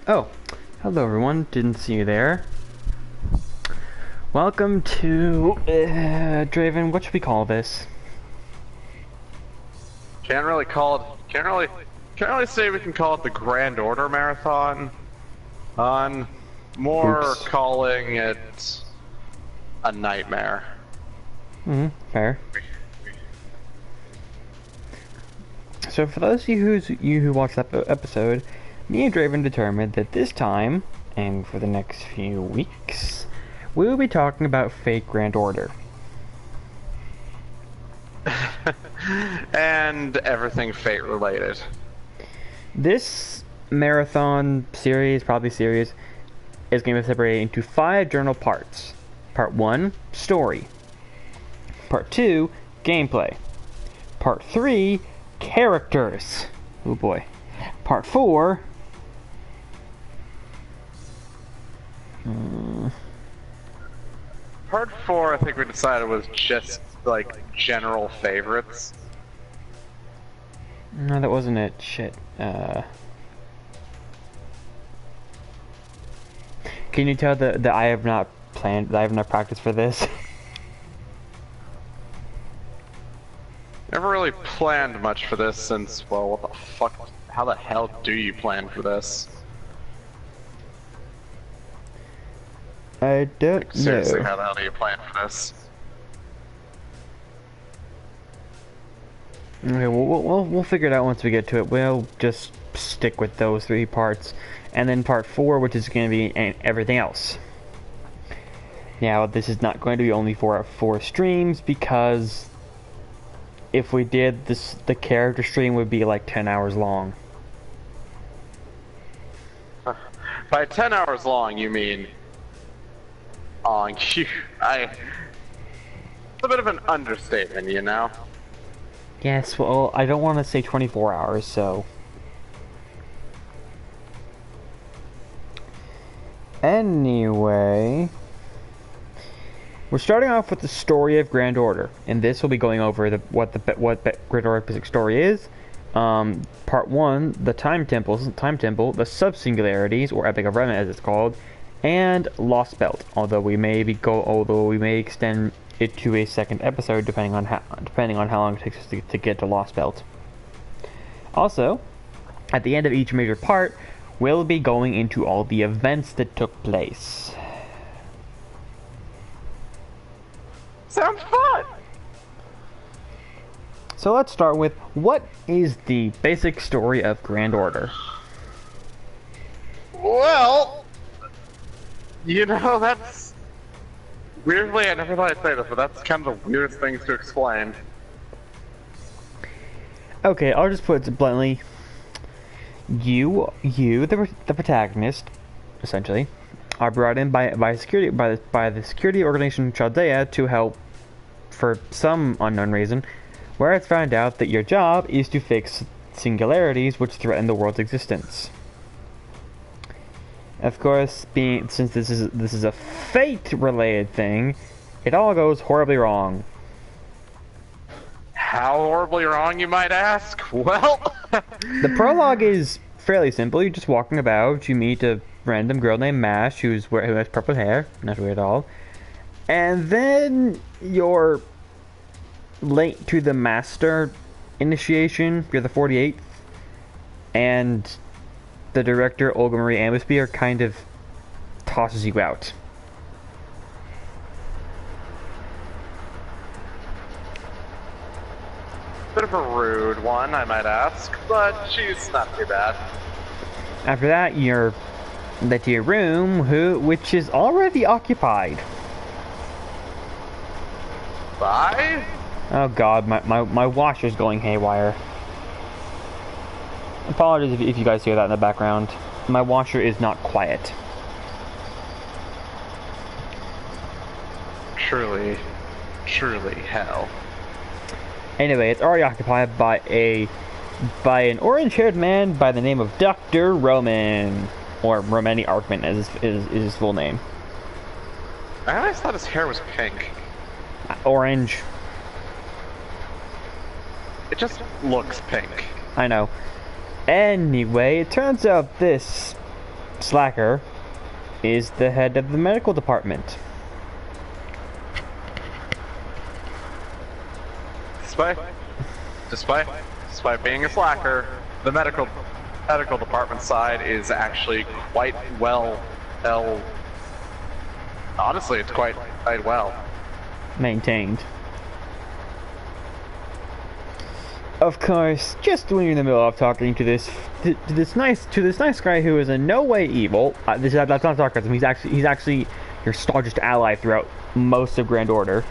Oh, hello everyone. Didn't see you there. Welcome to Draven. What should we call this? Can't really say we can call it the Grand Order Marathon. More Oops. calling it a nightmare. Fair. So for those of you who watched that episode, me and Draven determined that this time, and for the next few weeks, we will be talking about Fate Grand Order. And everything Fate related. This marathon series, is going to be separated into 5 journal parts. Part 1, story. Part 2, gameplay. Part 3, characters. Oh boy. Part 4... Part 4, I think we decided was just like general favorites. No, that wasn't it. Shit. Can you tell that I have not planned, that I have not practiced for this? Never really planned much for this since, well, what the fuck? How the hell do you plan for this? I don't Seriously, know. how the hell do you plan for this? Okay, we'll figure it out once we get to it. We'll just stick with those 3 parts, and then part 4, which is going to be everything else. Now, this is not going to be only for 4 streams, because if we did this, the character stream would be like 10 hours long. By 10 hours long, you mean... it's a bit of an understatement, you know? Yes, well, I don't want to say 24 hours, so... Anyway... We're starting off with the story of Grand Order, and this will be going over what Grand Order basic story is. Part 1, the Time Temple, the Sub-Singularities, or Epic of Remnant as it's called, and Lost Belt, although we may extend it to a second episode depending on how long it takes us to get to Lost Belt. Also, at the end of each major part, we'll be going into all the events that took place. Sounds fun! So let's start with, what is the basic story of Grand Order? Well... You know, that's... Weirdly, I never thought I'd say this, but that's kind of the weirdest things to explain. Okay, I'll just put it bluntly. You, the protagonist, essentially, are brought in by the security organization Chaldea to help for some unknown reason, where it's found out that your job is to fix singularities which threaten the world's existence. Of course, since this is a fate-related thing, it all goes horribly wrong. How horribly wrong, you might ask? Well... The prologue is fairly simple. You're just walking about, you meet a random girl named Mash who has purple hair, not weird at all, and then you're late to the Master initiation, you're the 48th, and the director, Olga Marie Amospear, kind of tosses you out. Bit of a rude one, I might ask, but she's not too bad. After that, you're led to your room, which is already occupied. Bye? Oh god, my washer's going haywire. Apologies if you guys hear that in the background. My washer is not quiet. Truly hell. Anyway, it's already occupied by an orange-haired man by the name of Dr. Roman, or Romani Arkman is his full name. I always thought his hair was pink. Orange. It just looks pink. I know. Anyway, it turns out this Slacker is the head of the medical department. Despite being a slacker, the medical department side is actually quite well held. Honestly, it's quite well maintained. Of course, just when you're in the middle of talking to this nice guy who is in no way evil, that's not sarcasm. He's actually your staunchest ally throughout most of Grand Order.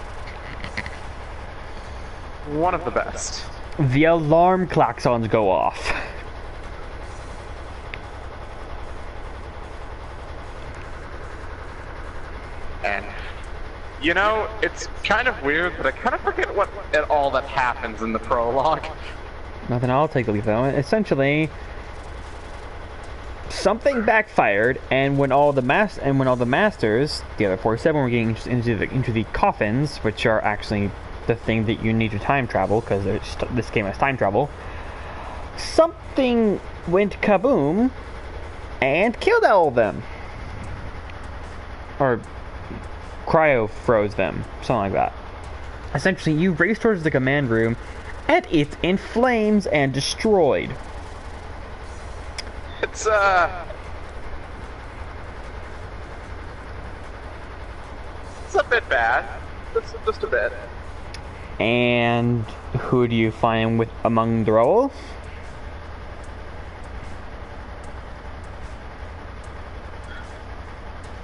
One of the best. The alarm klaxons go off. And you know, it's kind of weird, but I kind of forget what at all that happens in the prologue. Nothing. I'll take a leaf though. Essentially, something backfired, and when all the masters, the other 47, were getting into the coffins, which are actually the thing that you need to time travel, because this game has time travel. Something went kaboom and killed all of them, or cryo froze them, something like that. Essentially, you race towards the command room, and it's in flames and destroyed. It's a bit bad. Just a bit. And who do you find with among the role?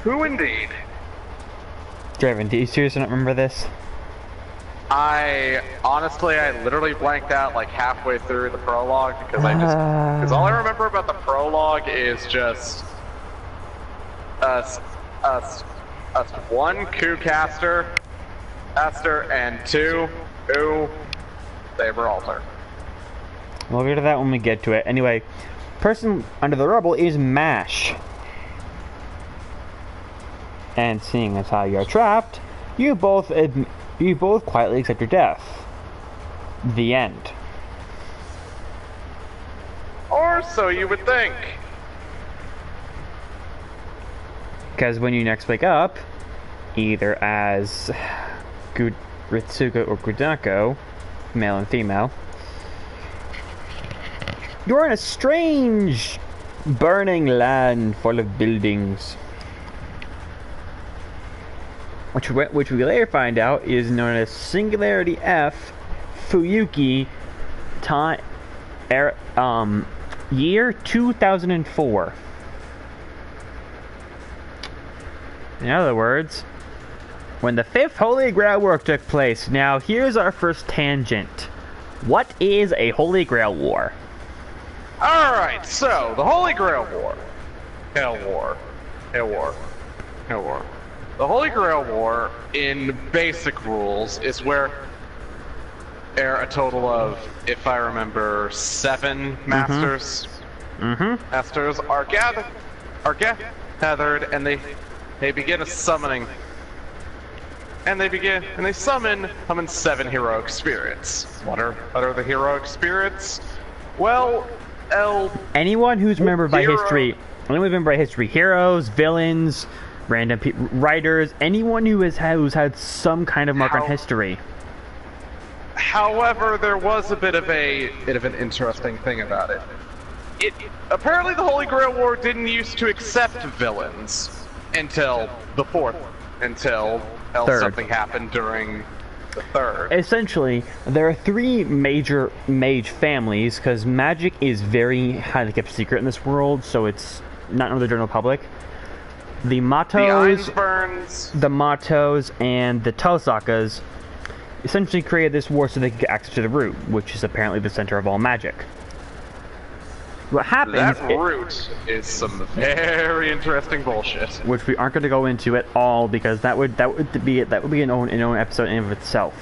Who indeed? Draven, do you seriously not remember this? I literally blanked out like halfway through the prologue because because all I remember about the prologue is just us one caster, and two Saber-Alter. We'll get to that when we get to it. Anyway, person under the rubble is Mash. And seeing as how you're trapped, you both quietly accept your death. The end. Or so you would think. Because when you next wake up, either as Ritsuko or Gudako, male and female, you're in a strange, burning land full of buildings. Which we later find out is known as Singularity F Fuyuki year 2004. In other words, when the Fifth Holy Grail War took place. Now here's our first tangent. What is a Holy Grail War? Alright, so the Holy Grail War. Hail War. The Holy Grail War, in basic rules, is where a total of, if I remember, 7 masters. Masters are gathered, and they begin a summoning. And they summon 7 heroic spirits. What are the heroic spirits? Well, anyone who's remembered by history, heroes, villains, random writers, anyone who's had some kind of mark on history. However, there was a bit of an interesting thing about it. Apparently the Holy Grail War didn't used to accept villains until the 4th, until something happened during the 3rd. Essentially, there are 3 major mage families, because magic is very highly kept secret in this world, so it's not known to the general public. The Matos, the Matos, and the Tosakas essentially created this war so they could get access to the root, which is apparently the center of all magic. What happens? That root is some very interesting bullshit, which we aren't going to go into at all because that would be an own episode in and of itself.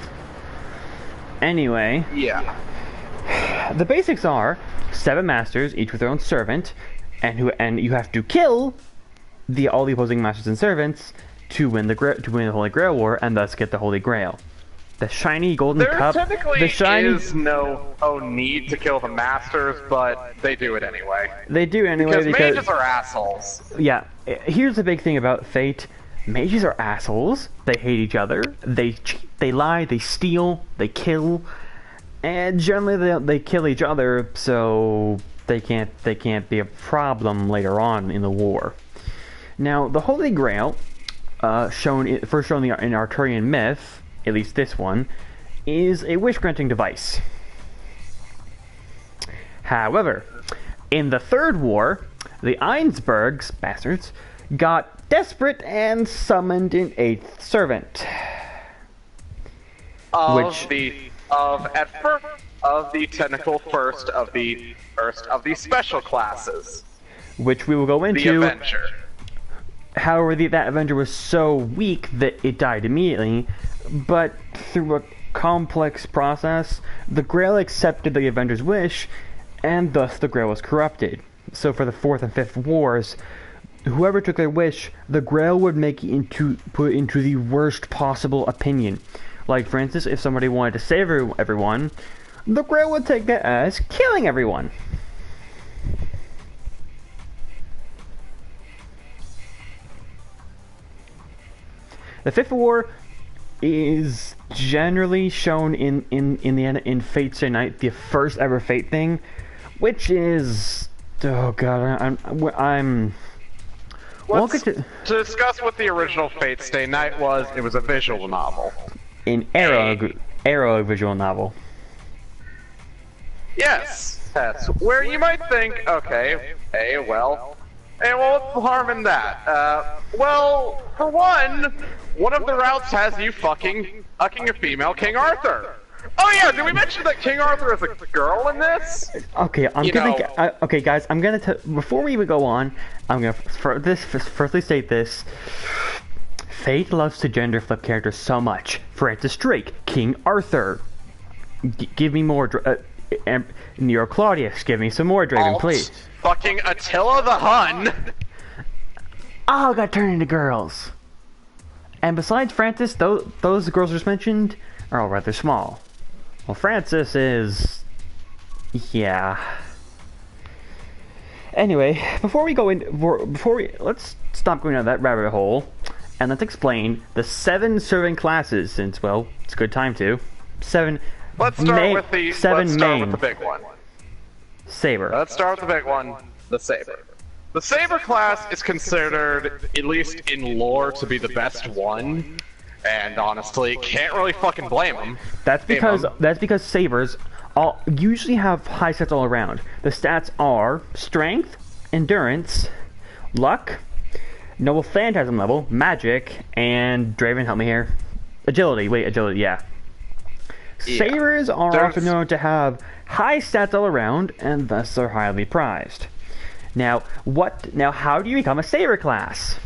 Anyway, yeah. The basics are 7 masters, each with their own servant, and you have to kill all the opposing masters and servants to win the Holy Grail War and thus get the Holy Grail. The shiny golden There cup. technically The shiny. is no need to kill the masters, but they do it anyway. They do anyway Because mages are assholes. Yeah, here's the big thing about Fate. Mages are assholes. They hate each other. They cheat, they lie, they steal, they kill, and generally they kill each other, so they can't be a problem later on in the war. Now, the Holy Grail, first shown in Arthurian myth, at least this one, is a wish-granting device. However, in the Third War, the Einsbergs, bastards, got desperate and summoned an eighth servant. Of the technical first of the special classes. Which we will go into. The Avenger. However, that Avenger was so weak that it died immediately, but through a complex process, the Grail accepted the Avenger's wish, and thus the Grail was corrupted. So for the Fourth and Fifth Wars, whoever took their wish, the Grail would put into the worst possible opinion. Like, for instance, if somebody wanted to save everyone, the Grail would take that as killing everyone. The Fifth War is generally shown in Fate Stay Night, the first ever Fate thing, which is, oh god, To discuss what the original Fate Stay Night was, it was a visual novel. An Arrow visual novel. Yes, that's where you might think, okay, what's the harm in that? Well, for one of the routes has you fucking a female King Arthur. Oh yeah, did we mention that King Arthur is a girl in this? Okay, okay, guys, before we even go on, I'm gonna firstly state this. Fate loves to gender flip characters so much. Francis Drake, King Arthur. Give me more. Nero Claudius, give me some more Draven, please. Fucking Attila the Hun. All got turned into girls. And besides Francis, those girls just mentioned are all rather small. Well, Francis is... yeah. Anyway, let's stop going down that rabbit hole, and let's explain the 7 serving classes, since, well, it's a good time to. Let's start with the big one. Saber. Let's start with the big one, the Saber. The Saber class is considered, at least in lore, to be the best one, and honestly, can't really fucking blame them. That's because Sabers usually have high stats all around. The stats are strength, endurance, luck, noble phantasm level, magic, and Draven, help me here. Agility, yeah. Sabers are often known to have high stats all around, and thus are highly prized. Now, how do you become a Saber class?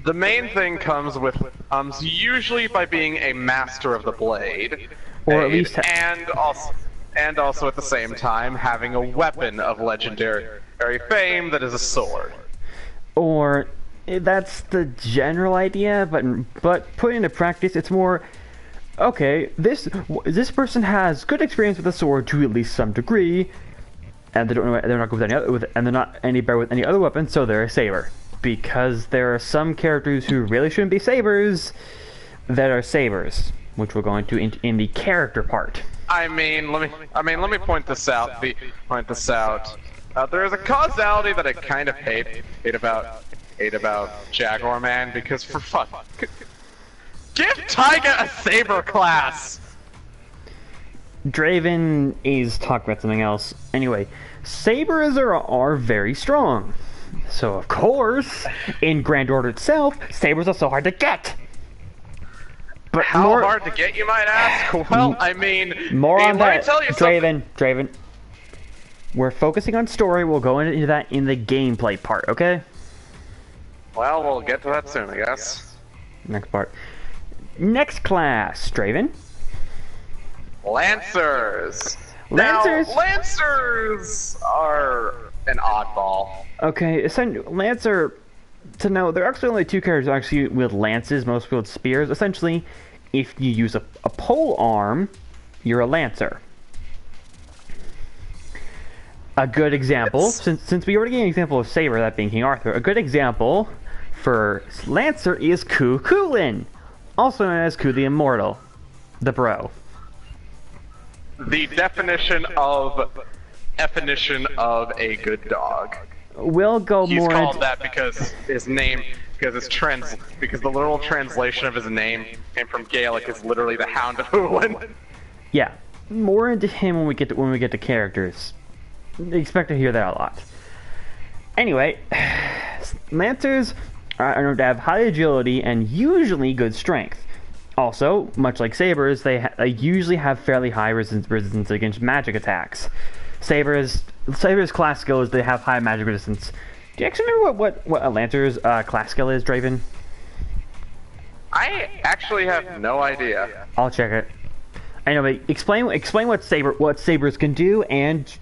The main thing comes usually by being a master of the blade, or at least, and also at the same time having a weapon of legendary fame that is a sword. Or that's the general idea, but put into practice, it's more. Okay, this person has good experience with a sword to at least some degree, and they're not good and they're not any better with any other weapon, so they're a saber. Because there are some characters who really shouldn't be sabers that are sabers, which we're going to in the character part. Let me point this out. There is a causality that I kind of hate about Jaguar Man, because for fuck, give Taiga a Saber class! Draven is talking about something else. Anyway, Sabers are very strong. So of course, in Grand Order itself, Sabers are so hard to get! But how hard to get, you might ask? Well, on that, Draven. We're focusing on story, we'll go into that in the gameplay part, okay? Well, we'll get to that soon, I guess. Next part. Next class, Draven. Lancers. Lancers? Now, Lancers are an oddball. Okay, Lancer, to know, there are actually only two characters actually with lances, most wield spears. Essentially, if you use a pole arm, you're a lancer. A good example, since we already gave an example of Saber, that being King Arthur, a good example for lancer is Ku Kulin, also known as Ku the Immortal, the bro. The definition of a good dog. We'll go He's more called into... that because his name, because the literal translation of his name came from Gaelic is literally the Hound of Húin. Yeah, more into him when we get to characters. Expect to hear that a lot. Anyway, lancers are known to have high agility and usually good strength. Also, much like sabers, they usually have fairly high resistance against magic attacks. Sabers' class skill is they have high magic resistance. Do you actually remember what a lancer's class skill is, Draven? I actually have no idea. I'll check it. Anyway, explain what sabers can do, and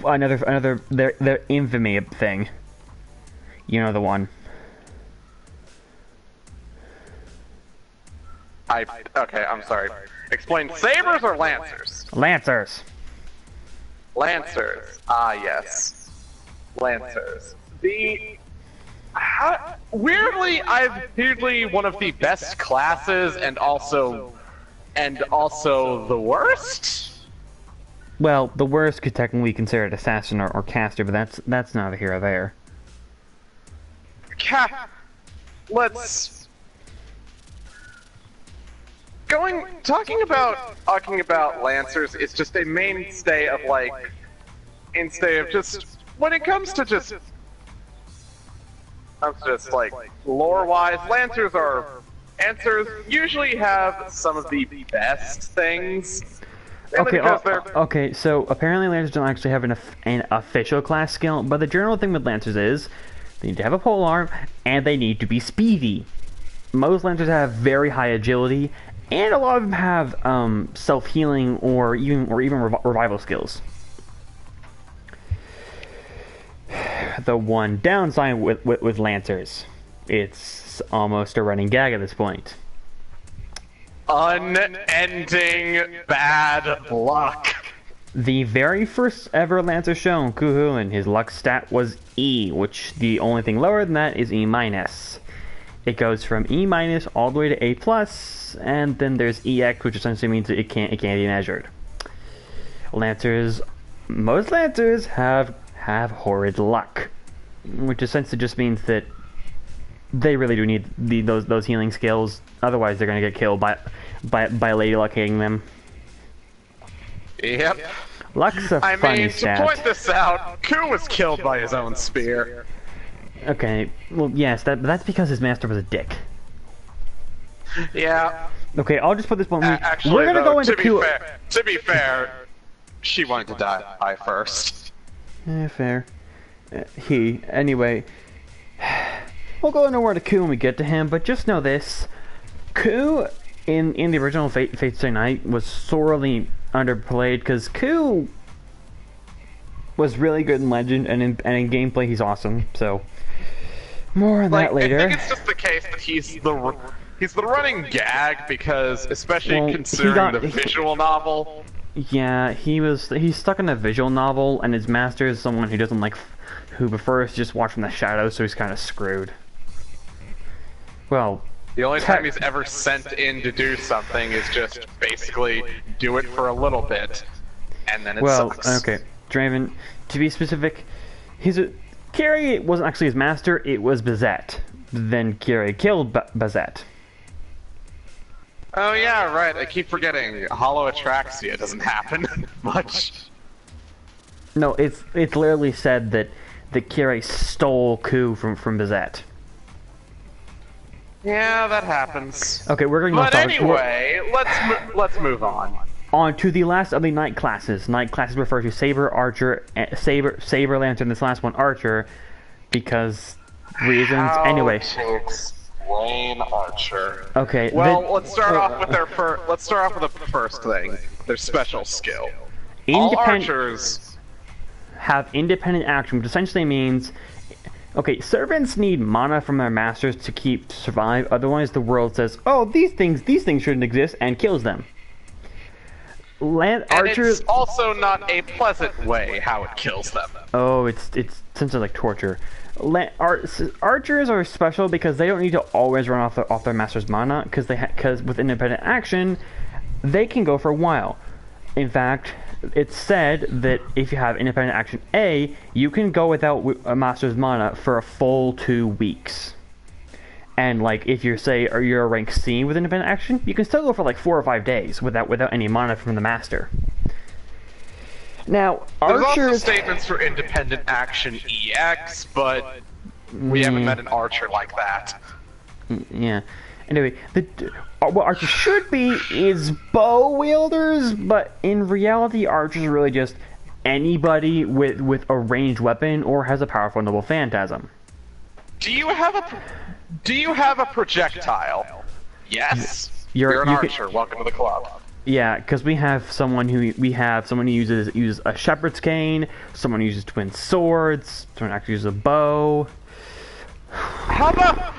another their infamy thing. You know the one. Okay, I'm sorry. Explain sabers or lancers? Lancers. Lancers. Ah, yes. Lancers. Weirdly one of the best classes and also the worst? Well, the worst could technically be considered assassin or caster, but that's neither here or there. Talking about lancers is just a mainstay of just when it comes to just like lore-wise, lancers usually have some of the best things. Okay, so apparently lancers don't actually have an official class skill, but the general thing with lancers is they need to have a pole arm and they need to be speedy. Most lancers have very high agility, and a lot of them have self-healing or even revival skills. The one downside with lancers, it's almost a running gag at this point. Unending bad luck. The very first ever lancer shown, Ku Kulin, his luck stat was E, which the only thing lower than that is E-. It goes from E- all the way to A+, and then there's EX, which essentially means that it can't be measured. Most lancers have horrid luck, which essentially just means that they really do need those healing skills. Otherwise, they're gonna get killed by Lady Luck hitting them. Yep. Luck's a funny stat. To point this out, Ku was killed by his own spear. Okay, well, yes, that's because his master was a dick. Yeah. Okay, I'll just put this one. Actually, we're gonna go into Ku. To be fair, she wanted to die first. Fair. Anyway, we'll go into more to Ku when we get to him, but just know this: Ku in the original Fate Stay Night was sorely underplayed because Ku was really good in Legend, and in gameplay he's awesome. So more on that later. I think it's just the case that he's the running gag because, especially considering the visual novel. Yeah, he's stuck in a visual novel, and his master is someone who doesn't like, who prefers to just watch from the shadows, so he's kind of screwed. Well, the only time he's ever sent in to do something is just basically do it for a little bit, and then it sucks. Okay, Draven, to be specific, Kiri wasn't actually his master, it was Bazette. Then Kiri killed Bazette. Oh yeah, right, I keep forgetting. Hollow Atraxia doesn't happen much. No, it's literally said that Kiri stole Ku from Bazette. Yeah, that happens. Okay, we're going to. But anyway, let's move on. On to the last of the night classes. Night classes refer to Saber, Archer, Saber, Lancer, and this last one, Archer, because reasons. Anyway. Explain Archer. Okay. Well, let's start off with the first thing. Their special skill. All archers have independent action, which essentially means Okay, servants need mana from their masters to survive. Otherwise, the world says, "Oh, these things shouldn't exist," and kills them. Archers. It's also not a pleasant way how it kills them. Oh, it's essentially like torture. Archers are special because they don't need to always run off their master's mana, because with independent action, they can go for a while. In fact, it's said that if you have independent action A, you can go without a master's mana for a full 2 weeks. And like if you're a rank C with independent action, you can still go for like 4 or 5 days without any mana from the master. Now, there's archers. also statements for independent action EX, but we haven't met an archer like that. Yeah. Anyway, what archers should be is bow wielders, but in reality, archers are really just anybody with a ranged weapon or has a powerful noble phantasm. Do you have a projectile? Yes. You're an archer. Welcome to the club. Yeah, because we have someone who uses a shepherd's cane, someone who uses twin swords, someone actually uses a bow. How about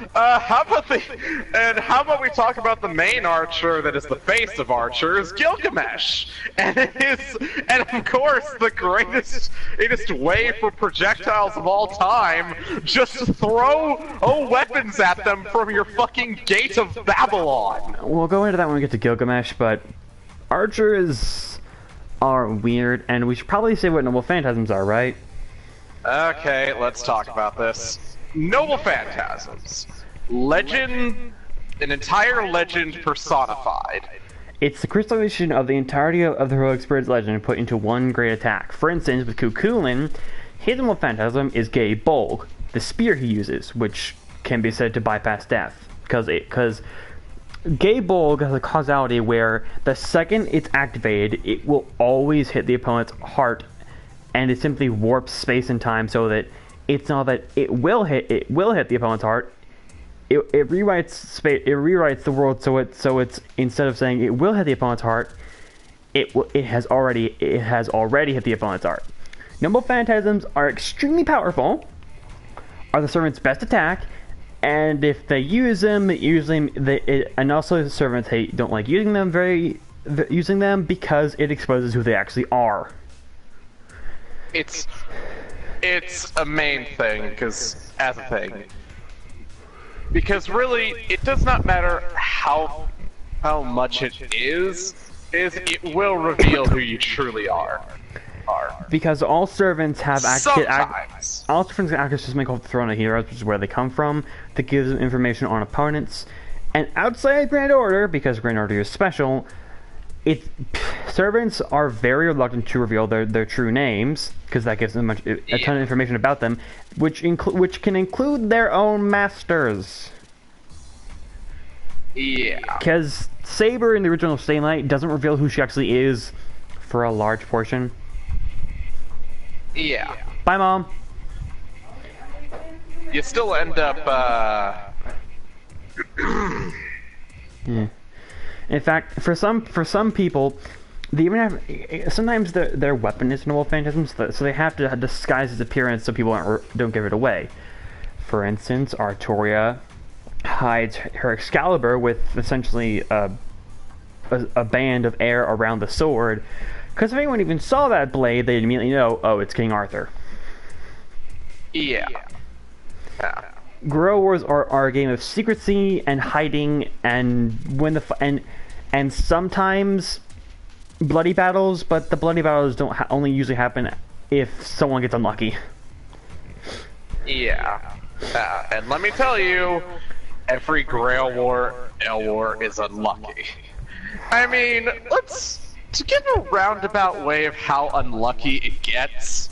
we talk about the main archer that is the face of archers, Gilgamesh, and of course the greatest way for projectiles of all time, just throw weapons at them from your fucking gate of Babylon. We'll go into that when we get to Gilgamesh, but archers are weird, and we should probably say what noble phantasms are, right? Okay, let's talk about this. Noble phantasms. Legend, an entire legend personified. It's the crystallization of the entirety of the heroic spirit's legend put into one great attack. For instance, with Cuchulainn, his noble phantasm is Gae Bolg, the spear he uses, which can be said to bypass death. Because Gae Bolg has a causality where the second it's activated, it will always hit the opponent's heart, and it simply warps space and time so that it's not that it will hit the opponent's heart. It rewrites space. It rewrites the world so it's instead of saying it will hit the opponent's heart, it has already hit the opponent's heart. Noble phantasms are extremely powerful. Are the servant's best attack, and if they use them, and also the servants don't like using them because it exposes who they actually are. It's a main thing, because really, it does not matter how much it is, it will reveal who you truly are. Because all servants have Sometimes. All servants have access to something called the Throne of Heroes, which is where they come from, that gives them information on opponents. And outside Grand Order, because Grand Order is special, servants are very reluctant to reveal their true names, because that gives them a ton of information about them, which can include their own masters. Yeah. Because Saber in the original Stainlight doesn't reveal who she actually is for a large portion. Yeah. Bye, Mom. You still end up, Yeah. In fact, for some people, they even have sometimes their weapon is noble phantasms, so they have to disguise its appearance so people don't give it away. For instance, Artoria hides her Excalibur with essentially a band of air around the sword, because if anyone even saw that blade, they'd immediately know, oh, it's King Arthur. Yeah. Guerrilla Wars are a game of secrecy and hiding, and and sometimes bloody battles, but the bloody battles don't only usually happen if someone gets unlucky. Yeah. And let me tell you, every Grail War, El War is unlucky. I mean, to give a roundabout way of how unlucky it gets,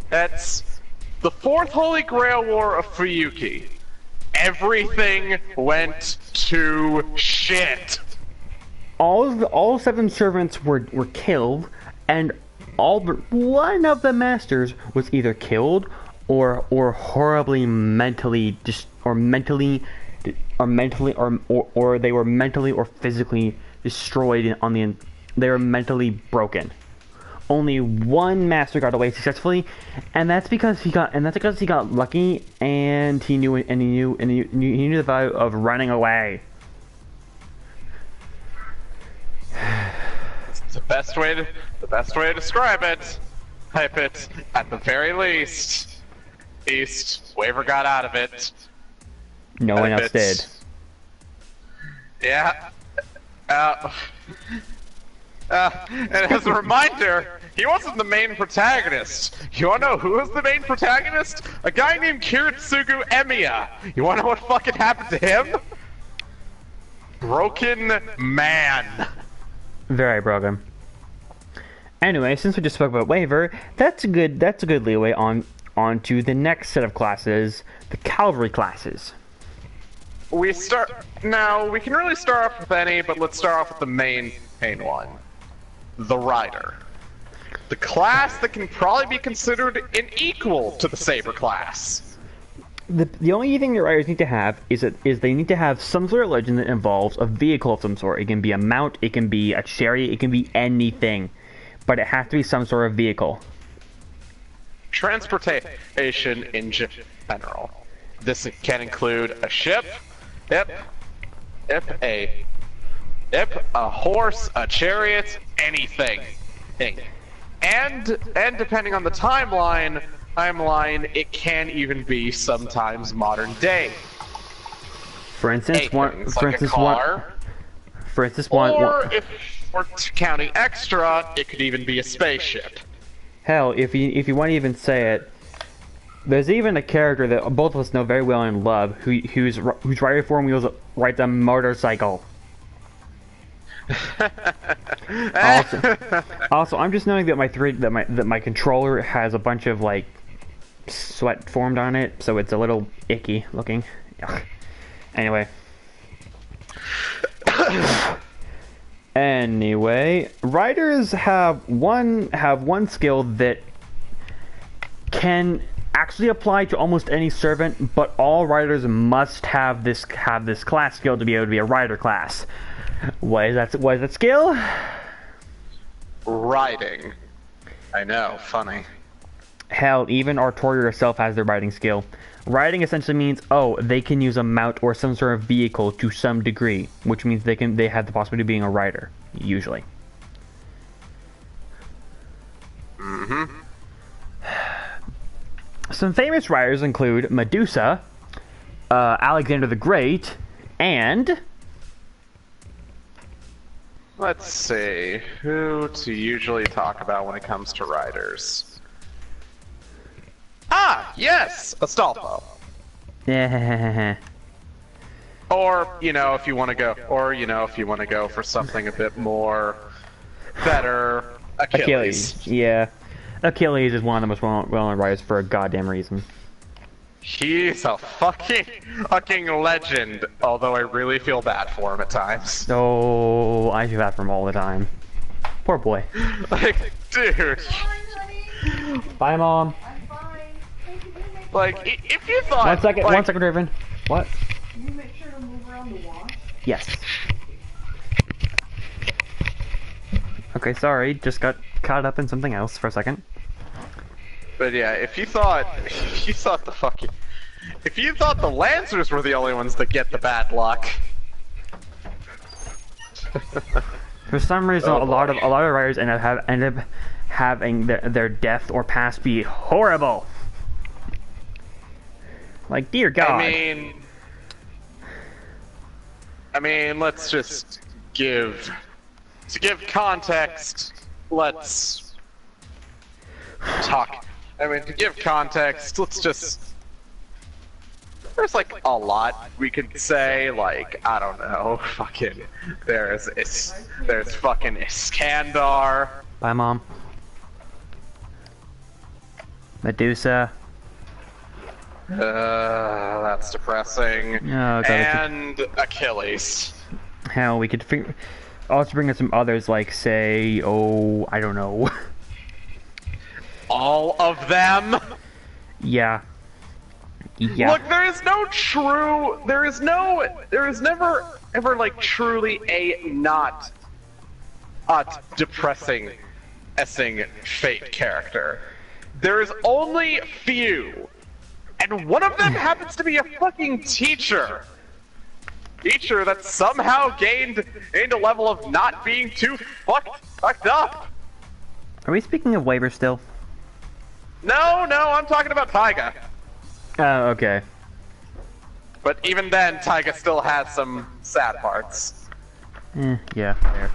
that's the Fourth Holy Grail War of Fuyuki. Everything went to shit. All 7 servants were killed, and all but one of the masters was either killed or horribly mentally or they were mentally or physically destroyed they were mentally broken. only one master got away successfully, and that's because he got lucky, and he knew the value of running away. The best way to describe it, type it, at the very least, Waver got out of it. No one else did. Yeah. And as a reminder, he wasn't the main protagonist. You wanna know who was the main protagonist? A guy named Kiritsugu Emiya. You wanna know what fucking happened to him? Broken man. Very broken. Anyway, since we just spoke about Waver, that's a good leeway on to the next set of classes, the cavalry classes. We can really start off with any, but let's start off with the main one. The Rider. The class that can probably be considered an equal to the Saber class. The only thing the riders need to have is they need to have some sort of legend that involves a vehicle of some sort. It can be a mount, it can be a chariot, it can be anything, but it has to be some sort of vehicle. Transportation in general. This can include a ship, a horse, a chariot, anything. And depending on the timeline, it can even be sometimes modern day. For instance, if we're counting extra, it could even be a spaceship. Hell, if you want to even say it, there's even a character that both of us know very well and love, whose rider form wheels rides a motorcycle. also, I'm just knowing that my controller has a bunch of like sweat formed on it, so it's a little icky looking. Ugh. Anyway. Riders have one skill that can actually apply to almost any servant, but all riders must have this class skill to be able to be a rider class. What is that skill? Riding. I know, funny. Hell, even Artoria herself has their riding skill. Riding essentially means, they can use a mount or some sort of vehicle to some degree, which means they have the possibility of being a rider, usually. Mm-hmm. Some famous riders include Medusa, Alexander the Great, and... Let's see, who to usually talk about when it comes to riders? Ah, yes, Astolfo. Yeah. Or, if you want to go for something a bit more better, Achilles. Yeah. Achilles is one of the most well-known riders for a goddamn reason. He's a fucking legend, although I really feel bad for him at times. Oh, I feel bad for him all the time. Poor boy. Like, dude. Bye, Mom. I'm fine. Like, if you thought... One second, Raven. What? Can you make sure to move around the wash? Yes. Okay, sorry, just got caught up in something else for a second. But yeah, if you thought the Lancers were the only ones that get the bad luck. For some reason, a lot of riders end up having their death or past be horrible. Like, dear God. I mean, let's just give context. Let's talk. To give context, there's like a lot we could say, like, I don't know, there's fucking Iskandar. Bye, Mom. Medusa. That's depressing. Oh, God, and Achilles. Hell, we could also bring in some others, like, say, I don't know. All of them? Yeah. Yeah. Look, there is never ever like truly a not depressing Essing Fate character. There is only few, and one of them happens to be a fucking teacher. Teacher that somehow gained a level of not being too fucked up. Are we speaking of waivers still? No, I'm talking about Taiga. Oh, okay. But even then, Taiga still has some sad parts. Yeah, fair.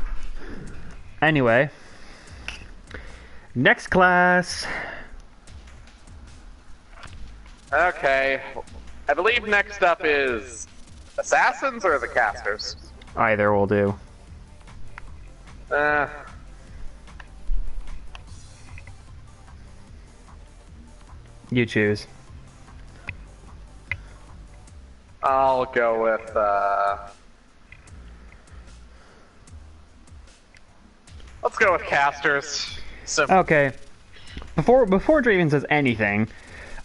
Anyway. Next class. Okay. I believe next up is Assassins or the Casters? Either will do. You choose. I'll go with, let's go with Casters. Okay. Before Draven says anything,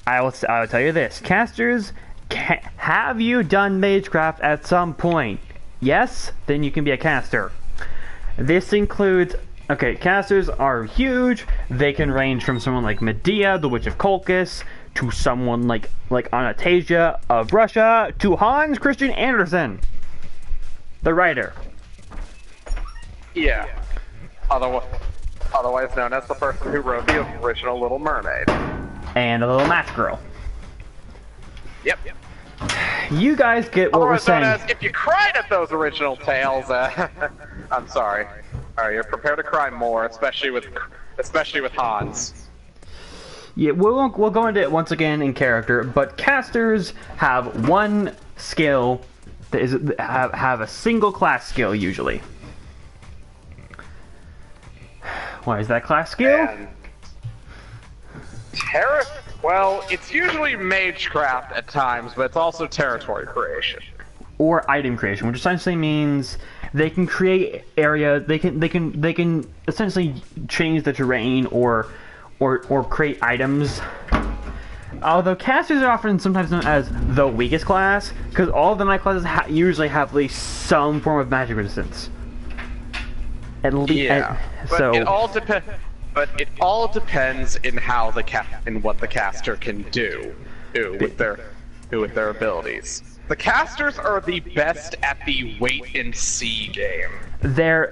I will tell you this: Casters, have you done Magecraft at some point? Yes, then you can be a caster. This includes. Okay, casters are huge. They can range from someone like Medea, the Witch of Colchis, to someone like Anastasia of Russia, to Hans Christian Andersen, the writer. Yeah. Otherwise known as the person who wrote the original Little Mermaid. And a little match girl. Yep. You guys get what we're Otherwise known saying. as, if you cried at those original tales, I'm sorry. Alright, you're prepared to cry more, especially with Hans. Yeah, we'll go into it once again in character, but casters have one skill that is have a single class skill usually. What is that class skill? And well, it's usually Magecraft at times, but it's also territory creation. Or item creation, which essentially means they can create areas. They can essentially change the terrain or create items. Although casters are often sometimes known as the weakest class, because all of the night classes usually have at least some form of magic resistance. At least, yeah, but so it all depends. But it all depends in how what the caster can do with their abilities. The casters are the best at the wait and see game.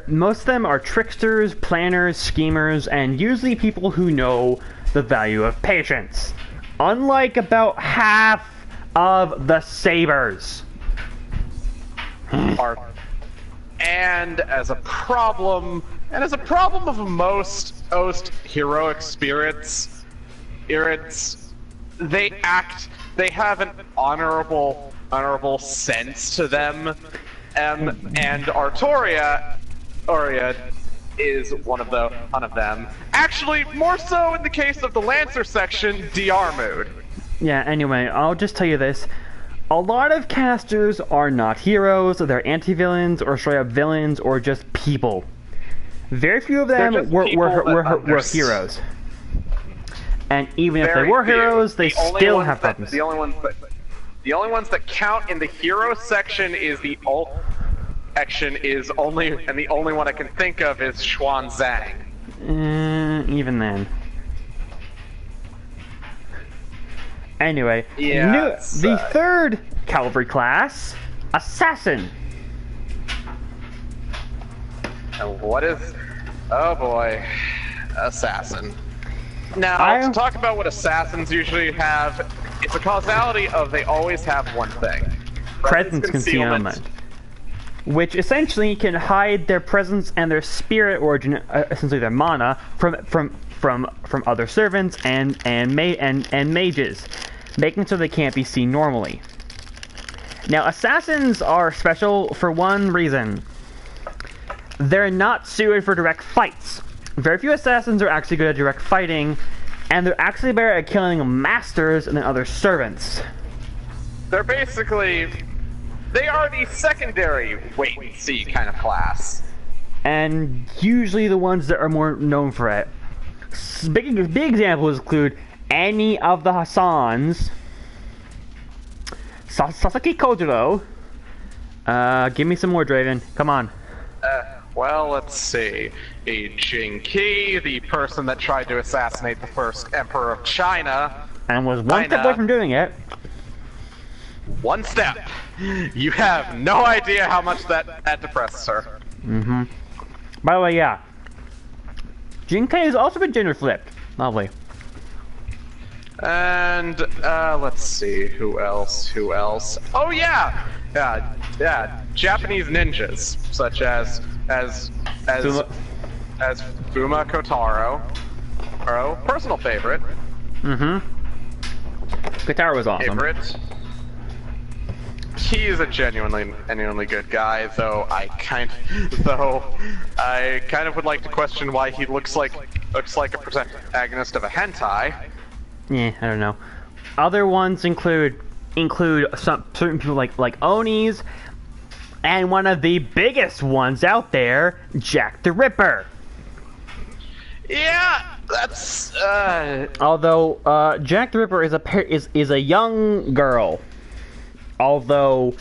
Most of them are tricksters, planners, schemers, and usually people who know the value of patience. Unlike about half of the sabers. And as a problem of most heroic spirits, they have an honorable sense to them, and Artoria is one of them. Actually, more so in the case of the Lancer section, Diarmuid. Yeah, anyway, I'll just tell you this. A lot of casters are not heroes, they're anti-villains, or straight up villains, or just people. Very few of them were heroes. And even if they were heroes, they still have problems. The only ones that count in the hero section is the only one I can think of is Xuanzang. Even then. Anyway, the third cavalry class, Assassin. And what is... Oh boy. Assassin. Now, to talk about what Assassins usually have, it's a causality of they always have one thing. Presence concealment. Which essentially can hide their presence and their spirit origin, essentially their mana, from other servants and mages, making it so they can't be seen normally. Now, assassins are special for one reason. They're not suited for direct fights. Very few assassins are actually good at direct fighting, and they're actually better at killing masters than other servants. They're basically... They are the secondary wait-and-see kind of class. And usually the ones that are more known for it. Big examples include any of the Hassans, Sasaki Kojiro. Give me some more, Draven. Come on. Well, let's see. A Jing Qi, the person that tried to assassinate the first emperor of China. And was one step away from doing it. One step. You have no idea how much that depresses her. Mm-hmm. By the way, yeah. Jin Kai has also been gender flipped. Lovely. And, let's see, who else? Oh yeah! Yeah, Japanese ninjas, such as Fuma Kotaro. Personal favorite. Mm-hmm. Katara was awesome. Favorite. He is a genuinely good guy, though I kind of would like to question why he looks like a protagonist of a hentai. Yeah, I don't know. Other ones include some certain people like Onis, and one of the biggest ones out there, Jack the Ripper. Yeah, that's Although Jack the Ripper is a young girl. Although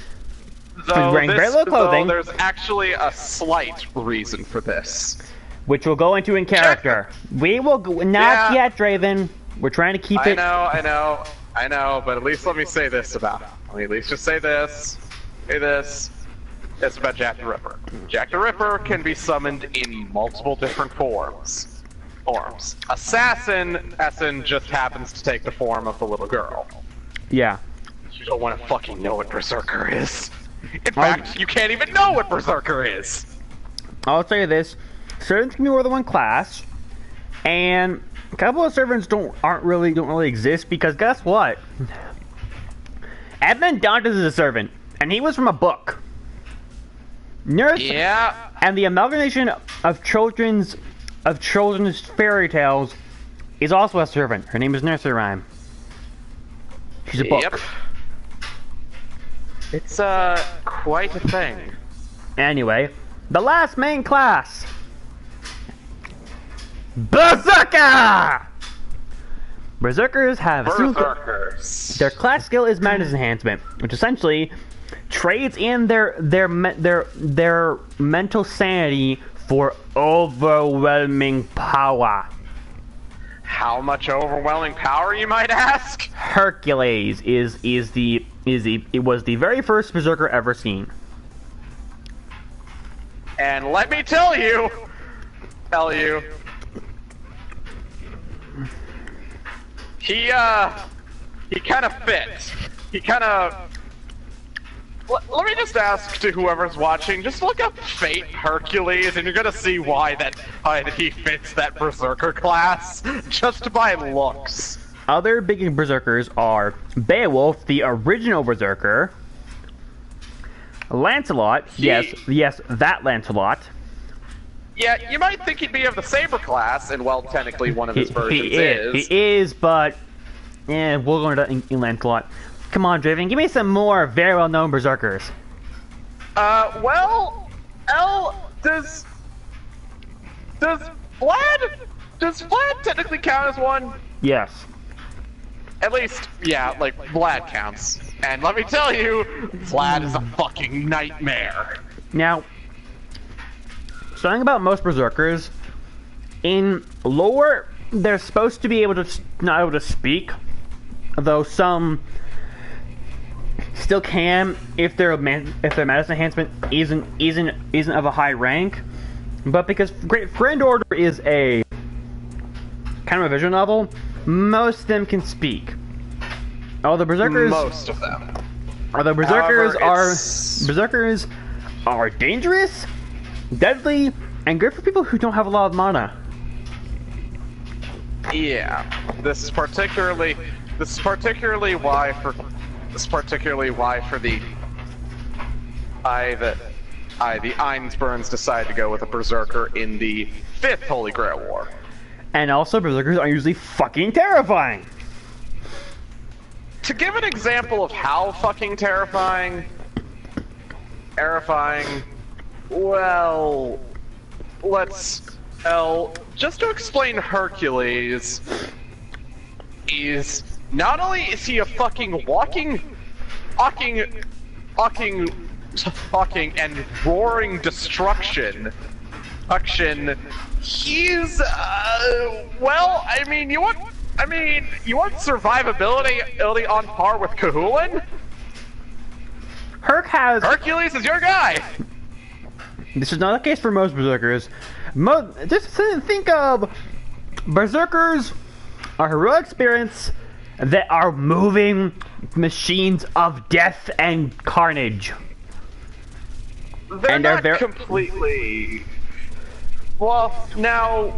she's wearing very little clothing, there's actually a slight reason for this, which we'll go into in character. We will go, not yet, Draven. We're trying to keep it. I know, but at least let me say this about him. Let me at least just say this. It's about Jack the Ripper. Jack the Ripper can be summoned in multiple different forms. Assassin just happens to take the form of the little girl. Yeah. You don't want to fucking know what Berserker is. In fact, you can't even know what Berserker is. I'll tell you this: servants can be more than one class, and a couple of servants don't really exist because guess what? Edmund Dantes is a servant, and he was from a book. Yeah. And the amalgamation of children's fairy tales is also a servant. Her name is Nursery Rhyme. She's a book. Yep. It's quite a thing. Anyway, the last main class, Berserker! Berserkers have their class skill is Madness Enhancement, which essentially trades in their mental sanity for overwhelming power. How much overwhelming power, you might ask? Hercules was the very first Berserker ever seen. And let me tell you, he kind of fits. Let me just ask to whoever's watching, just look up Fate Hercules, and you're gonna see why he fits that Berserker class, just by looks. Other big Berserkers are Beowulf, the original Berserker, Lancelot, yes, that Lancelot. Yeah, you might think he'd be of the Saber class, and well, technically one of his versions is. He is, but yeah, we'll go into in Lancelot. Come on, Draven, give me some more very well-known Berserkers. Well, does Vlad technically count as one? Yes. At least, yeah, like, Vlad counts. And let me tell you, Vlad is a fucking nightmare. Now, something about most Berserkers, in lore, they're supposed to be not able to speak, though some still can if their Madness Enhancement isn't of a high rank. But because Grand Order is a kind of a visual novel, most of them can speak. Although Berserkers, most of them. Although Berserkers are dangerous, deadly, and good for people who don't have a lot of mana. Yeah, this is particularly why for the Einsburns decided to go with a Berserker in the 5th Holy Grail War. And also, Berserkers are usually fucking terrifying. To give an example of how fucking terrifying, well, just to explain Hercules, is not only is he a fucking walking and roaring destruction production, he's well, you want survivability on par with Kahulin? Hercules is your guy. This is not the case for most berserkers. Just think of berserkers are heroic spirits that are moving machines of death and carnage. They're not completely. Well, now,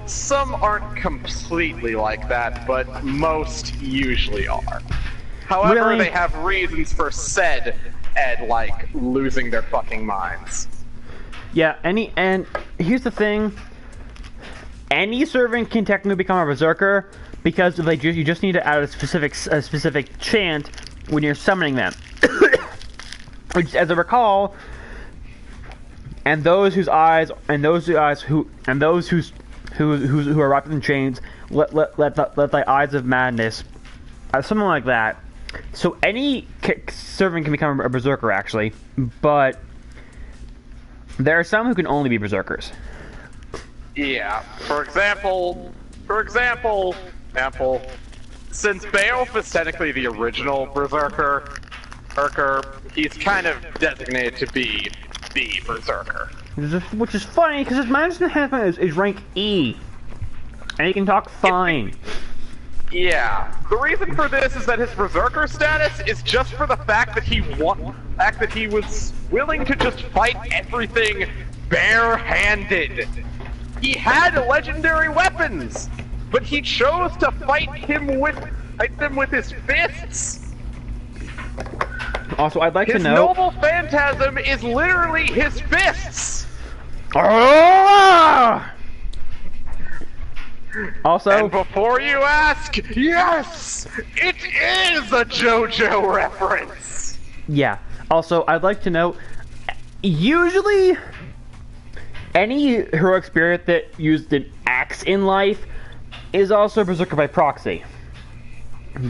some aren't completely like that, but most usually are. However, Really? they have reasons for said and like losing their fucking minds. Yeah, and here's the thing. Any servant can technically become a berserker because you just need to add a specific chant when you're summoning them. Which, as I recall, those who are wrapped in chains, let the eyes of madness, something like that. So any servant can become a berserker, actually, but there are some who can only be berserkers. Yeah. For example, since Beowulf is technically the original berserker, he's kind of designated to be the berserker. Which is funny, because his magic enhancement is rank E. And he can talk fine. Yeah. The reason for this is that his berserker status is just for the fact that he was willing to just fight everything barehanded. He had legendary weapons, but he chose to fight them with his fists. Also, I'd like to His know... noble phantasm is literally his fists! Also... And before you ask, yes! It is a JoJo reference! Yeah. Also, I'd like to note, usually, any heroic spirit that used an axe in life is also berserker by proxy.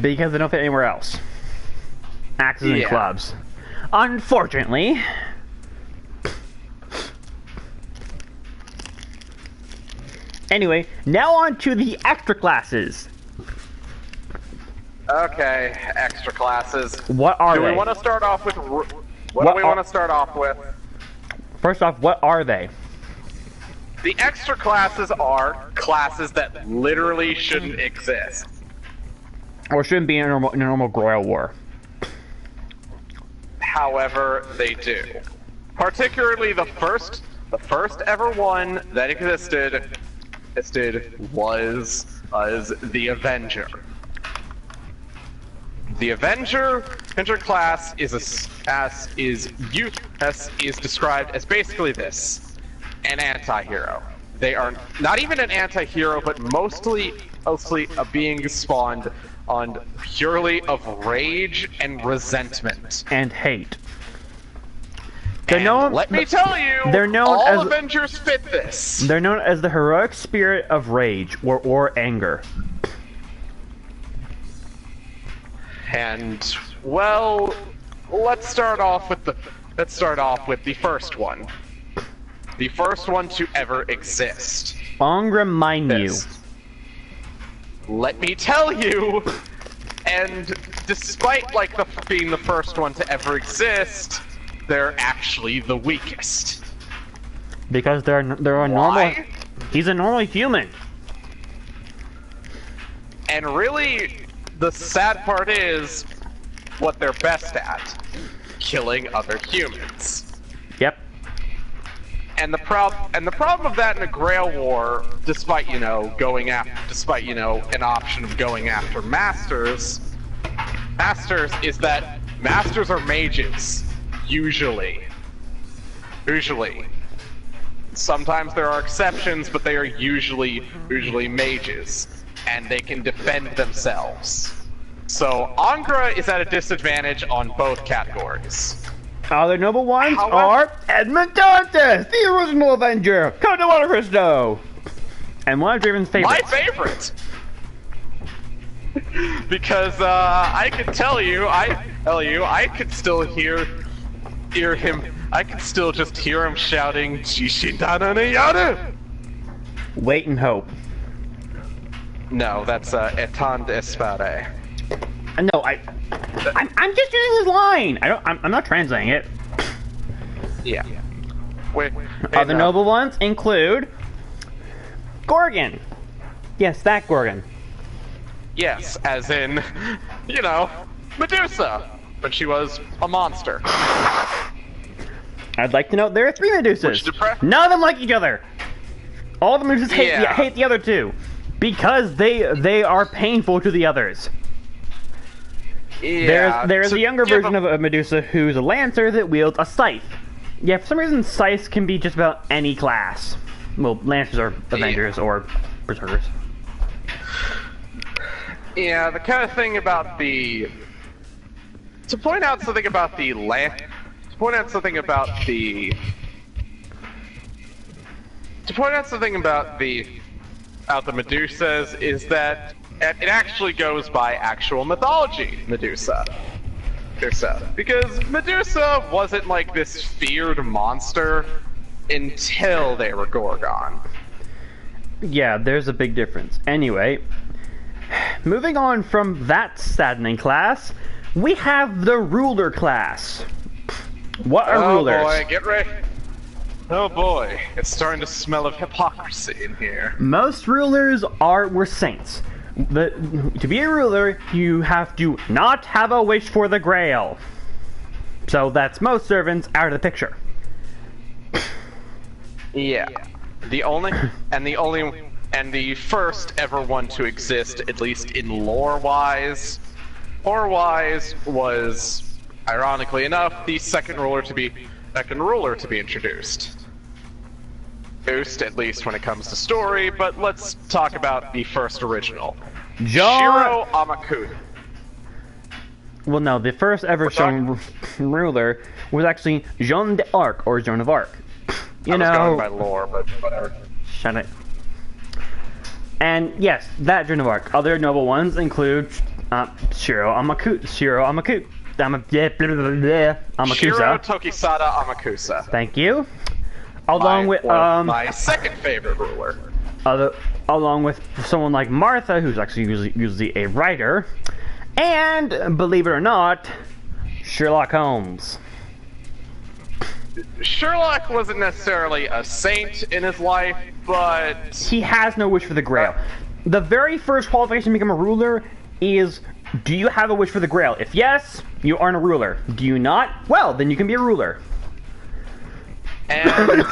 Because they don't fit anywhere else. Axes and clubs. Unfortunately. Anyway, now on to the extra classes. Okay, extra classes. What are they? Do we want to start off with... What do we want to start off with? First off, what are they? The extra classes are classes that literally shouldn't exist. Or shouldn't be in a normal Royal War. However, they do. Particularly the first ever one that existed was the Avenger. The Avenger class is described as basically this: an anti-hero. They are not even an anti-hero, but mostly a being spawned on purely of rage and resentment And hate. let me tell you, they're known all as Avengers fit this. They're known as the heroic spirit of rage or anger. And well, let's start off with the first one. The first one to ever exist. Angra mind This. Let me tell you, and despite being the first one to ever exist, they're actually the weakest. Because they're a normal. Why? He's a normal human. And really, the sad part is what they're best at: killing other humans. Yep. And the problem of that in a Grail War, despite an option of going after masters, is that masters are mages, usually. Sometimes there are exceptions, but they are usually mages, and they can defend themselves. So Angra is at a disadvantage on both categories. Other noble ones However- are Edmund Dantes, the original Avenger, Count de Monte Cristo, and one of Draven's favorites. My favorite! Because I can tell you, I could still hear him I can still just hear him shouting, Jishindana Nayana! Wait and hope. No, that's Etan de Espade. No, I'm just using his line. I'm not translating it. Yeah. Wait, Other noble ones include Gorgon. Yes, that Gorgon. Yes, as in, you know, Medusa, but she was a monster. I'd like to note there are 3 Medusas. Which None of them like each other. All the Medusas Yeah. hate the other 2 because they are painful to the others. Yeah, There's to a younger give version of Medusa who's a lancer that wields a scythe. Yeah, for some reason scythes can be just about any class. Well, lancers are Avengers or Berserkers. Yeah, the kind of thing about the... To point out something about the To point out something about the Medusas is that it actually goes by actual mythology, Medusa. Because Medusa wasn't like this feared monster until they were Gorgon. Yeah, there's a big difference. Anyway, moving on from that saddening class, we have the ruler class. What are rulers? Oh boy, get ready. Oh boy, it's starting to smell of hypocrisy in here. Most rulers were saints. To be a ruler, you have to not have a wish for the Grail. So that's most servants out of the picture. Yeah. The first ever one to exist, at least in lore-wise, was, ironically enough, the second ruler to be introduced. At least when it comes to story, but let's talk about the first original. Shiro Amakusa. Well, no, the first ever shown ruler was actually Jeanne d'Arc, or Joan of Arc. I was going by lore, but whatever. Shut it. And yes, that Joan of Arc. Other noble ones include Shiro Amakusa. Shiro Amakusa. Tokisada Amakusa. Thank you. Along with my second favorite ruler. Along with someone like Martha, who's actually usually a writer, and believe it or not, Sherlock Holmes. Sherlock wasn't necessarily a saint in his life, but he has no wish for the Grail. The very first qualification to become a ruler is, do you have a wish for the Grail? If yes, you aren't a ruler. Do you not? Well, then you can be a ruler. And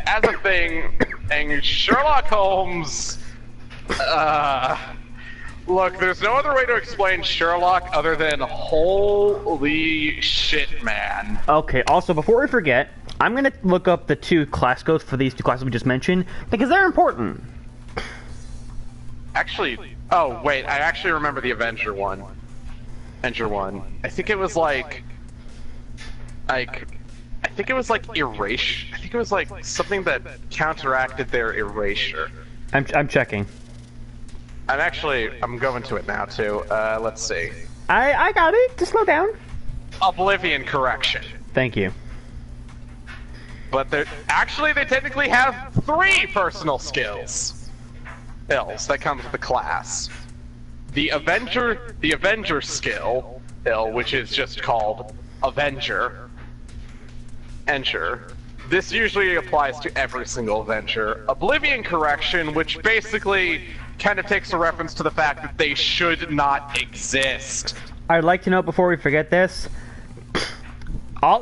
as a thing, and Sherlock Holmes, look, there's no other way to explain Sherlock other than holy shit, man. Okay, also, before we forget, I'm going to look up the 2 class codes for these 2 classes we just mentioned, because they're important. Actually, oh, wait, I actually remember the Avenger one. I think it was like erasure. I think it was like something that counteracted their erasure. I'm checking. I'm going to it now too. Let's see. I got it. Just slow down. Oblivion correction. Thank you. But they technically have 3 personal skills that comes with the class. The Avenger skill, which is just called Avenger. This usually applies to every single Avenger. Oblivion correction, which basically kind of takes a reference to the fact that they should not exist. I'd like to note before we forget this,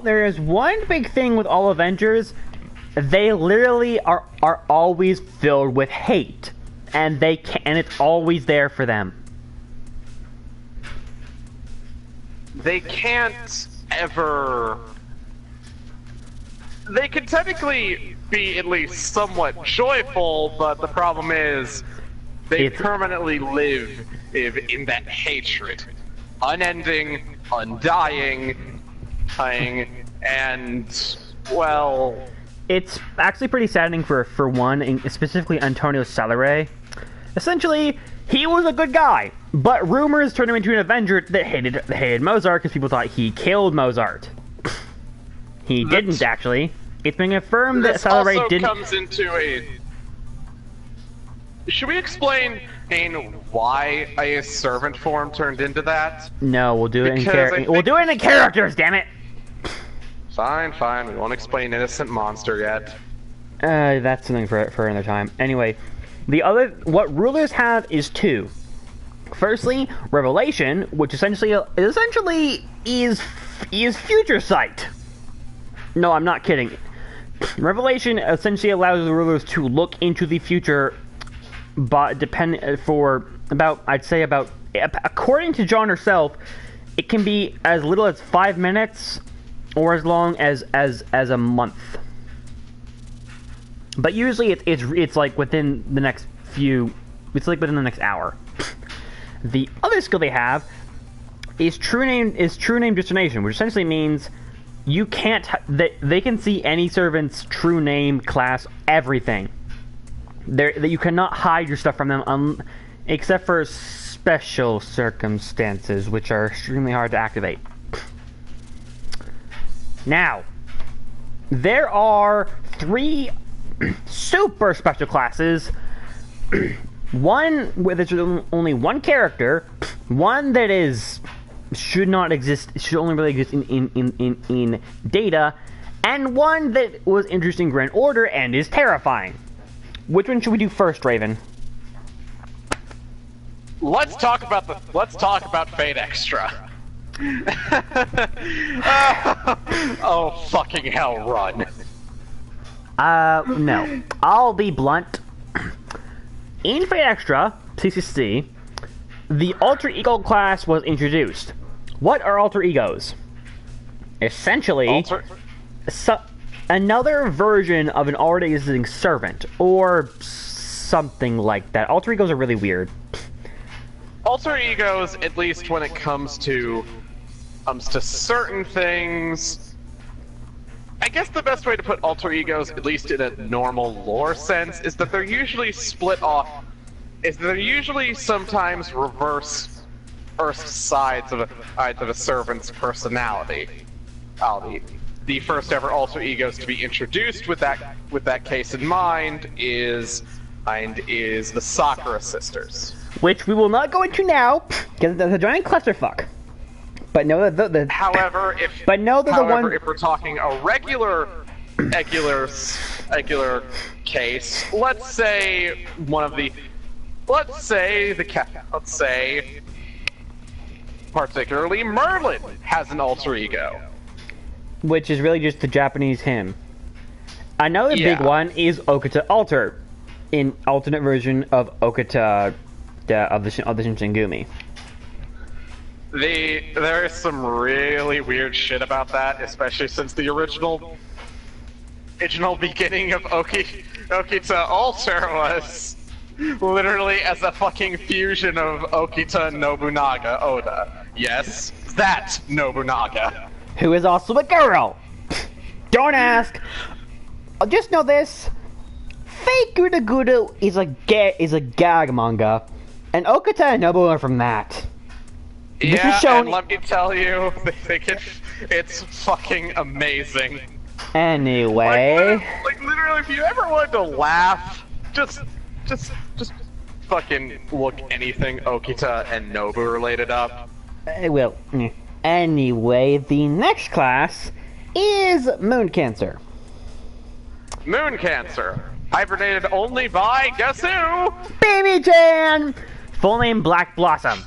there is one big thing with all Avengers. They literally are always filled with hate, and it's always there for them. They can't ever... They can technically be at least somewhat joyful, but the problem is they permanently live in that hatred. Unending, undying, and, well... It's actually pretty saddening for one, and specifically Antonio Salare. Essentially, he was a good guy, but rumors turned him into an Avenger that hated Mozart because people thought he killed Mozart. He didn't actually. It's been confirmed that This Celebrate also didn't. comes into a... Should we explain, Kane, why a servant form turned into that? No, we'll do it in Because I character. think- We'll do it in characters. Damn it. Fine, fine. We won't explain innocent monster yet. That's something for another time. Anyway, what rulers have is two. Firstly, Revelation, which essentially is future sight. No, I'm not kidding. Revelation essentially allows the rulers to look into the future, but according to John herself, it can be as little as 5 minutes, or as long as a month. But usually it's like within the next within the next hour. The other skill they have is true name discernation, which essentially means you can't they can see any servant's true name, class, everything. That you cannot hide your stuff from them except for special circumstances, which are extremely hard to activate. Now, there are 3 super special classes. One where there's only one character, one that should not exist, should only really exist in data, and one that was introduced in Grand Order and is terrifying. Which one should we do first, Raven? Let's talk about Fate Extra. Oh fucking hell, run. No. I'll be blunt. In Fate Extra, CCC, the Alter Ego class was introduced. What are Alter Egos? Essentially, another version of an already existing servant, or something like that. Alter Egos are really weird. Alter Egos, at least when it comes to certain things... I guess the best way to put alter egos, at least in a normal lore sense, is that they're usually split off. They're usually sometimes reverse first sides of a servant's personality. The first ever alter egos to be introduced with that case in mind is the Sakura sisters, which we will not go into now because there's a giant clusterfuck. But know that However, if we're talking a regular case, let's say particularly Merlin has an alter ego, which is really just the Japanese him. Another big one is Okata Alter, an alternate version of Okata of the Shinsengumi. There is some really weird shit about that, especially since the original beginning of Okita Alter was literally as a fucking fusion of Okita Nobunaga Oda. Yes, that Nobunaga. Who is also a girl. Don't ask. Just know this. Fake Guda Guda is a gag manga, and Okata and Nobu are from that. Yeah, and let me tell you, it's fucking amazing. Anyway, like literally, if you ever wanted to laugh, just fucking look anything Okita and Nobu related up. Well, anyway, the next class is Moon Cancer. Moon Cancer, hibernated only by guess who? Baby Jan. Full name Black Blossom.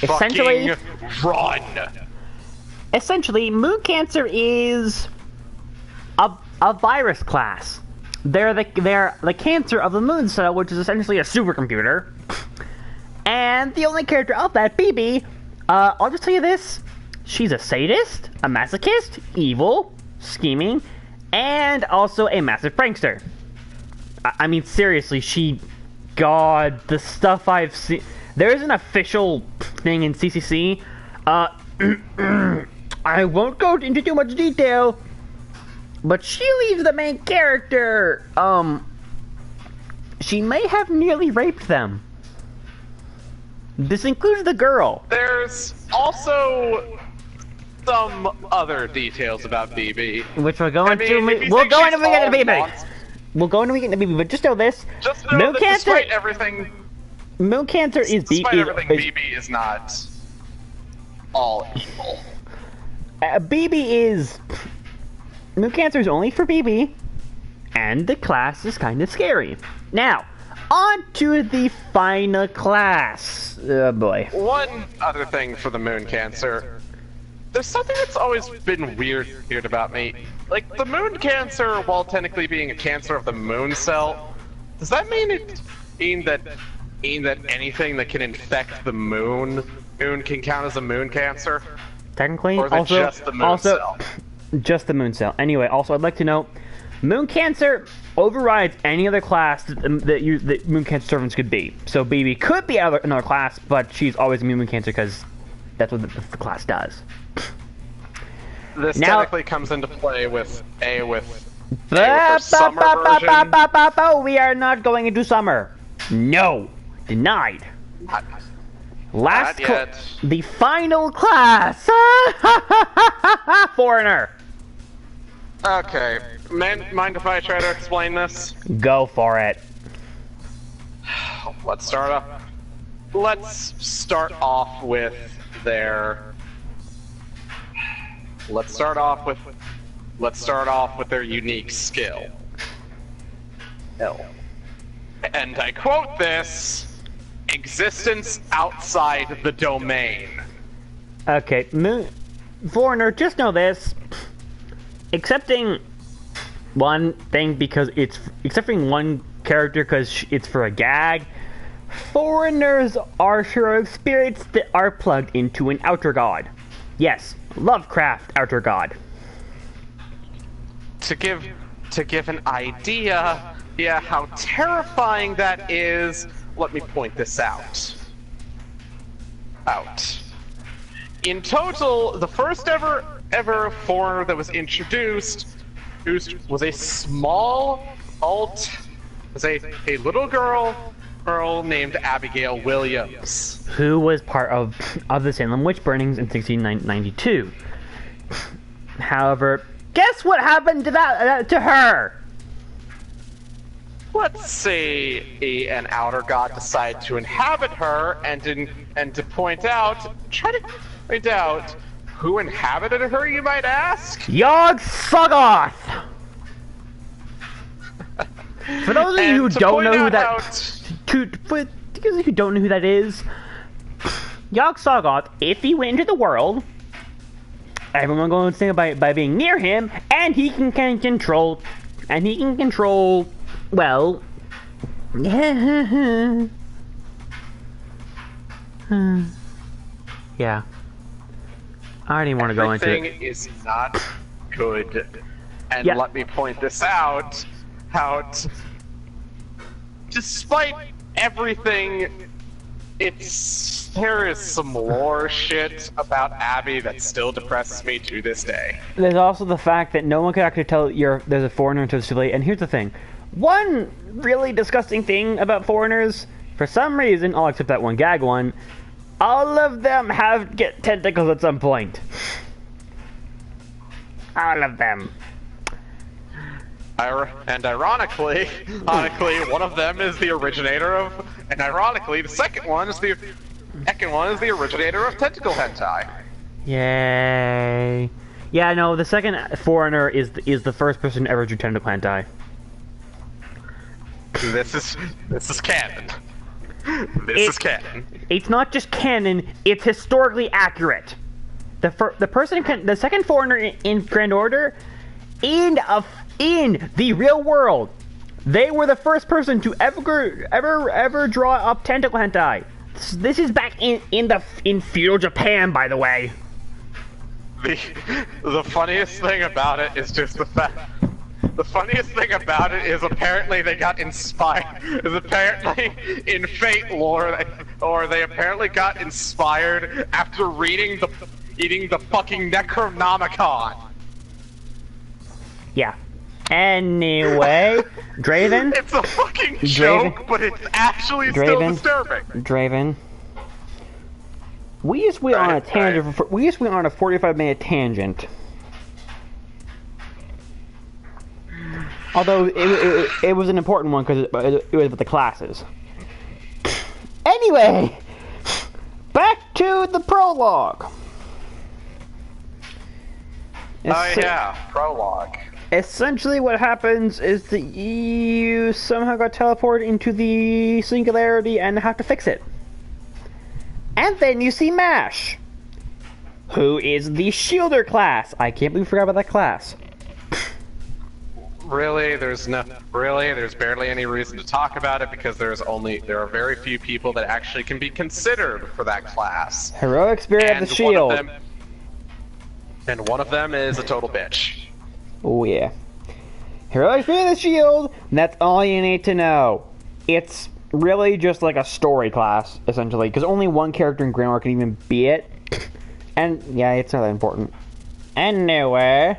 Essentially, run. Essentially, Moon Cancer is a virus class. They're the cancer of the moon cell, which is essentially a supercomputer. And the only character of that, BB, I'll just tell you this: she's a sadist, a masochist, evil, scheming, and also a massive prankster. I mean, seriously, God, the stuff I've seen. There is an official thing in CCC. I won't go into too much detail, but she leaves the main character. She may have nearly raped them. This includes the girl. There's also some other details about BB. Which we're going I mean, if to. you We'll think go she's into weekend all of BB. monsters- We'll go into weekend of BB, but just know this: Just know Moon that Cancer. despite everything, Moon Cancer is despite everything, BB. BB is not all evil. BB is. Moon Cancer is only for BB, and the class is kind of scary. Now, on to the final class. Oh boy. One other thing for the Moon Cancer. There's something that's always been weird about me. Like, the Moon Cancer, while technically being a cancer of the moon cell, does that mean that anything that can infect the moon can count as a moon cancer? Technically, Or is it also, just the moon cell? just the moon cell. Anyway, also I'd like to note, Moon Cancer overrides any other class that Moon Cancer servants could be. So BB could be another class, but she's always immune Moon Cancer because that's what the class does. This Now- technically comes into play with her summer version. We are not going into summer. No, denied. Last Not yet. the final class. Foreigner. Okay, mind if I try to explain this? Go for it. Let's start off with their. Let's start off with their unique skill. And I quote this: existence outside the domain. Okay, Foreigner, just know this. Accepting one thing because accepting one character because it's for a gag. Foreigners are sure spirits that are plugged into an outer god. Yes, Lovecraft outer god. To give an idea, how terrifying that is, let me point this out. In total, the first ever foreigner that was introduced was a little girl named Abigail Williams. Who was part of the Salem witch burnings in 1692. However, guess what happened to her? Let's say an outer god decided to inhabit her and to try to point out who inhabited her, you might ask? Yog-Sothoth! For those of you who don't know who for those of you who don't know who that is, Yog-Sothoth, if he went into the world, everyone going to sing by being near him, and he can control, well, yeah. I already want to go into it. Everything is not good. And Yeah. let me point this out, how despite everything, there is some lore shit about Abby that still depresses me to this day. There's also the fact that no one could actually tell there's a foreigner until it's too late. And here's the thing. One really disgusting thing about foreigners, for some reason, I'll accept that one gag one, all of them get tentacles at some point. All of them. And ironically, one of them is the originator of, and ironically, the second one is the originator of tentacle hentai. Yay. Yeah, no, the second foreigner is the first person to ever do tentacle hentai. This is canon. This is canon. It's not just canon, it's historically accurate. The second foreigner in Grand Order, in the real world, they were the first person to ever draw up tentacle hentai. This is back in feudal Japan, by the way. The funniest thing about it is just the fact. The funniest thing about it is apparently they got inspired. Is apparently in Fate lore, or they apparently got inspired after reading the fucking Necronomicon. Yeah. Anyway, Draven. It's a fucking joke, but it's actually still disturbing. Draven. We just went on a Right, tangent. We just went on a 45-minute tangent. Although it was an important one because it was with the classes. Anyway, back to the prologue. Oh yeah, prologue. Essentially, what happens is that you somehow got teleported into the singularity and have to fix it. And then you see MASH, who is the Shielder class. I can't believe we forgot about that class. Really, there's barely any reason to talk about it because there are very few people that actually can be considered for that class. Heroic Spirit of the Shield. One of them is a total bitch. Oh yeah. Heroic Spirit of the Shield, that's all you need to know. It's really just like a story class, essentially, because only one character in Grand Order can even be it. And yeah, it's not that important. Anyway,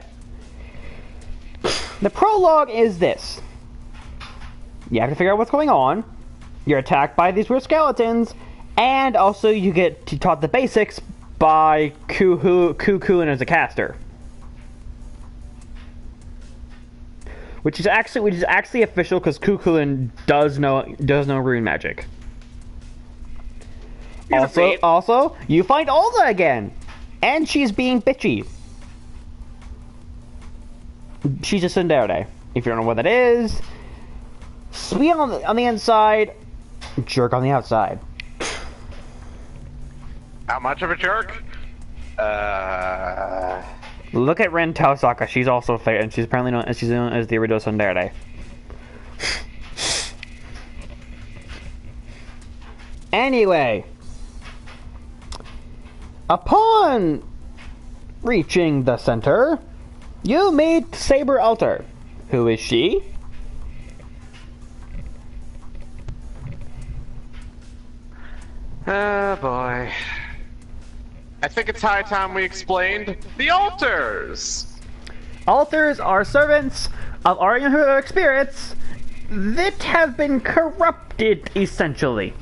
the prologue is this. You have to figure out what's going on. You're attacked by these weird skeletons, and also you get taught the basics by Cuchulainn as a caster. Which is actually official because Cuchulainn does know rune magic. Also, you find Ulta again, and she's being bitchy. She's a tsundere. If you don't know what that is, sweet on the inside, jerk on the outside. How much of a jerk? Look at Ren Tausaka. She's also fake, and she's apparently known as the original tsundere. Anyway, upon reaching the center, you meet Saber Alter. Who is she? Oh boy. I think it's high time we explained the altars! Altars are servants of our heroic spirits that have been corrupted, essentially.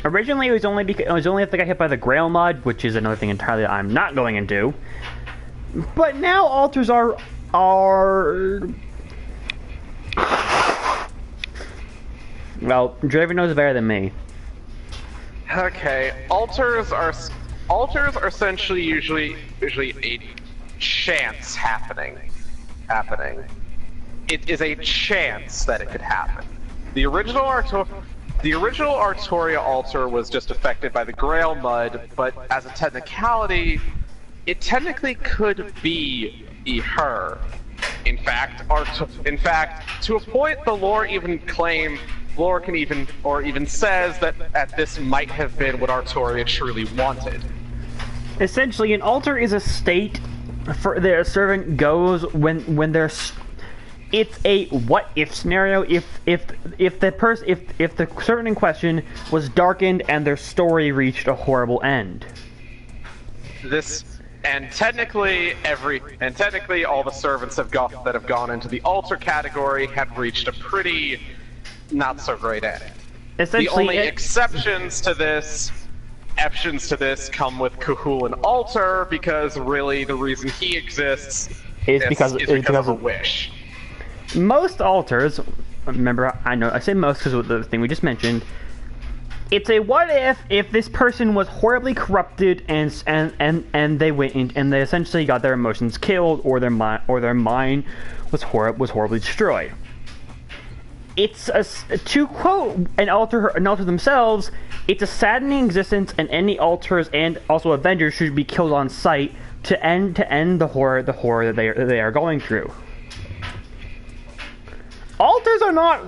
Originally, it was only if they got hit by the Grail mod, which is another thing entirely that I'm not going into. But now altars are... Well, Draven knows better than me. Okay, altars are essentially usually a chance happening. It is a chance that it could happen. The original Artoria altar was just affected by the Grail mud, but as a technicality, it technically could be her. In fact, to a point, the lore even says that this might have been what Artoria truly wanted. Essentially, an altar is a state for their servant goes when there's. It's a what if scenario if the servant in question was darkened and their story reached a horrible end. Technically all the servants that have gone into the altar category have reached a pretty not so great end. The only exceptions to this come with Cuchulainn Altar, because really the reason he exists is because of a wish. Most altars, remember, I say most because of the thing we just mentioned. It's a what if this person was horribly corrupted and they went in, and they essentially got their emotions killed, or their mind was horribly destroyed. It's to quote an altar themselves. It's a saddening existence, and any altars and also Avengers should be killed on sight to end the horror that they are going through. Altars are not,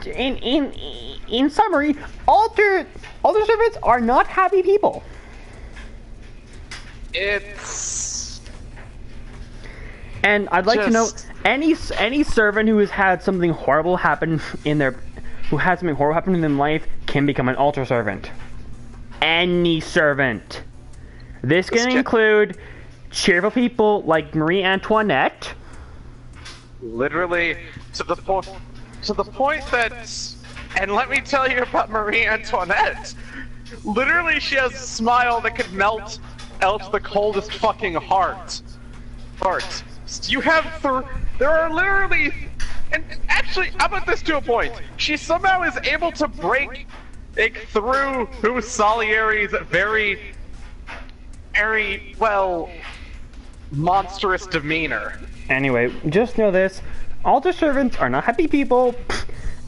in summary, altar servants are not happy people. And I'd like to know any servant who has had something horrible happen in their life can become an altar servant. Any servant. This can include cheerful people like Marie Antoinette. Literally to the point that, and let me tell you about Marie Antoinette. Literally, she has a smile that could melt out the coldest fucking heart. You have there are literally, and actually, how about this to a point? She somehow is able to break through who Salieri's very, well, monstrous demeanor. Anyway, just know this: altar servants are not happy people,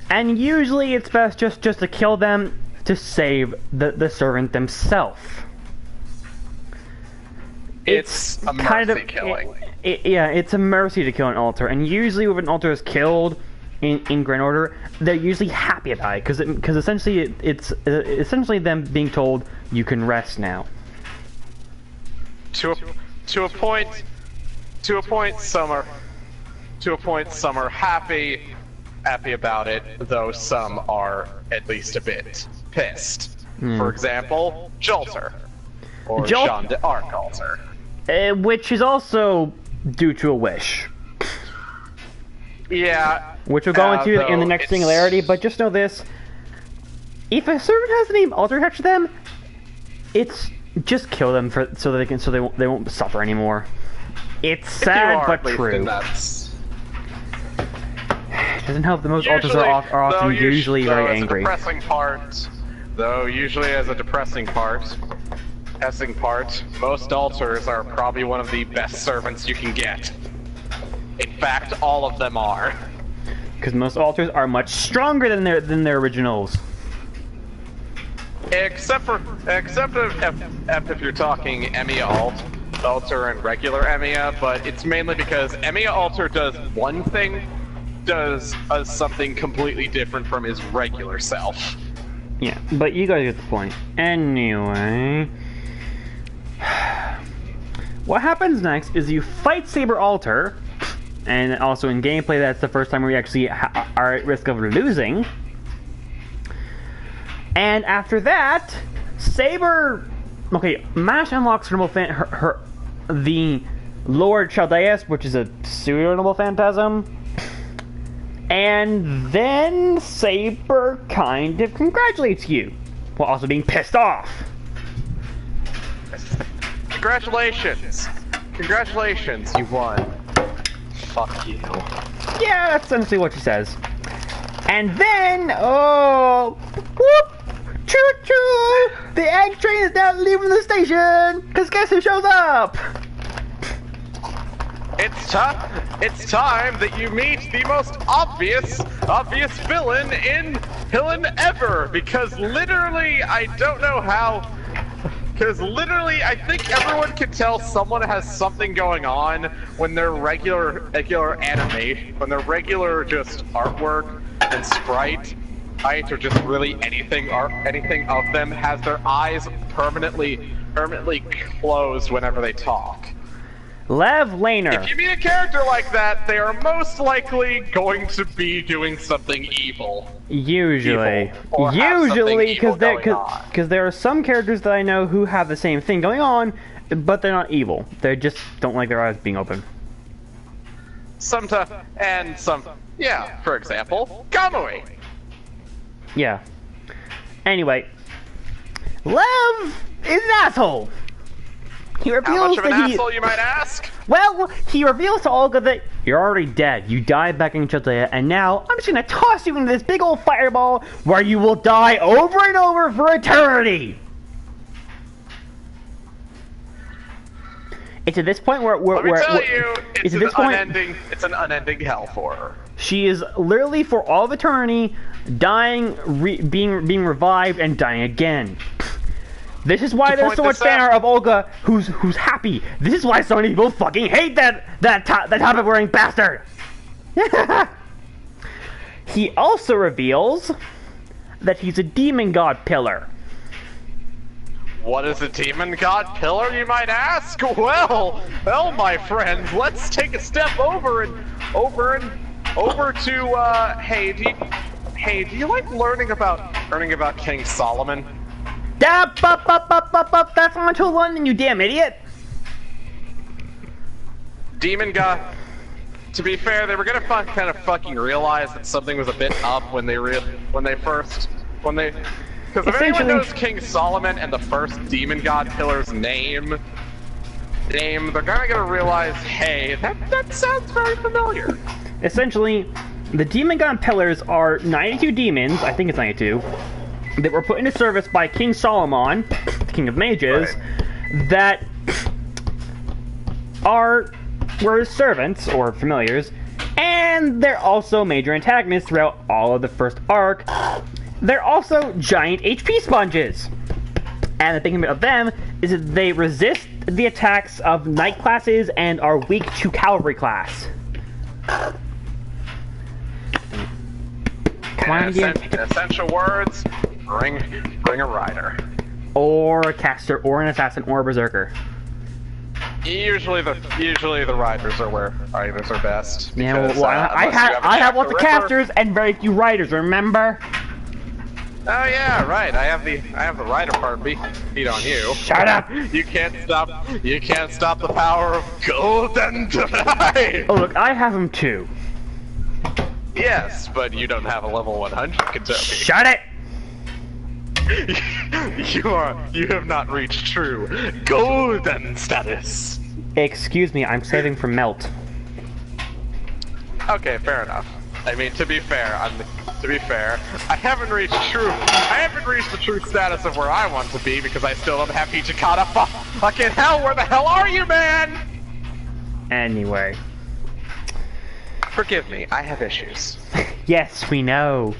and usually it's best just to kill them to save the servant themselves. It's a mercy killing. Yeah, it's a mercy to kill an altar, and usually when an altar is killed in Grand Order, they're usually happy about it, because essentially it's essentially them being told you can rest now. To a point, some are happy about it, though some are at least a bit pissed. For example, Jolter, or Jean d'Arc Alter. Which is also due to a wish. Yeah. Which we'll go into in the next singularity, but just know this. If a servant has the name Alter attached to them, it's just kill them so they won't suffer anymore. It's sad but true. It doesn't help that most altars are often usually very angry. Usually as a depressing part, most altars are probably one of the best servants you can get. In fact, all of them are. Because most altars are much stronger than their originals. Except if you're talking Emiya Alter and regular Emiya, but it's mainly because Emiya Alter does one thing, does something completely different from his regular self. Yeah, but you guys get the point. Anyway, what happens next is you fight Saber Alter, and also in gameplay that's the first time we actually are at risk of losing. And after that, Saber, Mash unlocks the Lord Chaldeus, which is a pseudo noble phantasm. And then Saber kind of congratulates you, while also being pissed off. Congratulations, you won. Fuck you. Yeah, that's essentially what she says. And then, oh, whoop, choo-choo, the egg train is now leaving the station, because guess who shows up? It's time that you meet the most obvious villain in Hillen ever, because literally, I don't know how, I think everyone can tell someone has something going on when their regular animation, when their regular just artwork and sprite, or just really anything of them has their eyes permanently closed whenever they talk. Lev Laner. If you meet a character like that, they are most likely going to be doing something evil. Usually, because there are some characters that I know who have the same thing going on, but they're not evil. They just don't like their eyes being open. Yeah, for example, Kamui. Yeah. Anyway, Lev is an asshole. He reveals How much of an asshole, you might ask? Well, he reveals to Olga that you're already dead. You died back in Chaldea, and now I'm just gonna toss you into this big old fireball where you will die over and over for eternity. It's at this point where it's an unending hell for her. She is literally for all of eternity dying, being revived, and dying again. This is why there's so much banner of Olga who's happy. This is why so many people fucking hate that top wearing bastard. He also reveals that he's a demon god pillar. What is a demon god pillar, you might ask? Well, my friends, let's take a step over to hey, do you like learning about King Solomon? That's on to London, you damn idiot! Demon god. To be fair, they were gonna kind of fucking realize that something was a bit up because Because if anyone knows King Solomon and the first demon god pillar's name, they're gonna realize, hey, that sounds very familiar. Essentially, the demon god pillars are 92 demons, I think it's 92, that were put into service by King Solomon, the King of Mages, Right. that were his servants, or familiars, and they're also major antagonists throughout all of the first arc. They're also giant HP sponges. And the thing about them is that they resist the attacks of knight classes and are weak to cavalry class. Come on, Essential words, bring a rider. or a caster, or an assassin, or a berserker. Usually the riders are where riders are best. Yeah, because, well, I unless you have Jack lots the of Ripper. casters and very few riders. Remember? Oh yeah, right. I have the rider part beat on you. Shut up! You can't stop the power of Golden Tonight. Oh look, I have them too. Yes, but you don't have a level 100 Kentucky. Shut it! You have not reached true golden status. Excuse me, I'm saving for melt. Okay, fair enough. I mean, to be fair, I haven't reached the true status of where I want to be because I still don't have Hichikata. Fucking hell, where the hell are you, man? Anyway. Forgive me, I have issues. Yes, we know.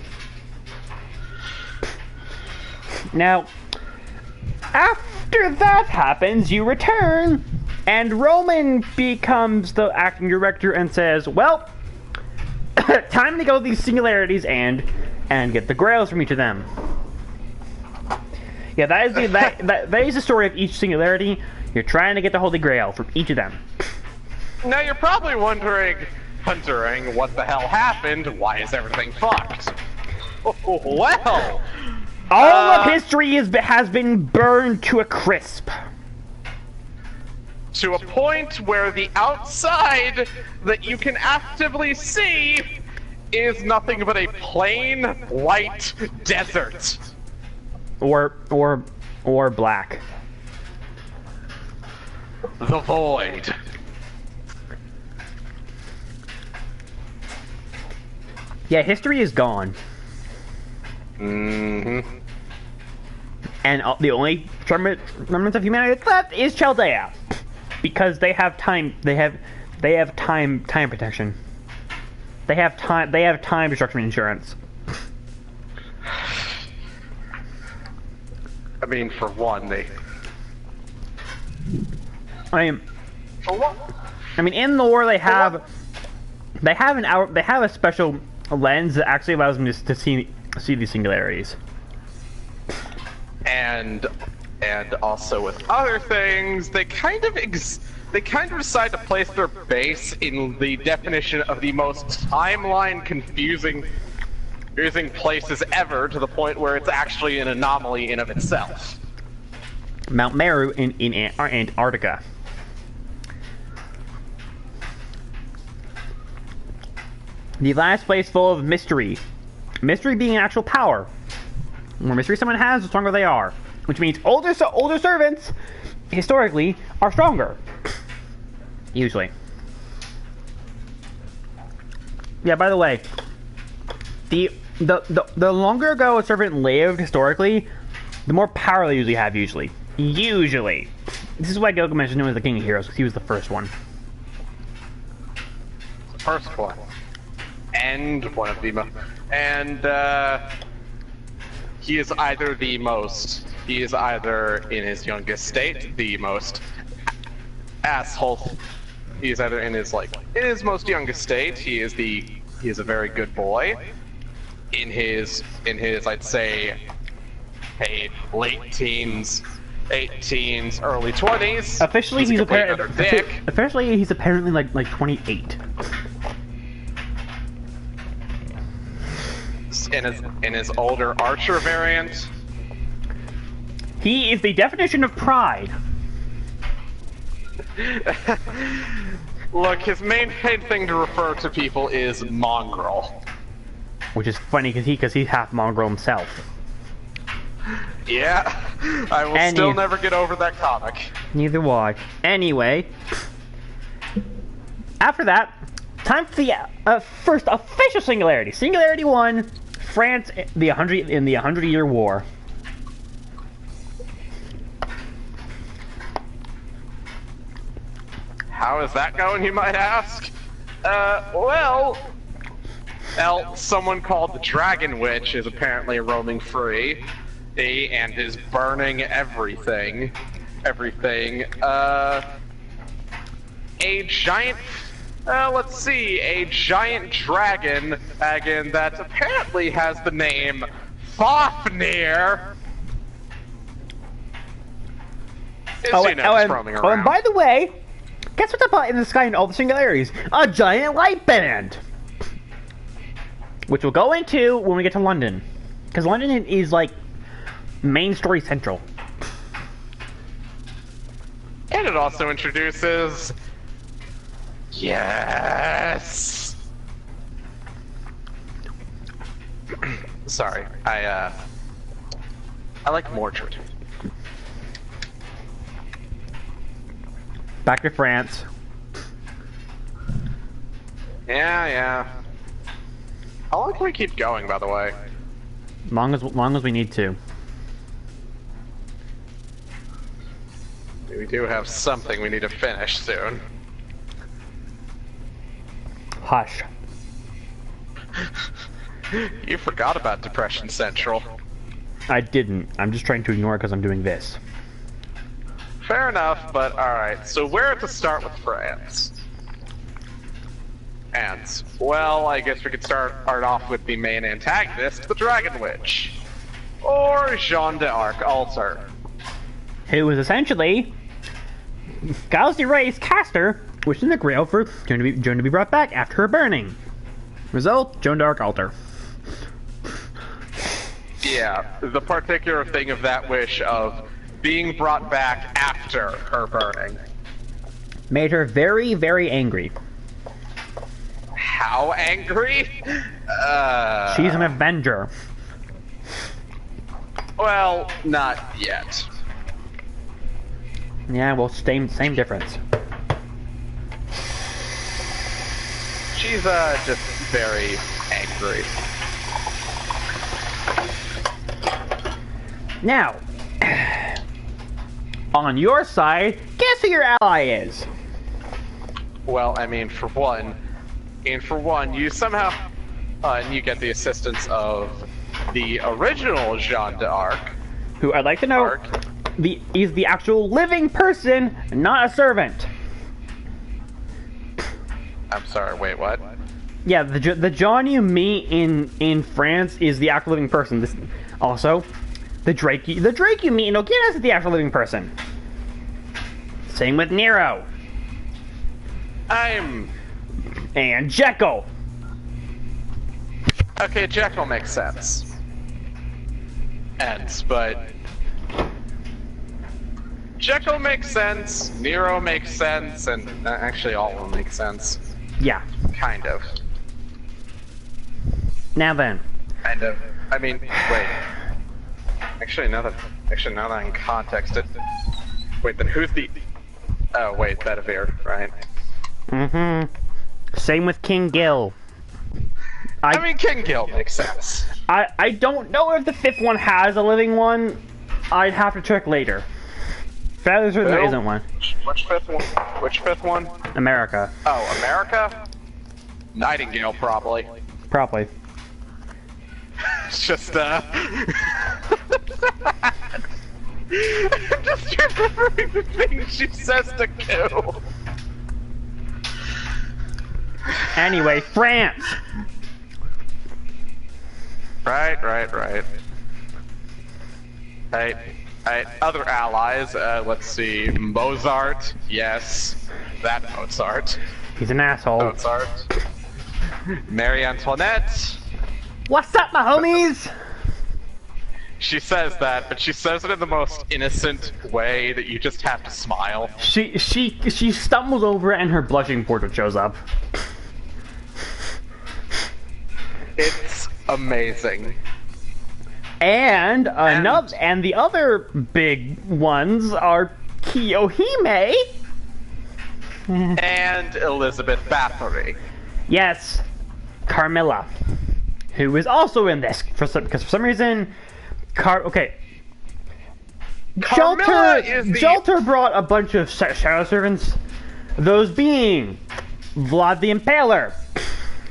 Now, after that happens, you return, and Roman becomes the acting director and says, well, time to go to these singularities and get the grails from each of them. Yeah, that is the story of each singularity. You're trying to get the Holy Grail from each of them. Now you're probably wondering what the hell happened, why is everything fucked? Well... All of history has been burned to a crisp. To a point where the outside that you can actively see is nothing but a plain white desert. Or black. The void. Yeah, history is gone. Mm-hmm. And the only remnants of humanity left is Chaldea, because they have time. They have time protection. They have time destruction insurance. I mean, for one, in the war they have a special lens that actually allows them to see these singularities. And also with other things, they kind of decide to place their base in the definition of the most timeline confusing places ever, to the point where it's actually an anomaly in of itself. Mount Meru in Antarctica. The last place full of mystery. Mystery being an actual power. The more mystery someone has, the stronger they are. Which means older servants, historically, are stronger. Usually. Yeah, by the way, the longer ago a servant lived, historically, the more power they usually have, usually. This is why Gilgamesh is known as the King of Heroes, because he was the first one. First one. And one of the most... And, he is either in his youngest state, the most asshole. He is either in his most youngest state, he is a very good boy. In his I'd say, late teens, early 20s. Officially, he's dick. Officially, he's apparently like 28. In his older archer variant. He is the definition of pride. Look, his main thing to refer to people is mongrel. Which is funny because he's half mongrel himself. Yeah, I will still never get over that comic. Neither will I. Anyway, after that, time for the first official singularity. Singularity 1, France in the 100-Year War. How is that going, you might ask? Well, someone called the Dragon Witch is apparently roaming free, and is burning everything. A giant, let's see, a giant dragon that apparently has the name Fafnir. Roaming around. And by the way, guess what's up in the sky in all the singularities? A giant light band! Which we'll go into when we get to London. Because London is like main story central. And it also introduces... Yes! Sorry, I like Mordred. Back to France. Yeah. How long can we keep going, by the way? Long as we need to. We do have something we need to finish soon. Hush. You forgot about Depression Central. I didn't. I'm just trying to ignore it because I'm doing this. Fair enough, but alright. So where to start with France? And, well, I guess we could start off with the main antagonist, the Dragon Witch. Or Jeanne d'Arc Alter. Who is essentially Giles de Ray's caster, which in the Grail for Joan to be brought back after her burning. Result, Joan d'Arc Alter. Yeah, the particular thing of that wish of being brought back after her burning. Made her very, very angry. How angry? She's an Avenger. Well, not yet. Yeah, well, same difference. She's just very angry. Now, on your side, guess who your ally is? Well, I mean, for one, you somehow, and you get the assistance of the original Jeanne d'Arc. Who I'd like to know, is the actual living person, not a servant. I'm sorry, wait, what? Yeah, the John you meet in France is the actual living person. Also, the Drake you meet in Okeanos is the actual living person. Same with Nero. And Jekyll. Okay, Jekyll makes sense. But Jekyll makes sense, Nero makes sense, and actually all of them make sense. Yeah. Kind of. Now then. Kind of. I mean, wait. Actually, now that I'm contexted. Wait, then who's the... Oh, wait, Bedivere, right? Mm-hmm. Same with King Gil. I mean, King Gil makes sense. I don't know if the fifth one has a living one. I'd have to check later. Fairly certain there isn't one. Which fifth one? Which fifth one? America. Oh, America? Nightingale, probably. Probably. It's just, I'm just remembering the things she says to kill. Anyway, France. Right. Other allies, let's see. Mozart, yes. That Mozart. He's an asshole. Mozart. Marie Antoinette. What's up, my homies? She says that, but she says it in the most innocent way that you just have to smile. She stumbles over and her blushing portrait shows up. It's amazing. And the other big ones are Kiyohime. And Elizabeth Bathory. Yes, Carmilla, who is also in this because for some reason, Carmilla Jalter brought a bunch of shadow servants. Those being Vlad the Impaler,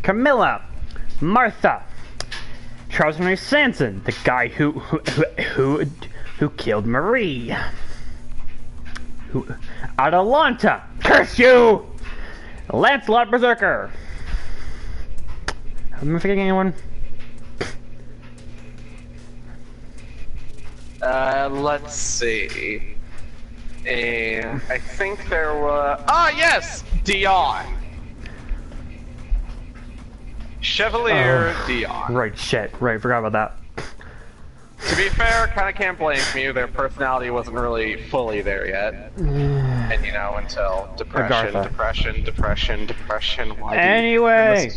Camilla, Martha, Charles Henry Sanson, the guy who killed Marie, Atalanta, curse you, Lancelot Berserker. Am I forgetting anyone? Let's see. I think there were. Yes, Dion. Chevalier Dion. Right, forgot about that. To be fair, kind of can't blame you. Their personality wasn't really fully there yet. And until depression. Anyway,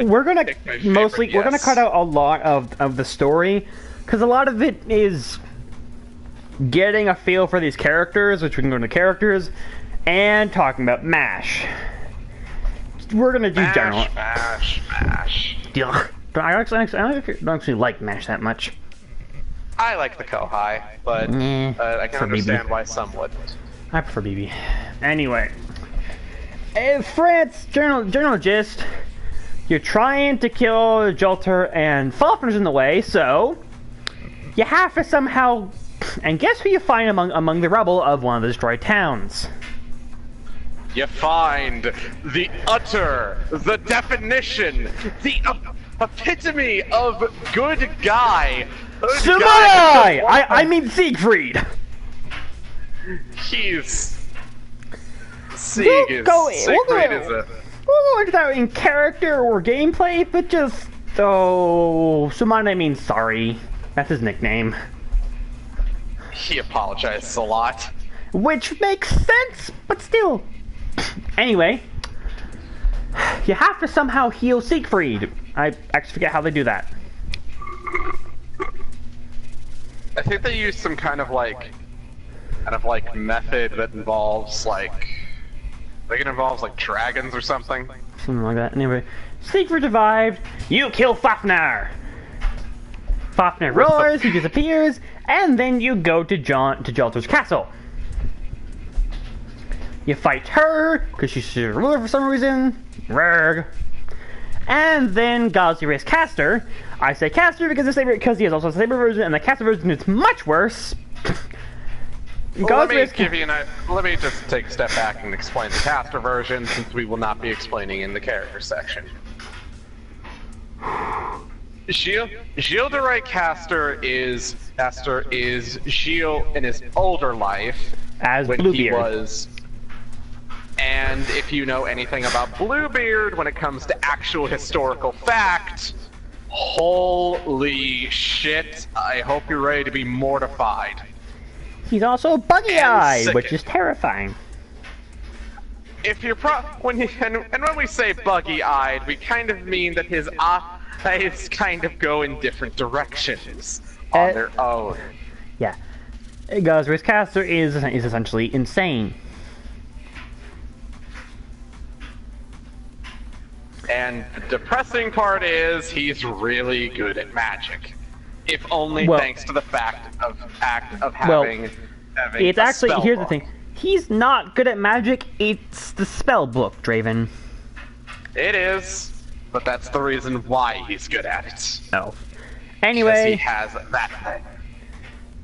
we're gonna cut out a lot of the story because a lot of it is getting a feel for these characters, which we can go into characters, and talking about MASH. We're gonna do general. MASH. But I don't actually like MASH that much. I like the Kohai, but I can understand why some wouldn't. I prefer BB. Anyway, France, general gist. You're trying to kill Jalter and Fafner's in the way, so you have to somehow. And guess who you find among the rubble of one of the destroyed towns? You find the definition, the epitome of good guy. Sumarai! I mean Siegfried. Siegfried We'll go into that in character or gameplay, but just Sumane means sorry. That's his nickname. He apologizes a lot. Which makes sense, but still. Anyway, you have to somehow heal Siegfried. I actually forget how they do that. I think they use some kind of method that involves dragons or something. Something like that. Anyway, Siegfried survived. You kill Fafner. Fafner roars, he disappears, and then you go to Jalter's castle. You fight her, because she's a ruler for some reason. Rarg. And then Gazi race Castor. I say Castor because he has also a saber version, and the Castor version is much worse. Let me just take a step back and explain the Castor version, since we will not be explaining in the character section. Gilles de Rais Castor is Gilles in his older life, as when Bluebeard. he was. And if you know anything about Bluebeard when it comes to actual historical fact, holy shit, I hope you're ready to be mortified. He's also buggy-eyed, which is terrifying. If you're when we say buggy-eyed, we kind of mean that his eyes kind of go in different directions on their own. Yeah. Gazris Castor is essentially insane. And the depressing part is he's really good at magic. If only thanks to the fact of having it's a actually, spell here's book. the thing. He's not good at magic, it's the spell book, Draven. It is, but that's the reason why he's good at it. Oh. Because Anyway. he has that thing.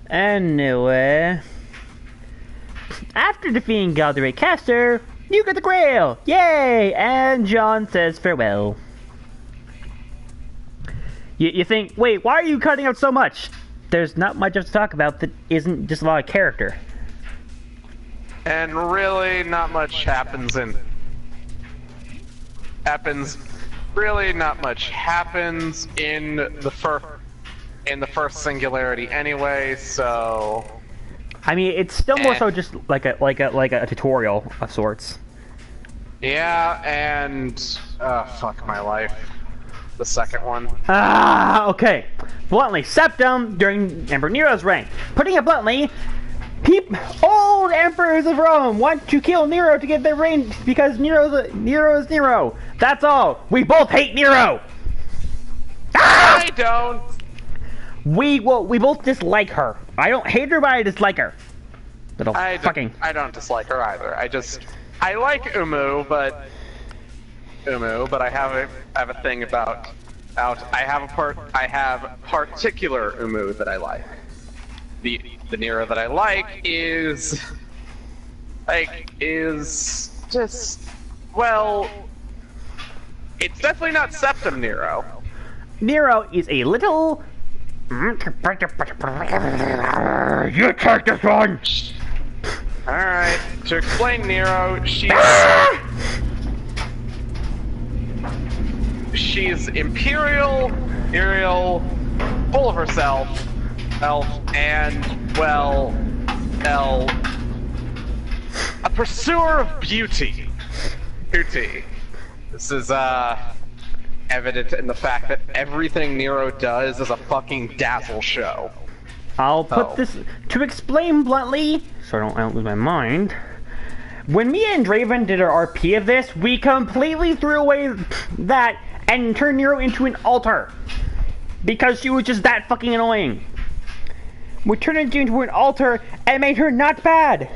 Anyway. After defeating Galdere Castor, you get the Grail! Yay! And John says farewell. You think, wait, why are you cutting out so much? There's not much to talk about that isn't just a lot of character. And really, not much happens in the first singularity anyway. So, I mean, it's still more so just like a tutorial of sorts. yeah, and fuck my life. the second one. Ah, okay. Bluntly, Septum during Emperor Nero's reign. Putting it bluntly, old emperors of Rome want to kill Nero to get their reign because Nero is Nero. That's all. We both hate Nero. Ah! I don't. We both dislike her. I don't hate her, but I dislike her. I don't dislike her either. I like Umu, but I have a thing about I have particular Umu that I like. The Nero that I like is just, well, it's definitely not Septum Nero. Nero is a little. You take this one. All right. To explain Nero, she's imperial, full of herself, and well, a pursuer of beauty. This is evident in the fact that everything Nero does is a fucking dazzle show. I'll put this to explain bluntly, so I don't lose my mind. When me and Draven did our RP of this, we completely threw away that and turned Nero into an altar because she was just that fucking annoying. We turned her into an altar and made her not bad.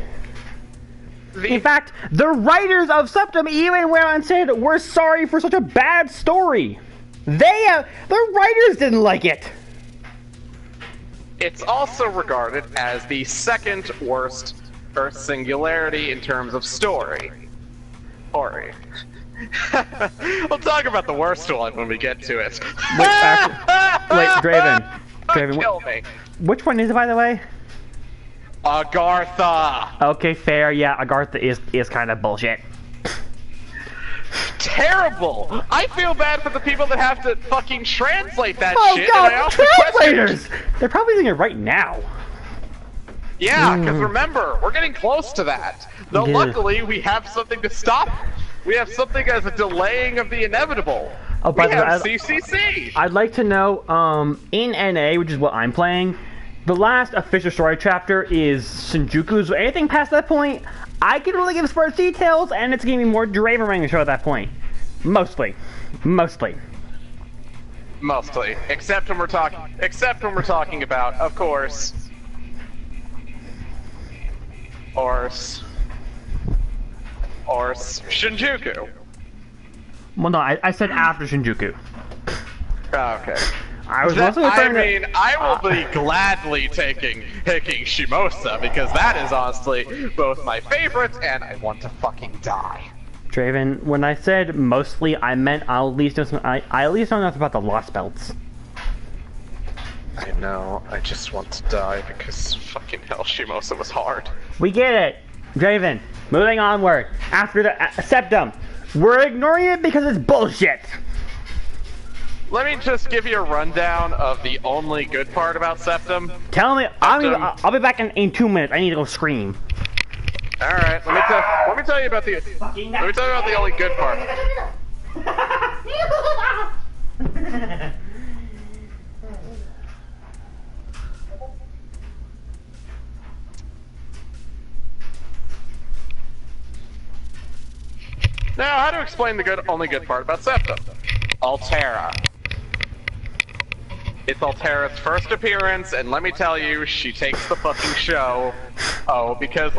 In fact, the writers of Septum even went on and said, "We're sorry for such a bad story." The writers didn't like it. It's also regarded as the second worst Earth Singularity in terms of story. Ori. We'll talk about the worst one when we get to it. Wait, Draven. Kill me. Which one is it, by the way? Agartha. Okay, fair. Yeah, Agartha is kind of bullshit. Terrible. I feel bad for the people that have to fucking translate that shit. Oh And I god, also translators! They're probably doing it right now. Yeah, because remember, we're getting close to that. Though Yeah. luckily, we have something to stop. We have something as a delaying of the inevitable. Oh, We by the way, have CCC. I'd like to know, in NA, which is what I'm playing, the last official story chapter is Shinjuku, so anything past that point, I can really give sparse details, and it's gonna be more Draven running the show at that point. Mostly. Mostly, except when we're talking about, of course, Ors, Shinjuku. Well, no, I said after Shinjuku. Oh, okay. I was also referring I will be gladly taking Shimosa because that is honestly both my favorite and I want to fucking die. Draven, when I said mostly, I meant I'll at least know I at least know enough about the Lost Belts. I know, I just want to die because fucking hell, Shimosa was hard. We get it! Draven, moving onward. After the Septum, we're ignoring it because it's bullshit! Let me just give you a rundown of the only good part about Septum. Tell me, I'll be back in 2 minutes. I need to go scream. All right, let me tell you about the only good part. Now, how to explain the only good part about Septum? Altera. It's Altera's first appearance, and let me tell you, she takes the fucking show. Oh, because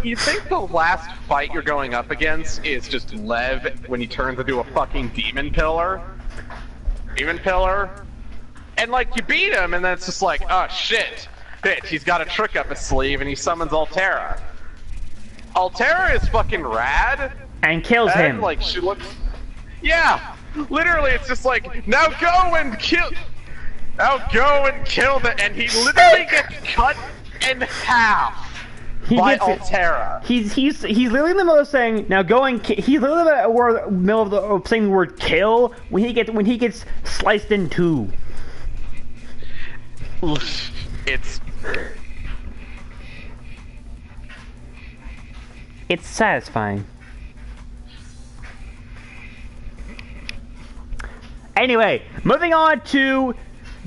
you think the last fight you're going up against is just Lev when he turns into a fucking demon pillar? And like, you beat him, and then it's just like, oh shit, bitch, he's got a trick up his sleeve, and he summons Altera. Altera is fucking rad. And kills him. Like, she looks... Yeah! Literally, it's just like, now go and kill... And he literally gets cut in half by Altera. He's literally in the middle of saying, now go and he's literally in the middle of saying the word kill when he gets sliced in two. It's satisfying. Anyway, moving on to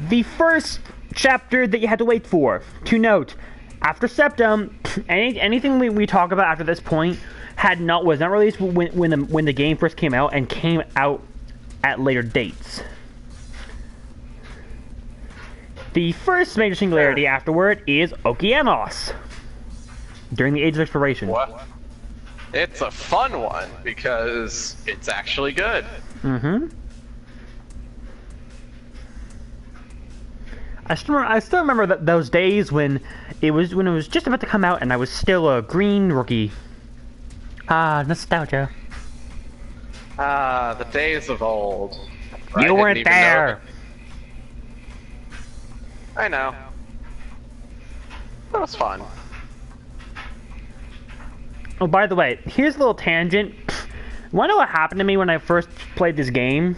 the first chapter that you had to wait for. To note, after Septum, anything we talk about after this point was not released when the game first came out and came out at later dates. The first major singularity afterward is Okeanos during the Age of Exploration. What? It's a fun one because it's actually good. Mm-hmm. I still remember those days when it was just about to come out and I was still a green rookie. Ah, nostalgia. Ah, the days of old. You weren't there. I know. That was fun. Oh, by the way, here's a little tangent. Wanna know what happened to me when I first played this game?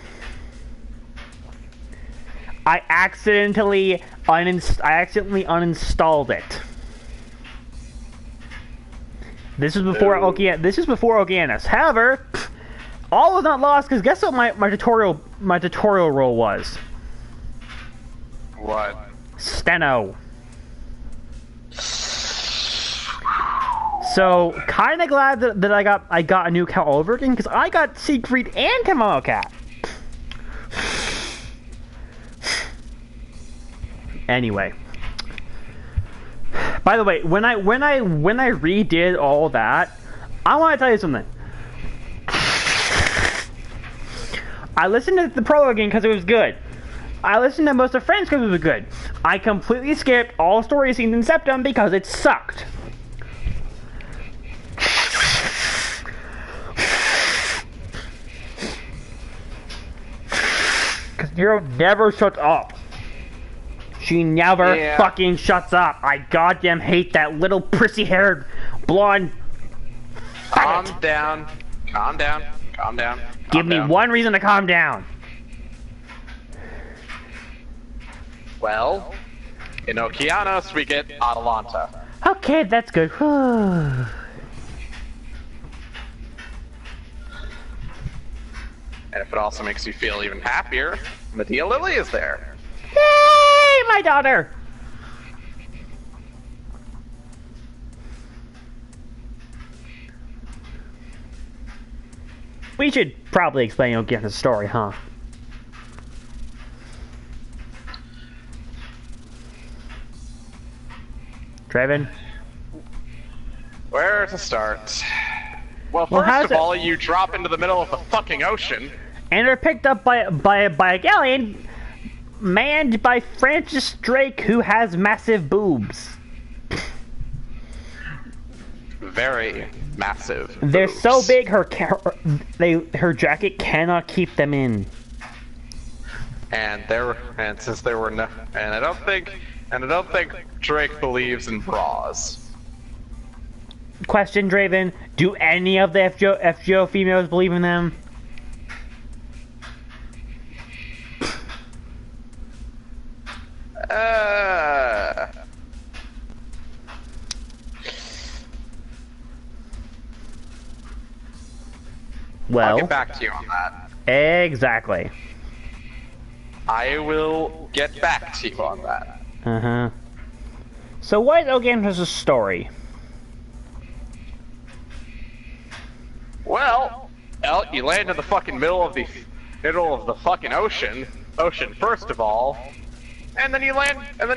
I accidentally uninstalled it. This is before Okeanos. However, all was not lost because guess what my tutorial role was? What? Steno. So kind of glad that I got a new account all over again because I got Siegfried and Tomoe Cat. Anyway, by the way, when I redid all that, I want to tell you something. I listened to the prologue again because it was good. I listened to most of Friends because it was good. I completely skipped all story scenes in Septum because it sucked. Because Nero never shuts up. She never fucking shuts up. I goddamn hate that little prissy-haired blonde. Calm down. Calm down. Calm down. Give me one reason to calm down. Well, in Okeanos we get Atalanta. Okay, that's good. And if it also makes you feel even happier, Medea Lily is there. Yay, my daughter! We should probably explain Okeanos' story, huh? Draven? Where to start? Well, first of all, you drop into the middle of the fucking ocean. And are picked up by a galleon manned by Francis Drake, who has massive boobs. Very massive. They're boobs. so big, her jacket cannot keep them in. And since there were no, and I don't think Drake believes in bras. Question, Draven: do any of the FGO females believe in them? Well, I'll get back to you on that. Exactly. I will get back to you on that. Uh-huh. So what is Okeanos' story? Well, you land in the fucking middle of the fucking ocean first of all, and then you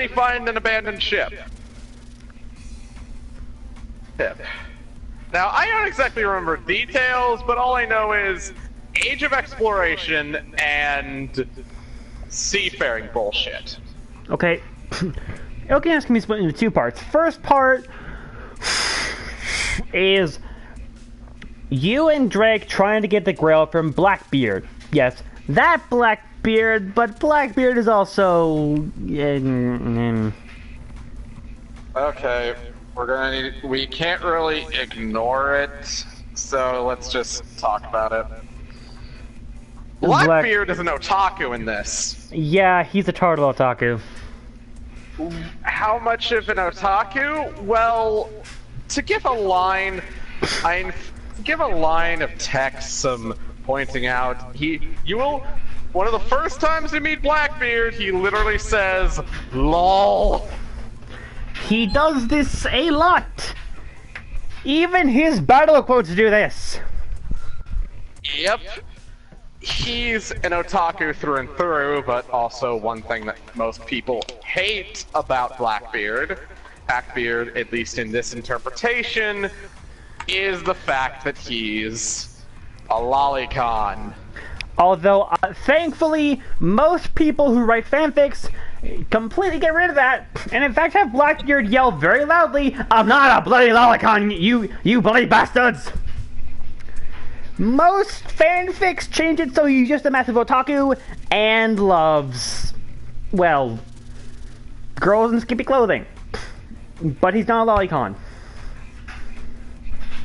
find an abandoned ship. Now, I don't exactly remember details, but all I know is Age of Exploration and seafaring bullshit. Okay. Okeanos can be split into two parts. First part is you and Drake trying to get the Grail from Blackbeard. Yes, that Blackbeard, but Blackbeard is also... Okay, we can't really ignore it, so let's just talk about it. Blackbeard is an otaku in this. Yeah, he's a total otaku. How much of an otaku? Well, to give a line of text some pointing out, you will one of the first times we meet Blackbeard, he literally says, "LOL." He does this a lot. Even his battle quotes do this. Yep. He's an otaku through and through, but also one thing that most people hate about Blackbeard, at least in this interpretation, is the fact that he's a lolicon. Although, thankfully, most people who write fanfics completely get rid of that, and in fact have Blackbeard yell very loudly, "I'm not a bloody lolicon, you bloody bastards!" Most fanfics change it so he's just a massive otaku and loves, well, girls in skimpy clothing. But he's not a lolicon.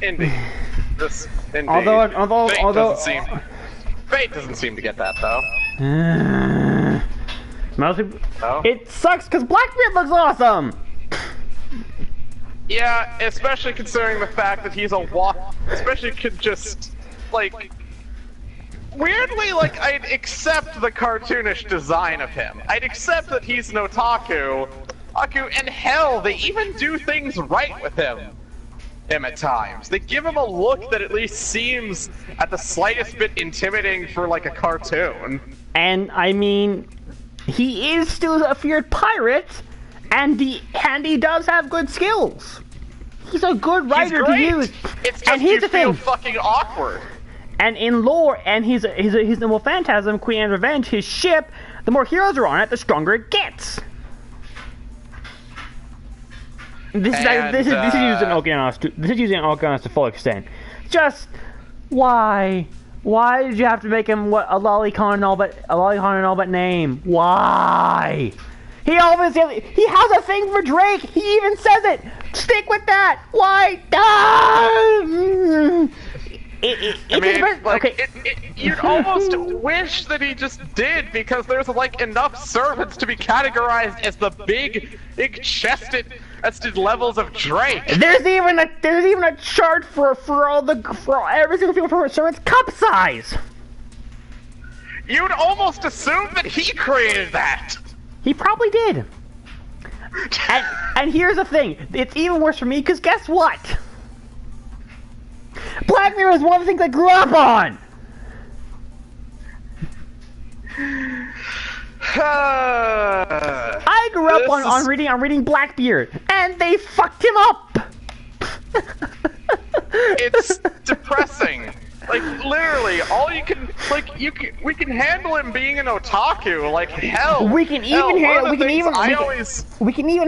Indeed. Indeed. Fate doesn't seem to get that though. Most people, Oh? it sucks because Blackbeard looks awesome. Yeah, especially considering the fact that he's especially could just, like, weirdly, like, I'd accept the cartoonish design of him. I'd accept that he's an otaku, and hell, they even do things right with him at times. They give him a look that at least seems at the slightest bit intimidating for, like, a cartoon. And, I mean, he is still a feared pirate, and he does have good skills. He's a good writer to use. It's just and here's you the feel thing. fucking awkward. And in lore, and he's the Phantasm, Queen Anne's Revenge, his ship, the more heroes are on it, the stronger it gets. This is using Okeanos to full extent. Just why did you have to make him a lolicon and all but name? Why? He has a thing for Drake. He even says it. Stick with that. Why? You'd almost wish that he just did, because there's like enough servants to be categorized as the big chested levels of Drake. There's even a chart for every single people servant's cup size. You'd almost assume that he created that. He probably did. And here's the thing, it's even worse for me, because guess what? Black Mirror is one of the things I grew up on! I grew up on reading Blackbeard, and they fucked him up! It's depressing. Like, literally, we can handle him being an otaku, like, hell. We can even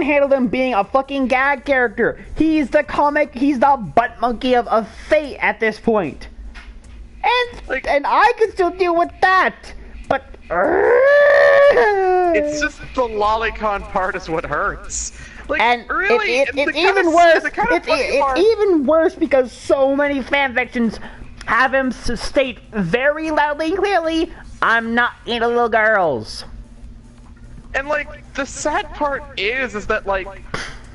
handle them being a fucking gag character. He's the butt monkey of fate at this point. And I can still deal with that, but... It's just the lolicon part is what hurts. Like, and really, it's even worse. It's even worse because so many fanfictions have him state very loudly and clearly, "I'm not into little girls." And like, the sad part is that like,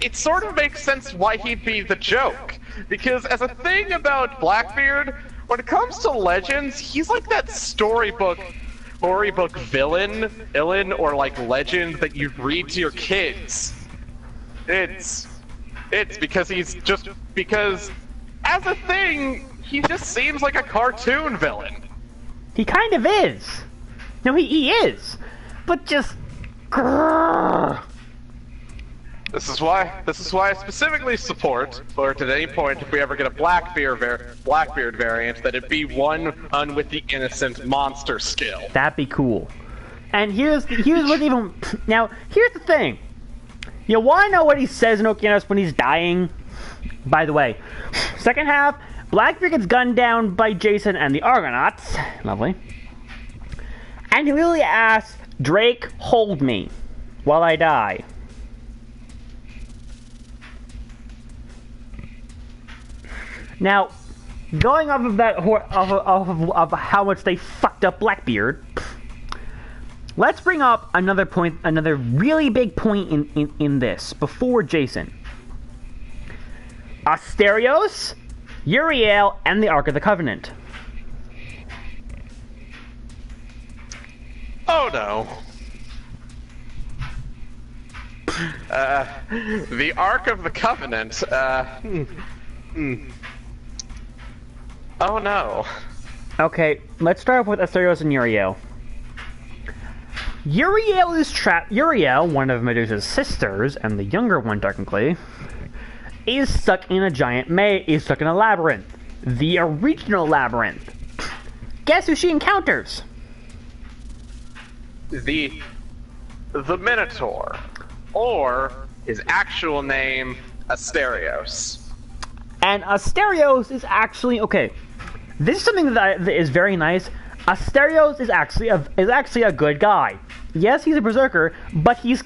it sort of makes sense why he'd be the joke. Because as a thing about Blackbeard, when it comes to Legends, he's like that storybook villain, or like legend that you read to your kids. It's because as a thing, he just seems like a cartoon villain. He kind of is. No, he is. But just... grrr. This is why I specifically support, or at any point, if we ever get a Blackbeard variant, that it be one with the innocent monster skill. That'd be cool. And here's what's even... Now, here's the thing. You wanna know what he says in Okeanos when he's dying? By the way, second half, Blackbeard gets gunned down by Jason and the Argonauts. Lovely. And he literally asks, "Drake, hold me while I die." Now, going off of that, of how much they fucked up Blackbeard, let's bring up another point, another really big point in this, before Jason. Asterios, Uriel, and the Ark of the Covenant. Oh no. The Ark of the Covenant, Oh no. Okay, let's start off with Asterios and Uriel. Uriel is trapped. Uriel, one of Medusa's sisters, and the younger one technically, is stuck in a is stuck in a labyrinth. The original labyrinth. Guess who she encounters? The Minotaur, or his actual name, Asterios. And Asterios is actually okay. This is something that is very nice. Asterios is actually a good guy. Yes, he's a berserker, but he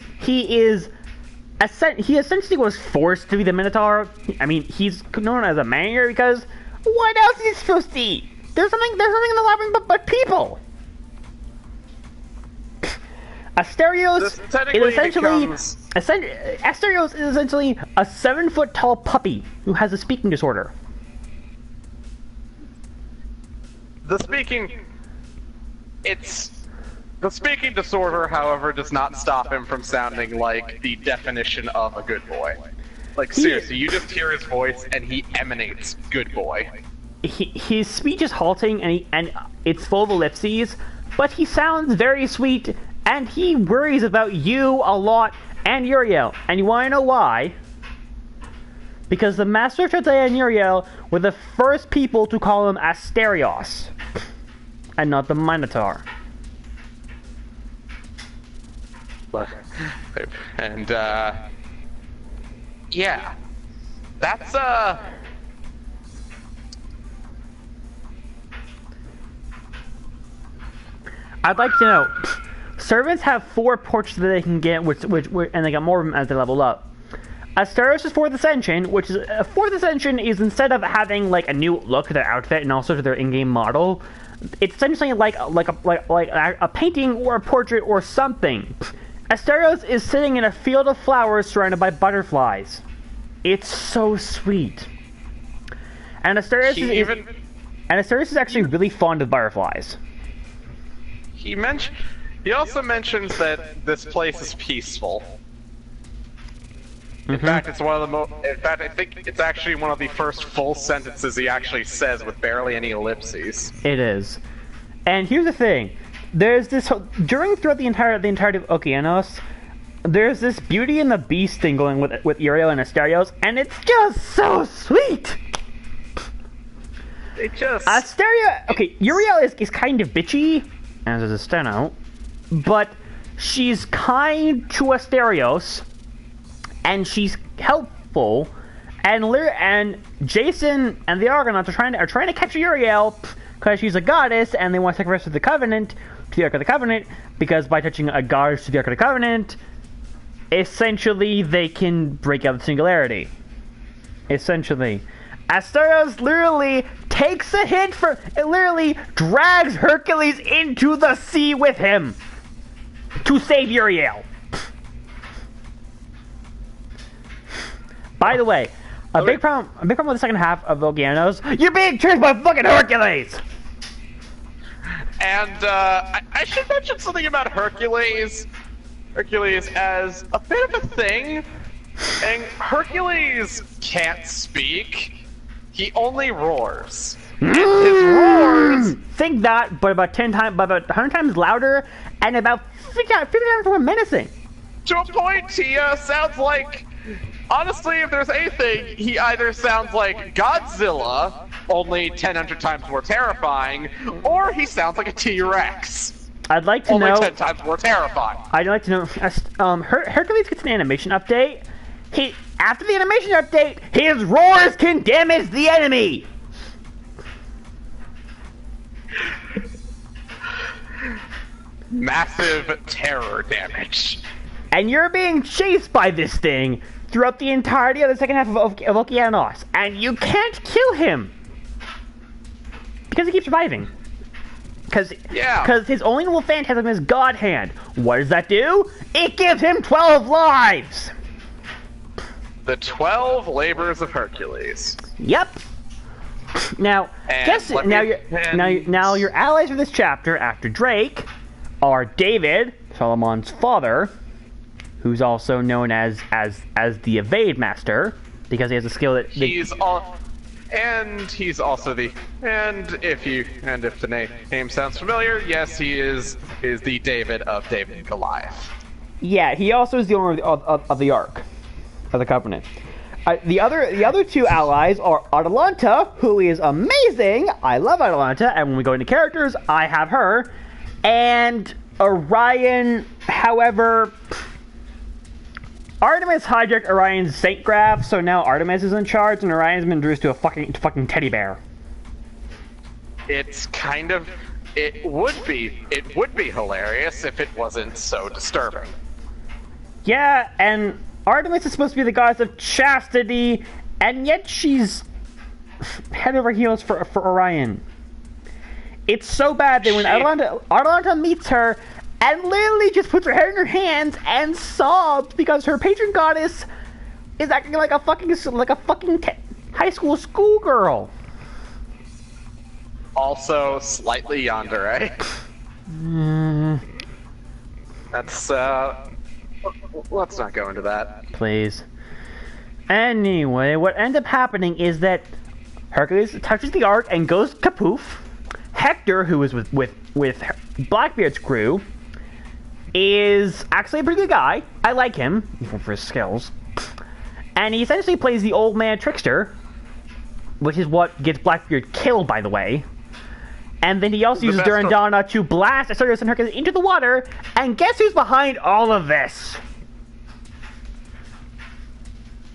essentially was forced to be the Minotaur. I mean, he's known as a man here because what else is he supposed to eat? There's something in the labyrinth but people. Asterios is essentially a 7-foot tall puppy who has a speaking disorder. The speaking disorder, however, does not stop him from sounding like the definition of a good boy. Like, seriously, you just hear his voice and he emanates good boy. His speech is halting and it's full of ellipses, but he sounds very sweet and he worries about you a lot and Uriel. And you want to know why? Because the Master of Chaldea and Uriel were the first people to call him Asterios and not the Minotaur. And, yeah. That's, I'd like to know, servants have 4 portraits that they can get, and they got more of them as they level up. Asterios' 4th Ascension, which is 4th Ascension, is instead of having like a new look to their outfit and also to their in-game model, it's essentially like a painting or a portrait or something. Asterios is sitting in a field of flowers surrounded by butterflies. It's so sweet. And Asterios is actually really fond of butterflies. He also mentions that this place is peaceful. In fact, it's one of the in fact, I think it's actually one of the first full sentences he actually says with barely any ellipses. It is. And here's the thing. There's this throughout the entirety of Okeanos, there's this Beauty and the Beast thing going with Uriel and Asterios, and it's just so sweet. Uriel is kind of bitchy, as is a steno, but she's kind to Asterios, and she's helpful, and Jason and the Argonauts are trying to catch Uriel because she's a goddess, and they want to sacrifice to the Covenant, to the Ark of the Covenant, because by touching a goddess to the Ark of the Covenant, essentially they can break out the singularity. Essentially. Asterios literally takes a hit literally drags Hercules into the sea with him to save Uriel. By the way, a big problem with the second half of Okeanos, you're being chased by fucking Hercules! And, I should mention something about Hercules. Hercules as a bit of a thing. And Hercules can't speak. He only roars. And his roars... Think that, but about 100 times louder, and about 50 times more menacing. To a point, he, sounds like... Honestly, if there's anything, he either sounds like Godzilla, only 100 times more terrifying, or he sounds like a T-Rex. I'd like to only know... 10 times more terrifying. I'd like to know... Hercules gets an animation update. After the animation update, his roars can damage the enemy! Massive terror damage. And you're being chased by this thing throughout the entirety of the second half of Okeanos, and you can't kill him because he keeps surviving. Because his only little phantasm is God Hand. What does that do? It gives him 12 lives. The 12 labors of Hercules. Yep. Now, now your allies for this chapter after Drake are David, Solomon's father, who's also known as the Evade Master, because he has a skill that... He's also the... And if the name sounds familiar, yes, he is the David of David and Goliath. Yeah, he also is the owner of the Ark, of the Covenant. The other two allies are Atalanta, who is amazing. I love Atalanta, and when we go into characters, I have her. And Orion, however, Artemis hijacked Orion's Saint Graph, so now Artemis is in charge, and Orion's been reduced to a fucking teddy bear. It's kind of... It would be hilarious if it wasn't so disturbing. Yeah, and Artemis is supposed to be the goddess of chastity, and yet she's head over heels for Orion. It's so bad that when Atalanta meets her, and literally just puts her head in her hands and sobs because her patron goddess is acting like a fucking high school schoolgirl. Also, slightly yandere. That's let's not go into that. Please. Anyway, what ends up happening is that Hercules touches the Ark and goes kapoof. Hector, who is with Blackbeard's crew, is actually a pretty good guy. I like him, even for his skills. And he essentially plays the old man trickster, which is what gets Blackbeard killed, by the way. And then he also uses Durandana to blast Asterios and Hercules into the water. And guess who's behind all of this?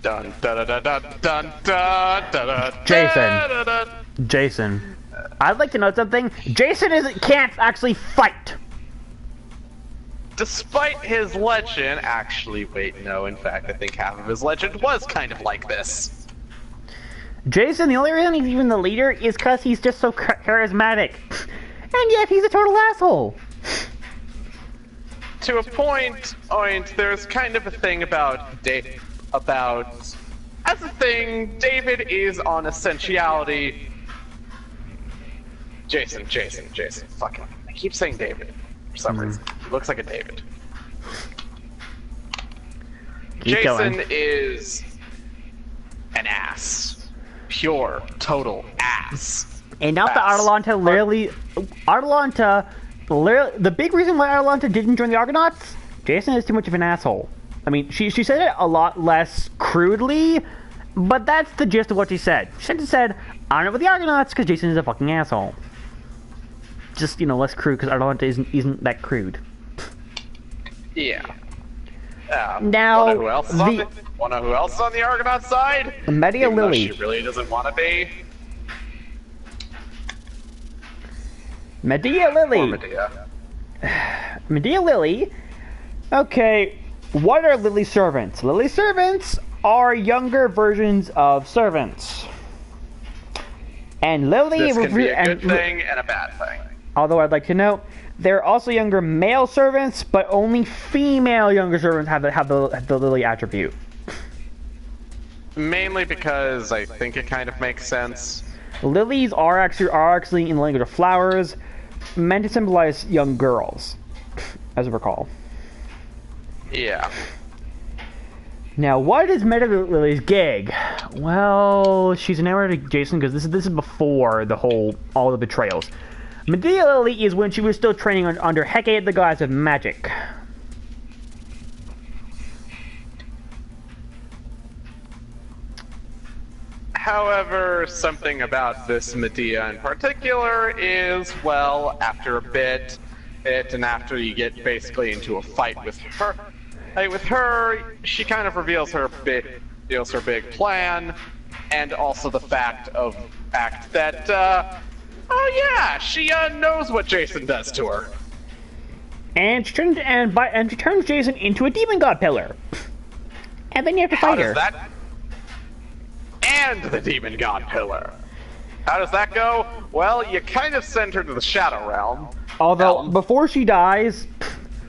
Dun dun dun dun dun dun dun. Jason. I'd like to know something. Jason can't actually fight. Despite his legend, actually, wait, no. In fact, I think half of his legend was kind of like this. Jason, the only reason he's even the leader is because he's just so charismatic. And yet he's a total asshole. To a point, there's kind of a thing about as a thing, David is on essentiality. Jason. Fucking, I keep saying David for some reason. He looks like a David. Jason is an ass. Pure, total ass. And now that Atalanta the big reason why Atalanta didn't join the Argonauts, Jason is too much of an asshole. I mean, she said it a lot less crudely, but that's the gist of what she said. She said, I'm not with the Argonauts because Jason is a fucking asshole. Just, less crude because Atalanta isn't that crude. Yeah. Now, wanna know who else is on the Argonaut side? Medea Lily. She really doesn't want to be. Medea Lily. Or Medea. Medea Lily. Okay, what are Lily's servants? Lily's servants are younger versions of servants. And Lily... This can be a good thing and a bad thing. Although I'd like to note, there are also younger male servants, but only female younger servants have the Lily attribute. Mainly because I think it kind of makes sense. Lilies are actually in the language of flowers, meant to symbolize young girls, as I recall. Yeah. Now, what is Medea Lily's gig? Well, she's enamored of Jason because this is before all the betrayals. Medea Lily is when she was still training under Hecate, the goddess of magic. However, something about this Medea in particular is, well, after a bit, and after you get basically into a fight with her, she kind of reveals her big plan, and also the fact that, oh yeah, she knows what Jason does to her. And she turns Jason into a demon god pillar. And then you have to fight her. And the demon god pillar. How does that go? Well, you kind of send her to the Shadow Realm. Although, before she dies,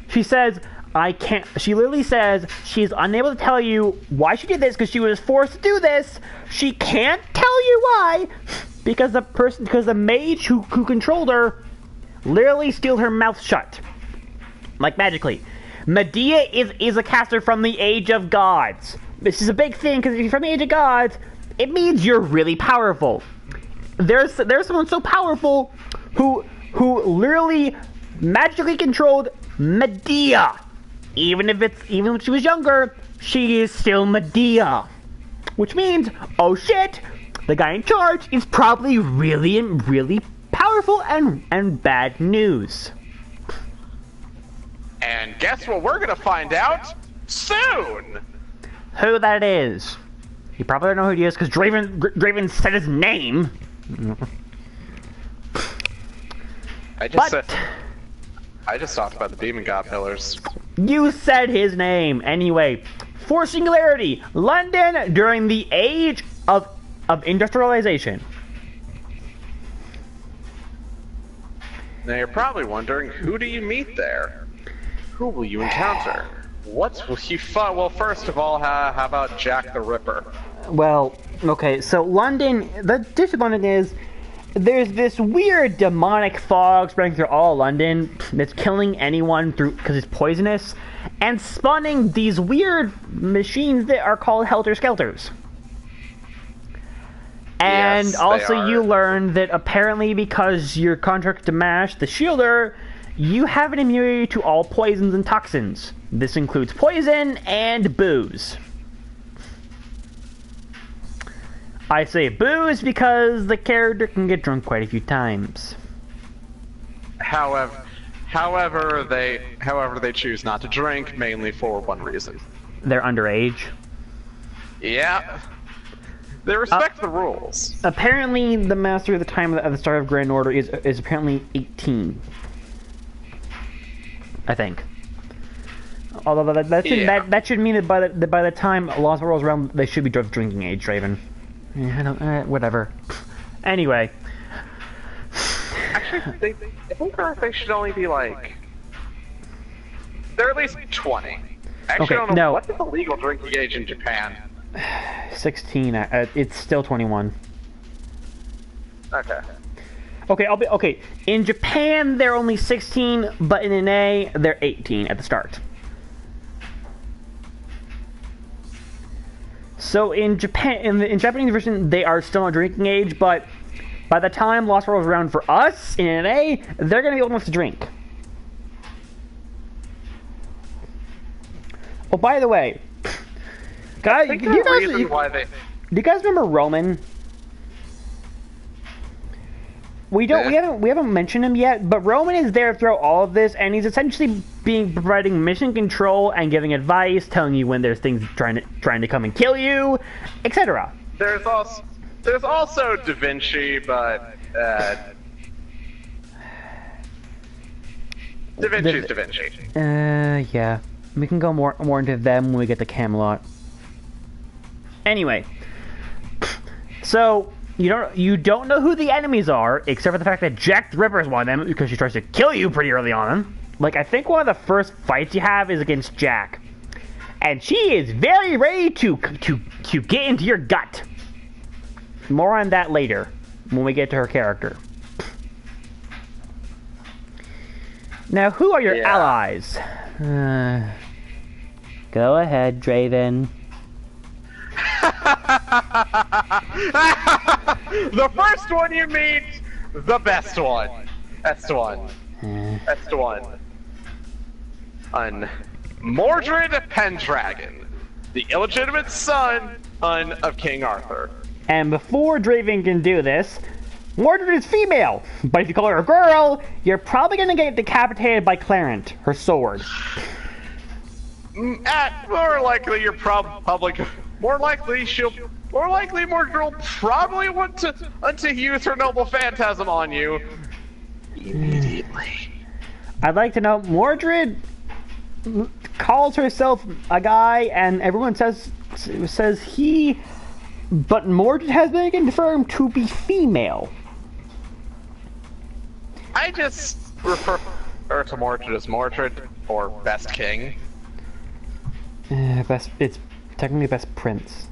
she says, I can't... She literally says she's unable to tell you why she did this because she was forced to do this. She can't tell you why because the mage who controlled her literally sealed her mouth shut. like magically. Medea is a caster from the Age of Gods. This is a big thing because if you're from the Age of Gods, it means you're really powerful. There's someone so powerful who literally magically controlled Medea. Even when she was younger, she is still Medea. Which means, oh shit, the guy in charge is probably really powerful and bad news. And guess what we're gonna find out soon? Who that is? You probably don't know who he is because Draven said his name. I just talked about the Demon God Pillars. You said his name anyway. For Singularity, London during the age of industrialization. Now you're probably wondering, who do you meet there? Who will you encounter? What will you find? Well, first of all, how about Jack the Ripper? Well, okay, so London, the dish of London is, there's this weird demonic fog spreading through all London that's killing anyone because it's poisonous, and spawning these weird machines that are called Helter Skelters. And Yes, also you learn that apparently because you're contracted to MASH, the Shielder, you have an immunity to all poisons and toxins. This includes poison and booze. I say booze because the character can get drunk quite a few times. However, they choose not to drink, mainly for one reason. They're underage. Yeah. They respect the rules. Apparently, the Master at the time at the start of Grand Order is apparently 18. I think. Although that should mean that by the time Lost World rolls around, they should be of drinking age, Draven. Yeah, I don't. Whatever. Anyway. Actually, I think they should only be like. They're at least 20. Actually, Okay, I don't know. no. What's the legal drinking age in Japan? 16. It's still 21. Okay. Okay. In Japan, they're only 16, but in NA, they're 18 at the start. So in Japan, in Japanese version, they are still not drinking age, but by the time Lost World is around for us in NA, they're gonna be old enough to drink. Oh, by the way, guys, do you guys remember Roman? We haven't mentioned him yet, but Roman is there throughout all of this, and he's essentially providing mission control and giving advice, telling you when there's things trying to come and kill you, etc. There's also Da Vinci, but Da Vinci's Da Vinci. Yeah, we can go more into them when we get to Camelot. Anyway, so. You don't know who the enemies are, except for the fact that Jack the Ripper is one of them, because she tries to kill you pretty early on. Like, I think one of the first fights you have is against Jack. And she is very ready to get into your gut. More on that later, when we get to her character. Now, who are your allies? Go ahead, Draven. The first one you meet, the best one. Best one. Best one. Mordred Pendragon, the illegitimate son of King Arthur. And before Draven can do this, Mordred is female, but if you call her a girl, you're probably gonna get decapitated by Clarent, her sword. More likely, Mordred will probably want to use her noble phantasm on you immediately. I'd like to know, Mordred calls herself a guy, and everyone says he, but Mordred has been confirmed to be female. I just refer to Mordred as Mordred, or Best King. It's technically Best Prince.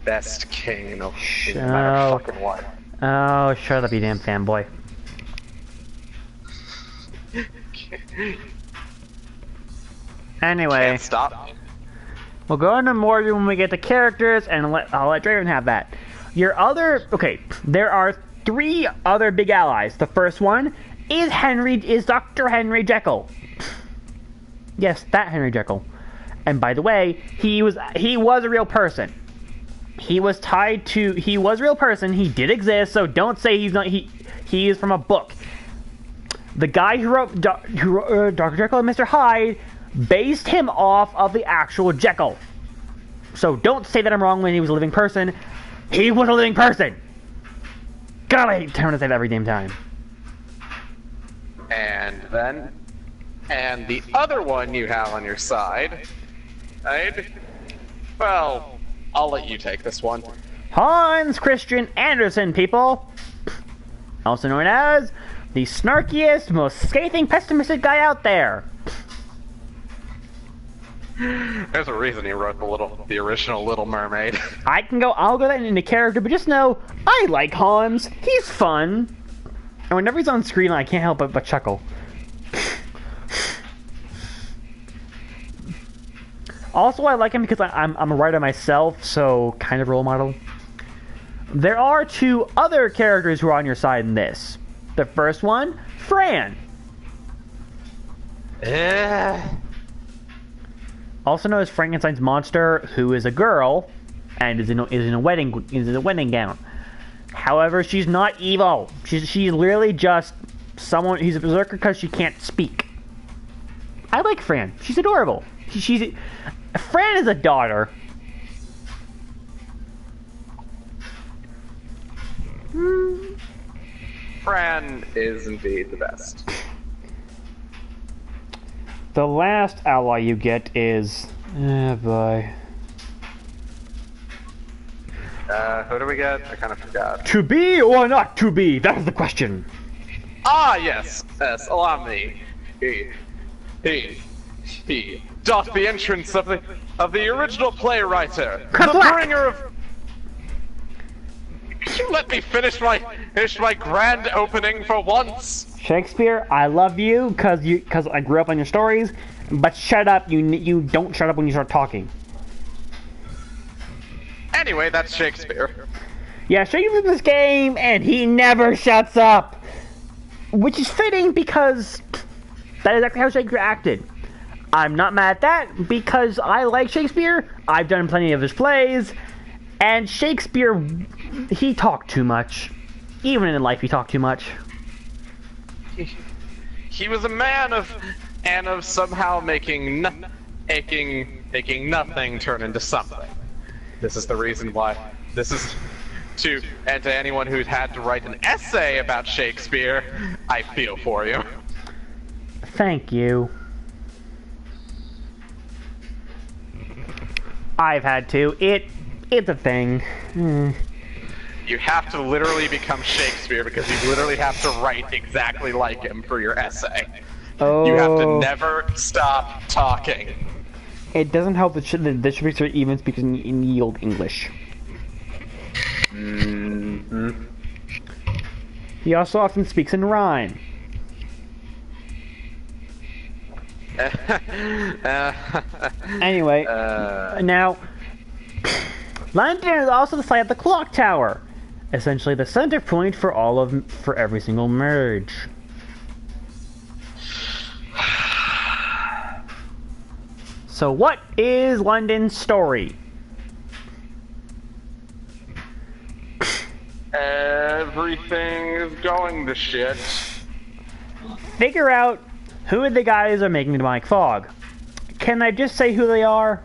Best King, no matter fucking what. Oh, shut up, you damn fanboy. Anyway, Can't stop me. we'll go into more when we get to characters, and I'll let Draven have that. Okay, there are 3 other big allies. The first one is Dr. Henry Jekyll. Yes, that Henry Jekyll. And by the way, he was a real person. He was a real person. He did exist, so don't say he's not. He is from a book. The guy who wrote Dr. Jekyll and Mr. Hyde based him off of the actual Jekyll. So don't say that I'm wrong when he was a living person. He was a living person. God, I hate having to say that every damn time. And the other one you have on your side, right? Well, I'll let you take this one. Hans Christian Andersen, people. Also known as the snarkiest, most scathing, pessimistic guy out there. There's a reason he wrote the original Little Mermaid. I'll go that into character, but just know, I like Hans. He's fun. And whenever he's on screen, I can't help but chuckle. Also, I like him because I'm a writer myself, so kind of role model. There are 2 other characters who are on your side in this. The first one, Fran. Also known as Frankenstein's monster, who is a girl and is in a wedding gown. However, she's not evil. She's literally just someone. He's a berserker because she can't speak. I like Fran. She's adorable. Fran is a daughter. Fran is indeed the best. The last ally you get is... boy. Who do we get? I kind of forgot. To be or not to be? That is the question. Ah, yes. Yes, allow me. He doth the entrance of the original playwriter. The bringer of... You let me finish my grand opening for once. Shakespeare, I love you because I grew up on your stories, but shut up. You don't shut up when you start talking. Anyway, that's Shakespeare. Yeah, Shakespeare's in this game, and he never shuts up. Which is fitting because that is exactly how Shakespeare acted. I'm not mad at that because I like Shakespeare. I've done plenty of his plays, and Shakespeare, he talked too much. Even in life, he talked too much. He was a man of somehow making nothing turn into something. This is the reason why. This is to anyone who's had to write an essay about Shakespeare, I feel for you. Thank you. I've had to. It's a thing. You have to literally become Shakespeare because you literally have to write exactly like him for your essay. Oh. You have to never stop talking. It doesn't help that the Shakespeare even speaks in ye old English. Mm-hmm. He also often speaks in rhyme. Anyway, now, London is also the site of the clock tower, essentially the center point for every single merge. So what is London's story? Everything is going to shit. Figure out who the guys are making Demonic Fog. Can I just say who they are?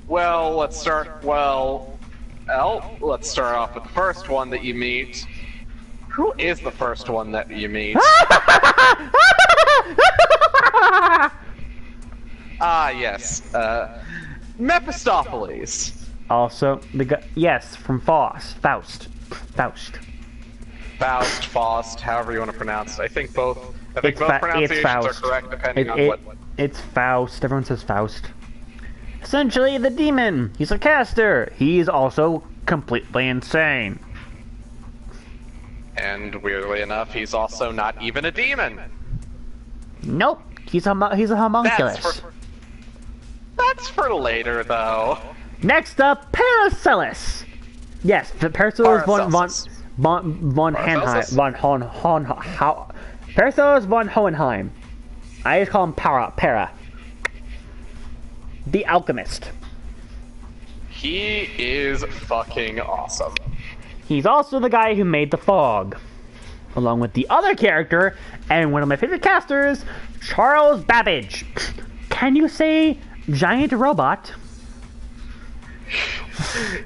Well, let's start. Let's start off with the first one that you meet. Who is the first one that you meet? Yes. Mephistopheles. Also, the guy. Yes, from Faust. Faust, however you want to pronounce it. I think both pronunciations are correct depending on what. It's Faust. Everyone says Faust. Essentially, the demon. He's a caster. He's also completely insane. And weirdly enough, he's also not even a demon. Nope, he's a homunculus. That's for later, though. Next up, Paracelsus. Yes, the Paracelsus von Paracelsus von Hohenheim. I just call him Para. The alchemist. He is fucking awesome. He's also the guy who made the fog, along with the other character and one of my favorite casters, Charles Babbage. Can you say giant robot?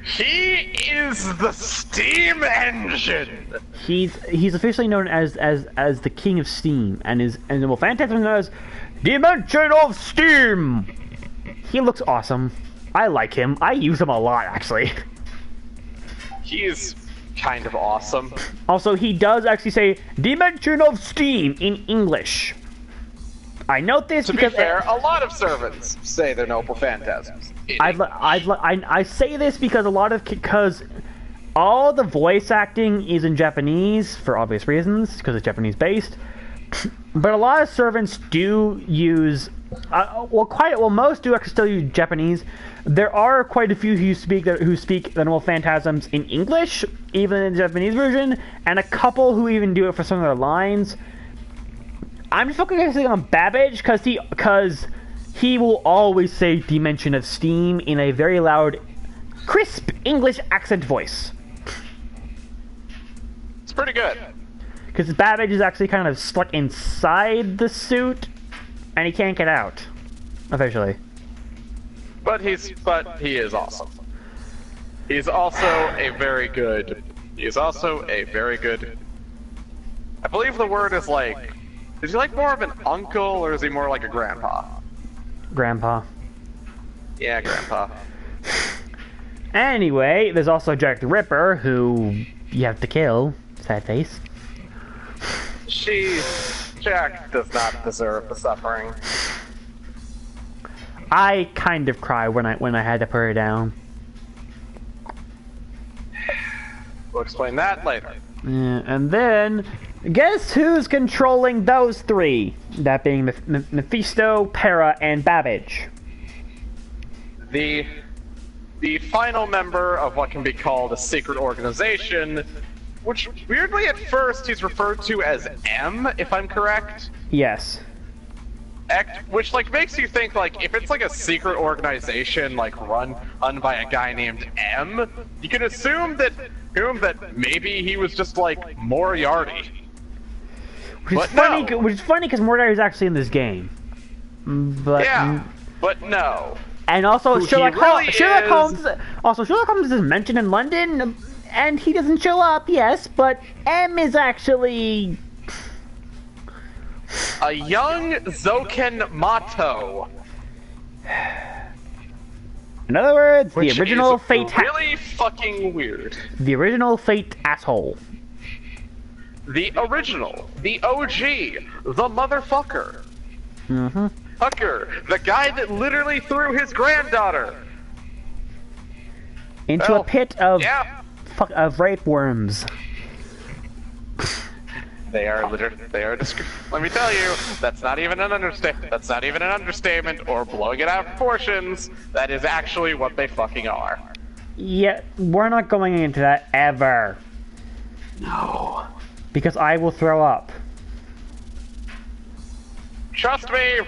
He is the steam engine. He's officially known as the King of Steam, and well, Phantasm known as Dimension of Steam. He looks awesome. I like him. I use him a lot, actually. He is kind of awesome. Also, he does actually say Dimension of Steam in English. I note this because to be fair, a lot of servants say they're noble phantasms. I say this because all the voice acting is in Japanese for obvious reasons, because it's Japanese based. But a lot of servants do use, most do actually still use Japanese. There are quite a few who speak the normal phantasms in English, even in the Japanese version, and a couple who even do it for some of their lines. I'm just focusing on Babbage because he will always say Dimension of Steam in a very loud, crisp English accent voice. It's pretty good. Because Babbage is actually kind of stuck inside the suit, and he can't get out, officially. But he is awesome. He's also a very good. I believe the word is like. Is he like more of an uncle, or is he more like a grandpa? Grandpa. Yeah, grandpa. Anyway, there's also Jack the Ripper, who you have to kill. Sad face. Jack does not deserve the suffering. I kind of cried when I had to put her down. We'll explain that later. Yeah, and then, guess who's controlling those three? That being Mephisto, Para, and Babbage. The final member of what can be called a secret organization, which weirdly at first he's referred to as M, if I'm correct. Yes. Which like makes you think like if it's like a secret organization like run by a guy named M, you can assume that maybe he was just like Moriarty. Which is funny because Moriarty is actually in this game. But yeah, but no. And also Sherlock Holmes is mentioned in London, and he doesn't show up. Yes, but M is actually a young Zoken Mato. In other words, Which the original is Fate. Really fucking weird. The original Fate asshole. The original, the OG, the motherfucker. Mm-hmm. Tucker, the guy that literally threw his granddaughter into a pit of of rape worms. They are let me tell you, that's not even an understatement. That's not even an understatement or blowing it out of proportions. That is actually what they fucking are. Yeah, we're not going into that ever. No. Because I will throw up. Trust me,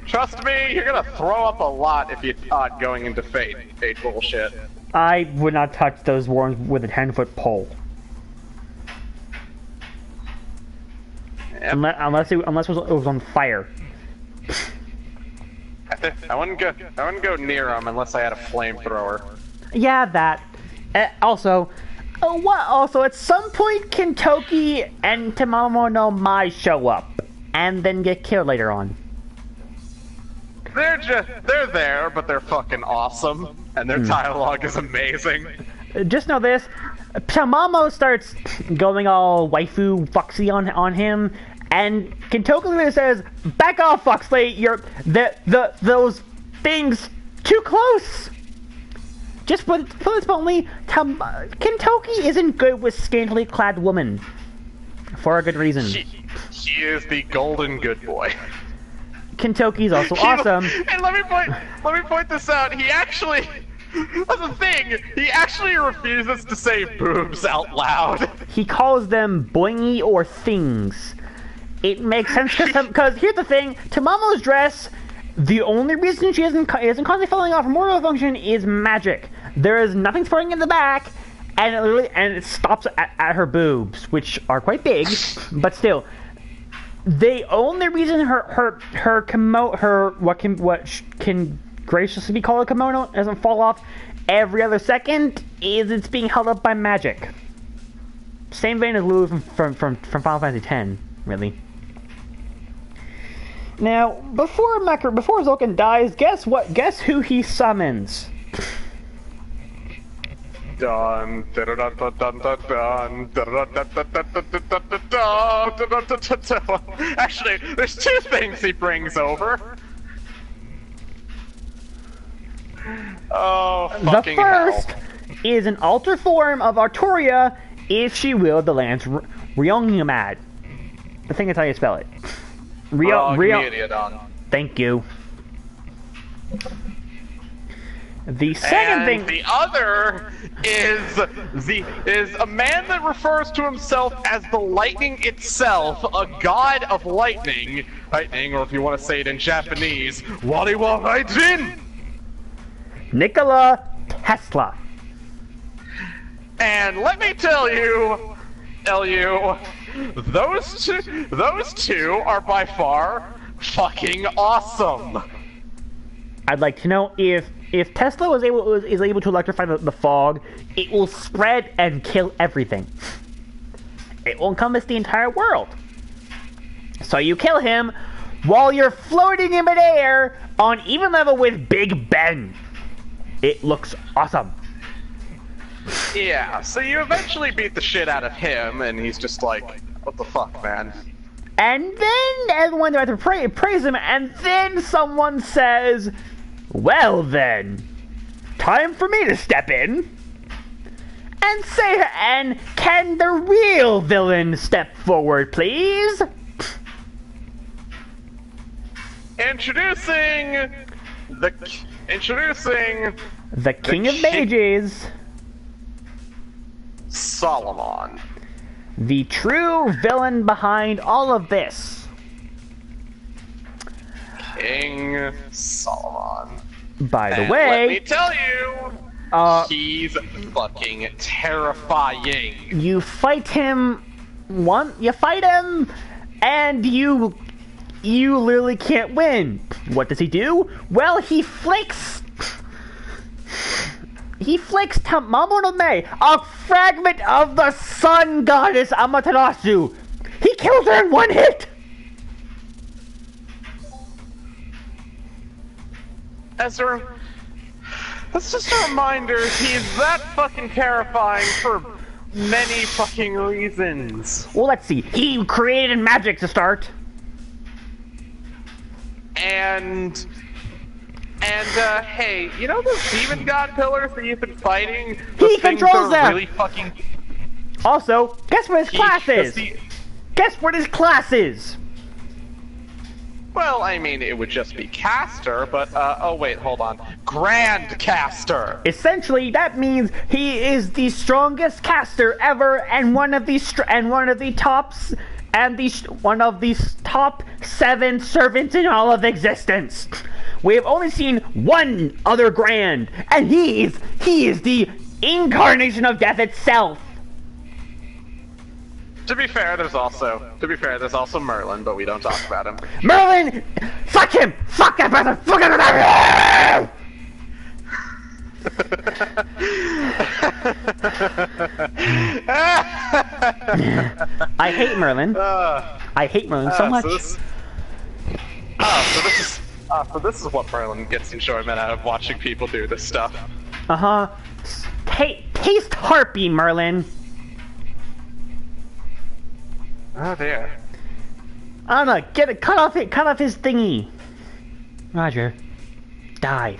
trust me, you're gonna throw up a lot if you're not going into Fate bullshit. I would not touch those worms with a 10-foot pole. Yep. Unless it was on fire. I wouldn't go near them unless I had a flamethrower. Yeah, that. Also, at some point, Kentoki and Tamamo no Mai show up, and then get killed later on. They're there, but they're fucking awesome, and their dialogue is amazing. Just know this: Tamamo starts going all waifu foxy on him, and Kentoki says, "Back off, Foxley! You're those things too close." Just put it bluntly, Kentoki isn't good with scantily clad women. For a good reason. He is the golden good boy. Kentucky's also awesome. And let me point this out. He actually, that's the thing. He actually refuses to say boobs out loud. He calls them boingy or things. It makes sense because here's the thing: Tamamo's dress, the only reason she isn't constantly falling off from orbital function is magic. There is nothing supporting in the back, and it stops at her boobs, which are quite big, but still. The only reason what can graciously be called a kimono doesn't fall off every other second is it's being held up by magic. Same vein as Lulu from Final Fantasy X, really. Now, before Zulkin dies, guess who he summons? Dun, dun, dun, dun, dun, dun, dun, dun, dun, dun, dun, dun. Actually, there's two things he brings over. Oh, fucking hell. The first is an alter form of Arturia, if she willed the Lance Ryongmad. I think that's how you spell it. Thank you. The second thing. The other is a man that refers to himself as the lightning itself, a god of lightning, or if you want to say it in Japanese, Wariwa Raijin! Nikola Tesla. And let me tell you, those two are by far fucking awesome. I'd like to know if Tesla is able to electrify the fog, it will spread and kill everything. It will encompass the entire world. So you kill him while you're floating in midair on even level with Big Ben. It looks awesome. Yeah, so you eventually beat the shit out of him, and he's just like, what the fuck, man? And then everyone tries to praise him, and then someone says, well then, time for me to step in. And can the real villain step forward, please? Introducing the King of Mages, Solomon. The true villain behind all of this. King Solomon. By the and way, let me tell you, he's fucking terrifying. You fight him and you literally can't win. What does he do? Well, he flicks Tamamo no Mae, a fragment of the sun goddess Amaterasu. He kills her in one hit. That's just a reminder, he's that fucking terrifying for many fucking reasons. Well, let's see. He created magic to start. And hey, you know those demon god pillars that you've been fighting? He controls them! Really fucking... Also, guess what his class is? Guess what his class is? Well, I mean, it would just be caster, but, oh wait, hold on. Grand caster! Essentially, that means he is the strongest caster ever, and one of the top 7 servants in all of existence. We have only seen one other Grand, and he is the incarnation of death itself. To be fair, there's also Merlin, but we don't talk about him. Merlin! Fuck him! Fuck that brother! Fuck him! I hate Merlin. I hate Merlin so much. So this is what Merlin gets enjoyment out of, watching people do this stuff. Uh-huh. Taste Harpy, Merlin. Oh dear. Anna, cut off his thingy. Roger. Die.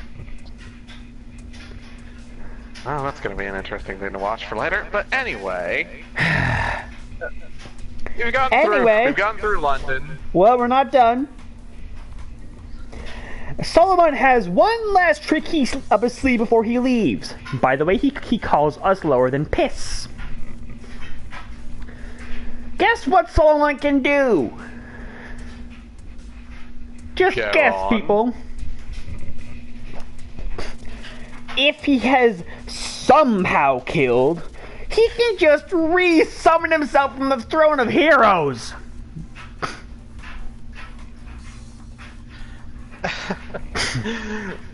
Oh, that's gonna be an interesting thing to watch for later. But anyway. Anyway. We've gotten through London. Well, we're not done. Solomon has one last trick up his sleeve before he leaves. By the way, he calls us lower than piss. Guess what Solomon can do? Just Go guess, on. people. If he has somehow killed, he can just re-summon himself from the throne of heroes.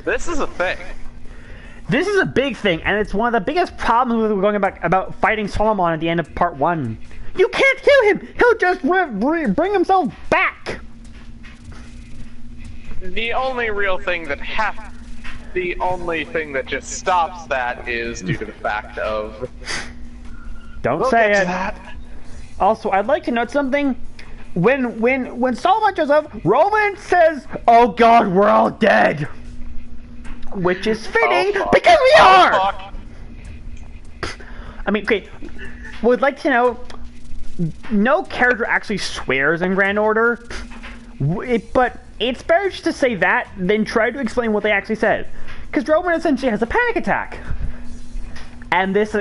This is a thing. This is a big thing, and it's one of the biggest problems with going about fighting Solomon at the end of part 1. You can't kill him! He'll just bring himself back! The only thing that just stops that is due to the fact of... Don't We'll say get to it. that. Also, I'd like to note something. When Solomon shows up, Roman says, "Oh God, we're all dead," which is fitting fuck. because we are. Fuck. I mean, okay. Would like to know. No character actually swears in Grand Order, but it's better just to say that than try to explain what they actually said, because Roman essentially has a panic attack. And this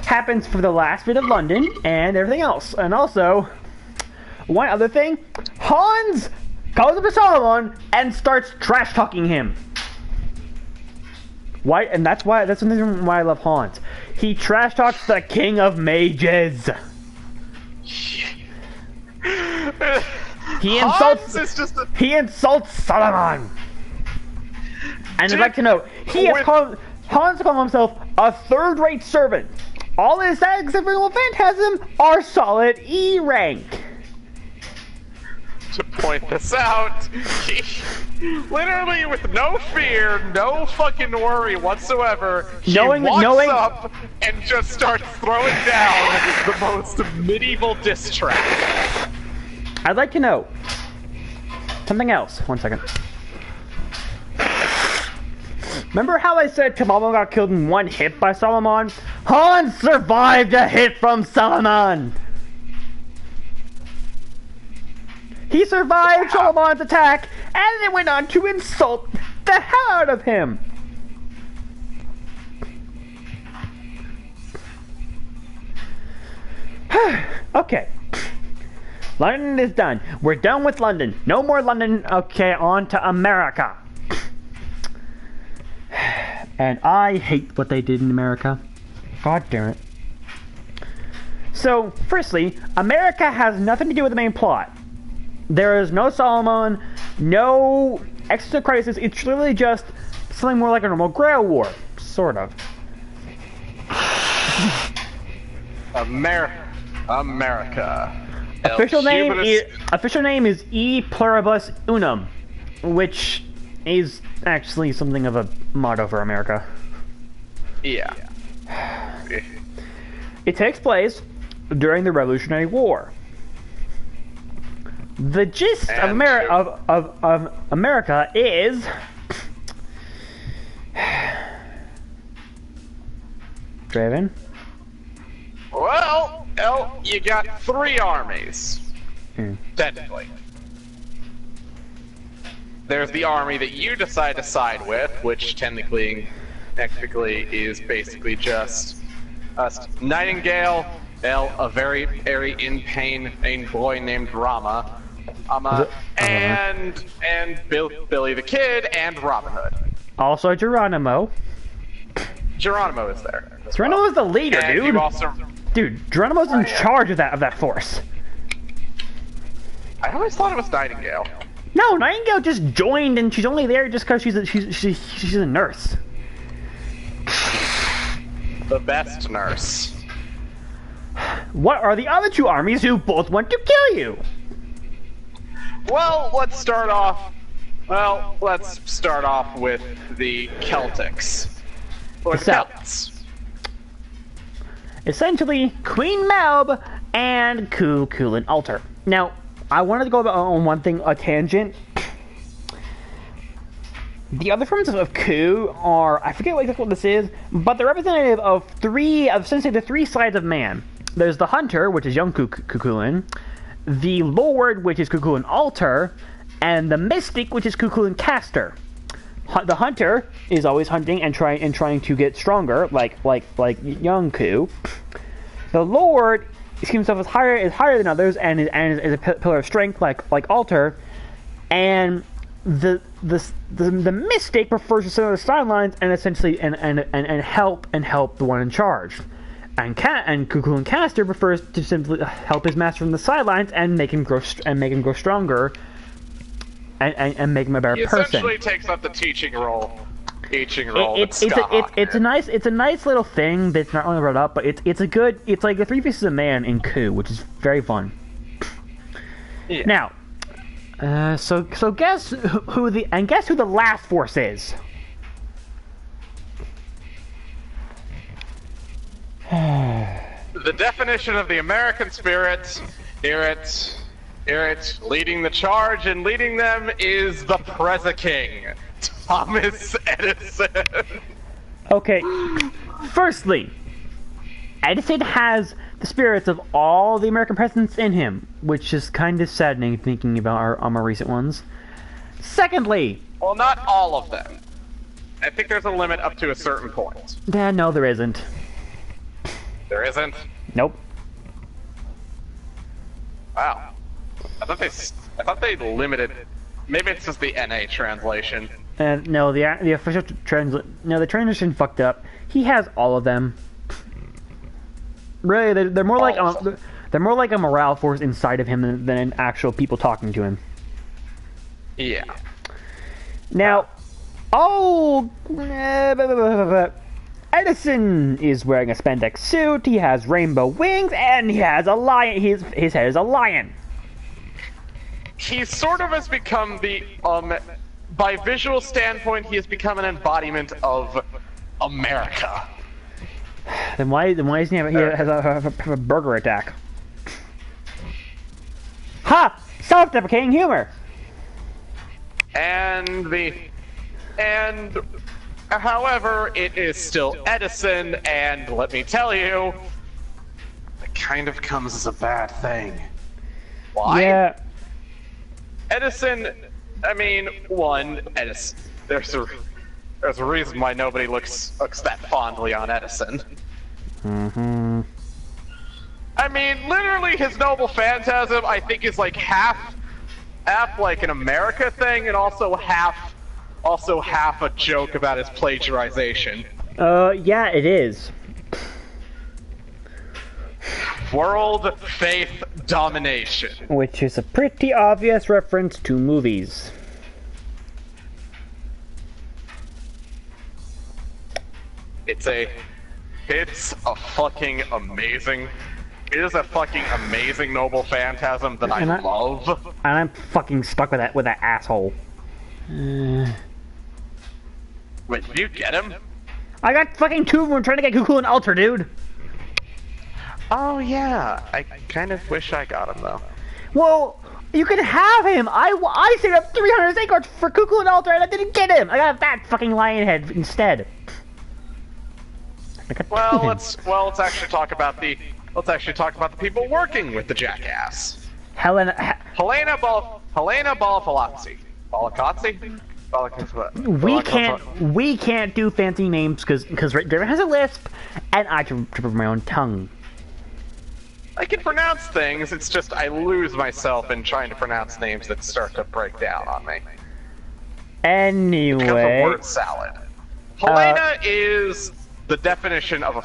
happens for the last bit of London and everything else. And also, one other thing, Hans goes up to Solomon and starts trash talking him. Why? And that's the reason why I love Hans. He trash talks the king of mages. He Hans is just a... He insults Solomon. And I'd like to know, Hans calls himself a third-rate servant. All his stats except for Phantasm are solid E rank. To point this out, he, literally with no fear, no fucking worry whatsoever, he walks up and just starts throwing down the most medieval diss track. I'd like to know something else. 1 second. Remember how I said Tamamo got killed in one hit by Solomon? Hans survived a hit from Solomon! He survived Solomon's attack and then went on to insult the hell out of him! Okay. London is done. We're done with London. No more London. Okay, on to America. And I hate what they did in America. God damn it. So, firstly, America has nothing to do with the main plot. There is no Solomon, no extra crisis. It's literally just something more like a normal Grail War. Sort of. America. Official name is E Pluribus Unum, which is actually something of a motto for America. Yeah. It takes place during the Revolutionary War. The gist of America is Draven. Well, you got 3 armies. Technically. There's the army that you decide to side with, which technically is basically just Nightingale, a very in pain boy named Rama, and Billy the Kid and Robin Hood. Also Geronimo. Geronimo is there. Geronimo's the leader, And dude. you also, Dude, Geronimo's in charge of that force. I always thought it was Nightingale. No, Nightingale just joined, and she's only there just because she's a nurse. The best nurse. What are the other 2 armies who both want to kill you? Well, let's start off with the Celtics. Or the Celts. Celts. Essentially, Queen Melb and Kulan Altar. Now, I wanted to go on one thing, a tangent. The other forms of Ku are, I forget exactly what this is, but they're representative of essentially the 3 sides of man. there's the Hunter, which is young Cuchulainn, the Lord, which is Cuchulainn Alter, and the Mystic, which is Cuchulainn Caster. The Hunter is always hunting and trying to get stronger, like young Ku. The Lord sees himself as higher than others, and is a pillar of strength, like Alter. And the Mystic prefers to sit on the sidelines and essentially help the one in charge. And Cuchulainn Caster prefers to simply help his master from the sidelines and make him grow stronger. And make him a better person. He essentially takes up the teaching role. It's a nice little thing that's not only brought up, but it's like the Three Faces of Man in Ku, which is very fun. Yeah. Now, so guess who the last force is? The definition of the American spirit, hear it, leading the charge and leading them is the Preza King, Thomas Edison. Okay, firstly, Edison has the spirits of all the American presidents in him, which is kind of saddening thinking about our more recent ones. Secondly... Well, not all of them. I think there's a limit up to a certain point. No, there isn't. There isn't? Nope. Wow. I thought they limited. Maybe it's just the NA translation. No, the official the translation fucked up. He has all of them. Really, they're more like a morale force inside of him than actual people talking to him. Yeah. Now, Edison is wearing a spandex suit. He has rainbow wings, and he has a lion. His head is a lion. He sort of has become the by visual standpoint, he has become an embodiment of America. Then why isn't he have a burger attack? Ha! Self-deprecating humor. However, it is still Edison, and let me tell you, it kind of comes as a bad thing. Why? Yeah. Edison, I mean, Edison. There's a reason why nobody looks that fondly on Edison. Mm-hmm. I mean, literally, his noble phantasm, I think, is like half like an America thing, and also half a joke about his plagiarization. Yeah, it is. World faith domination. Which is a pretty obvious reference to movies. It's a fucking amazing. It is a fucking amazing noble phantasm that I love. And I'm fucking stuck with that asshole. Wait, did you get him? I got fucking two of them trying to get Cuchulainn Alter, dude. Oh yeah, I kind of wish I got him though. Well, you can have him. I saved up 300 acorns for Cuchulainn Alter and I didn't get him. I got a fat fucking lion head instead. Well, let's actually talk about the people working with the jackass. Helena Balafalazzi. We can't do fancy names because Draven has a lisp and I trip over my own tongue. I can pronounce things, it's just I lose myself in trying to pronounce names that start to break down on me. Anyway, it becomes a word salad. Helena is the definition of a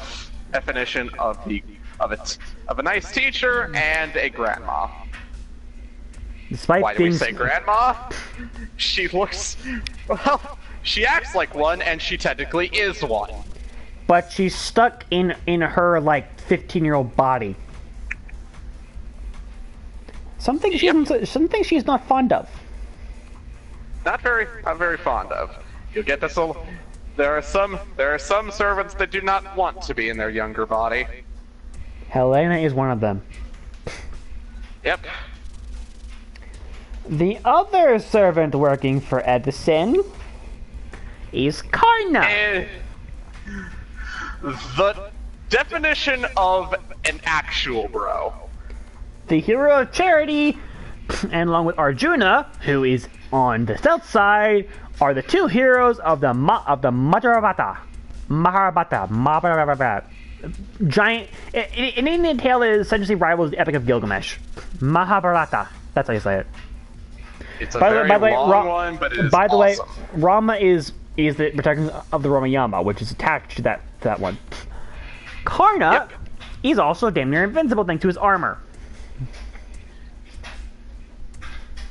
nice teacher and a grandma. Despite Why do we say grandma? She acts like one, and she technically is one. But she's stuck in her like 15-year-old body. Something she's not fond of. Not very fond of. You'll get this. There are some servants that do not want to be in their younger body. Helena is one of them. Yep. The other servant working for Edison is Karna. definition of an actual bro. The hero of charity, and along with Arjuna, who is on the south side, are the two heroes of the Mahabharata. Giant. In Indian tale, it essentially rivals the Epic of Gilgamesh. Mahabharata. That's how you say it. It's a very long one, but it is by the awesome. way, Rama is the protection of the Ramayana, which is attached to that one. Karna Yep. is also damn near invincible thanks to his armor.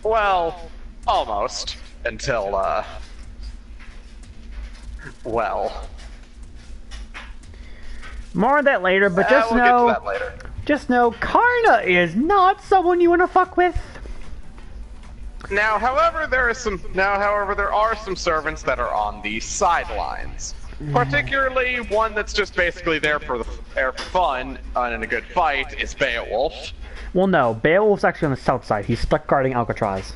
Well, almost. Until, well... More on that later, but we'll get to that later. just know Karna is not someone you want to fuck with. Now, however, there are some servants that are on the sidelines. Particularly one that's just basically there for fun and in a good fight is Beowulf. Well, no, Beowulf's actually on the south side. He's stuck guarding Alcatraz.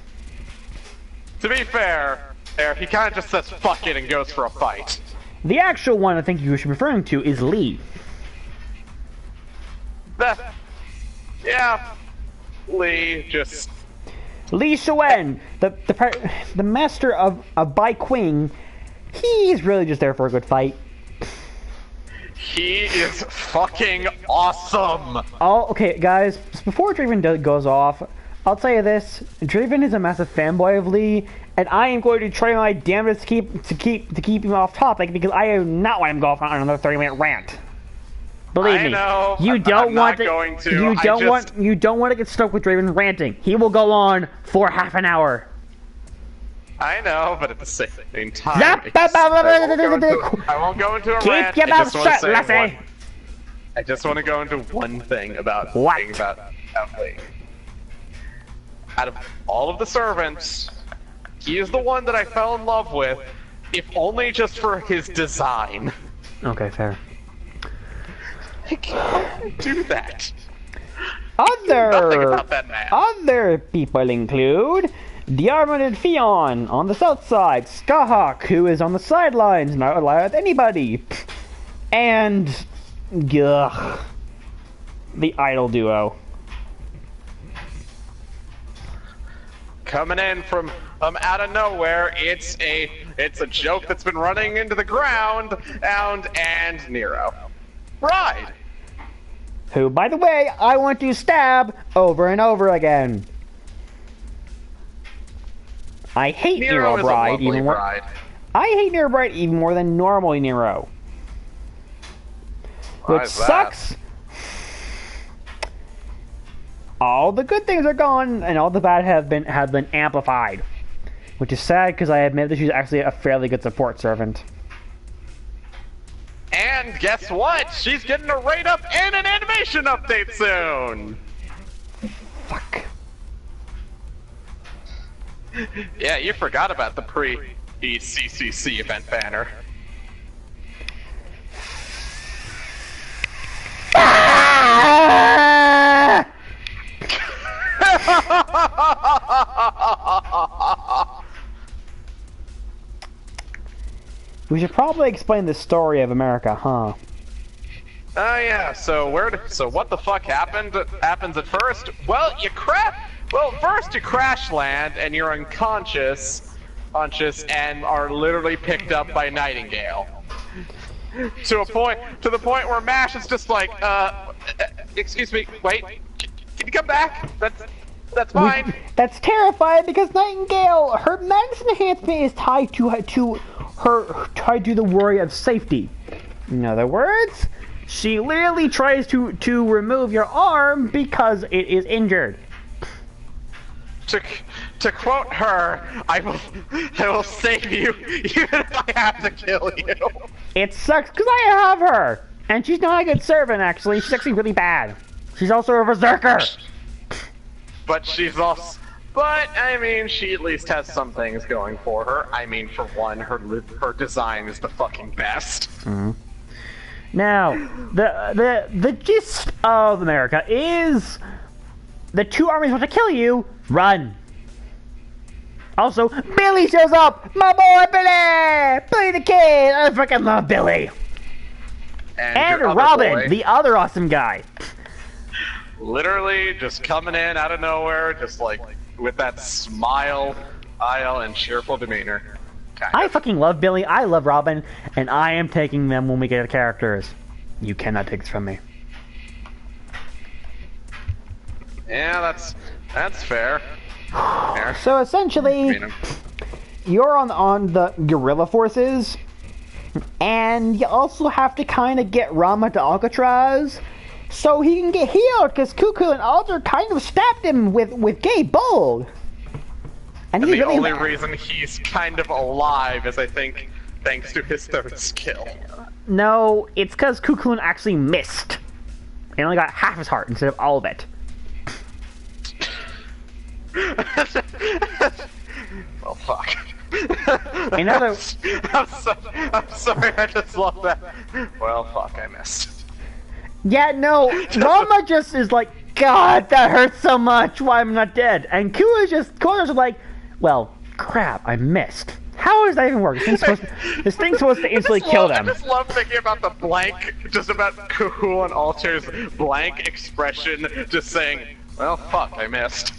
To be fair, he kind of just says fuck it and goes for a fight. The actual one I think you should be referring to is Lee. Yeah, Lee just... Li Shuen, the master of Bai Qing, he's really just there for a good fight. He is fucking awesome! Okay, guys, before Draven goes off, I'll tell you this: Draven is a massive fanboy of Lee, and I am going to try my damnedest to keep him off topic because I do not want him to go off on another 30-minute rant. Believe I me, know. you I'm don't not want to. going to. You don't want to get stuck with Draven ranting. He will go on for half an hour. I know, but at the same time, Zap, I won't go into a rant. Keep your mouth shut, Lassie. I just want to go into one thing about What? Lee. Out of all of the servants, he is the one that I fell in love with, if only just for his design. Okay, fair. I can't do that. Nothing Other about that man. other people include the Armored Fion on the south side, Skahawk, who is on the sidelines, not allowed with anybody, and the Idol duo. Coming in from out of nowhere, it's a joke that's been running into the ground, and Nero. Bride. Who, by the way, I want to stab over and over again. I hate Nero is a Bride lovely even more. bride. I hate Nero Bride even more than normal Nero. Why Which is that? sucks. All the good things are gone, and all the bad have been amplified. Which is sad because I admit that she's actually a fairly good support servant. And guess what? She's getting a rate-up and an animation update soon! Fuck. Yeah, you forgot about the pre-CCC event banner. Ah! We should probably explain the story of America, huh? Oh yeah, so what the fuck happens at first? Well, first you crash land and you're unconscious and are literally picked up by Nightingale. To the point where MASH is just like, excuse me, wait, can you come back? That's fine. That's terrifying because Nightingale, her medicine enhancement is tied to the worry of safety. In other words, she literally tries to remove your arm because it is injured. To quote her, I will save you even if I have to kill you. It sucks because I have her, and she's not a good servant actually. She's actually really bad. She's also a berserker. But I mean, she at least has some things going for her. I mean, for one, her design is the fucking best. Now, the gist of America is the two armies want to kill you. Run. Also, Billy shows up. My boy Billy, Billy the Kid. I freaking love Billy. And your other Robin, boy, the other awesome guy. literally just coming in out of nowhere, just like with that smile, and cheerful demeanor. I fucking love Billy, I love Robin, and I am taking them when we get to characters. You cannot take this from me. Yeah, that's fair. Fair. So essentially, you're on the guerrilla forces, and you also have to kind of get Rama to Alcatraz so he can get healed, because Cuckoo and Alder kind of stabbed him with gay bold. And And he's the really only reason he's kind of alive is, I think, thanks to his third skill. No, it's because Cocoon actually missed. He only got half his heart instead of all of it. Well, fuck. Another... I'm sorry, I just love that. Well, fuck, I missed. Yeah, no, Rama just is like, God, that hurts so much, why am I not dead? And Kua's just like, well, crap, I missed. How does that even work? This thing's supposed to instantly kill them. I just love thinking about the blank, just about Kuhu and Alter's blank expression, just saying, well, fuck, I missed.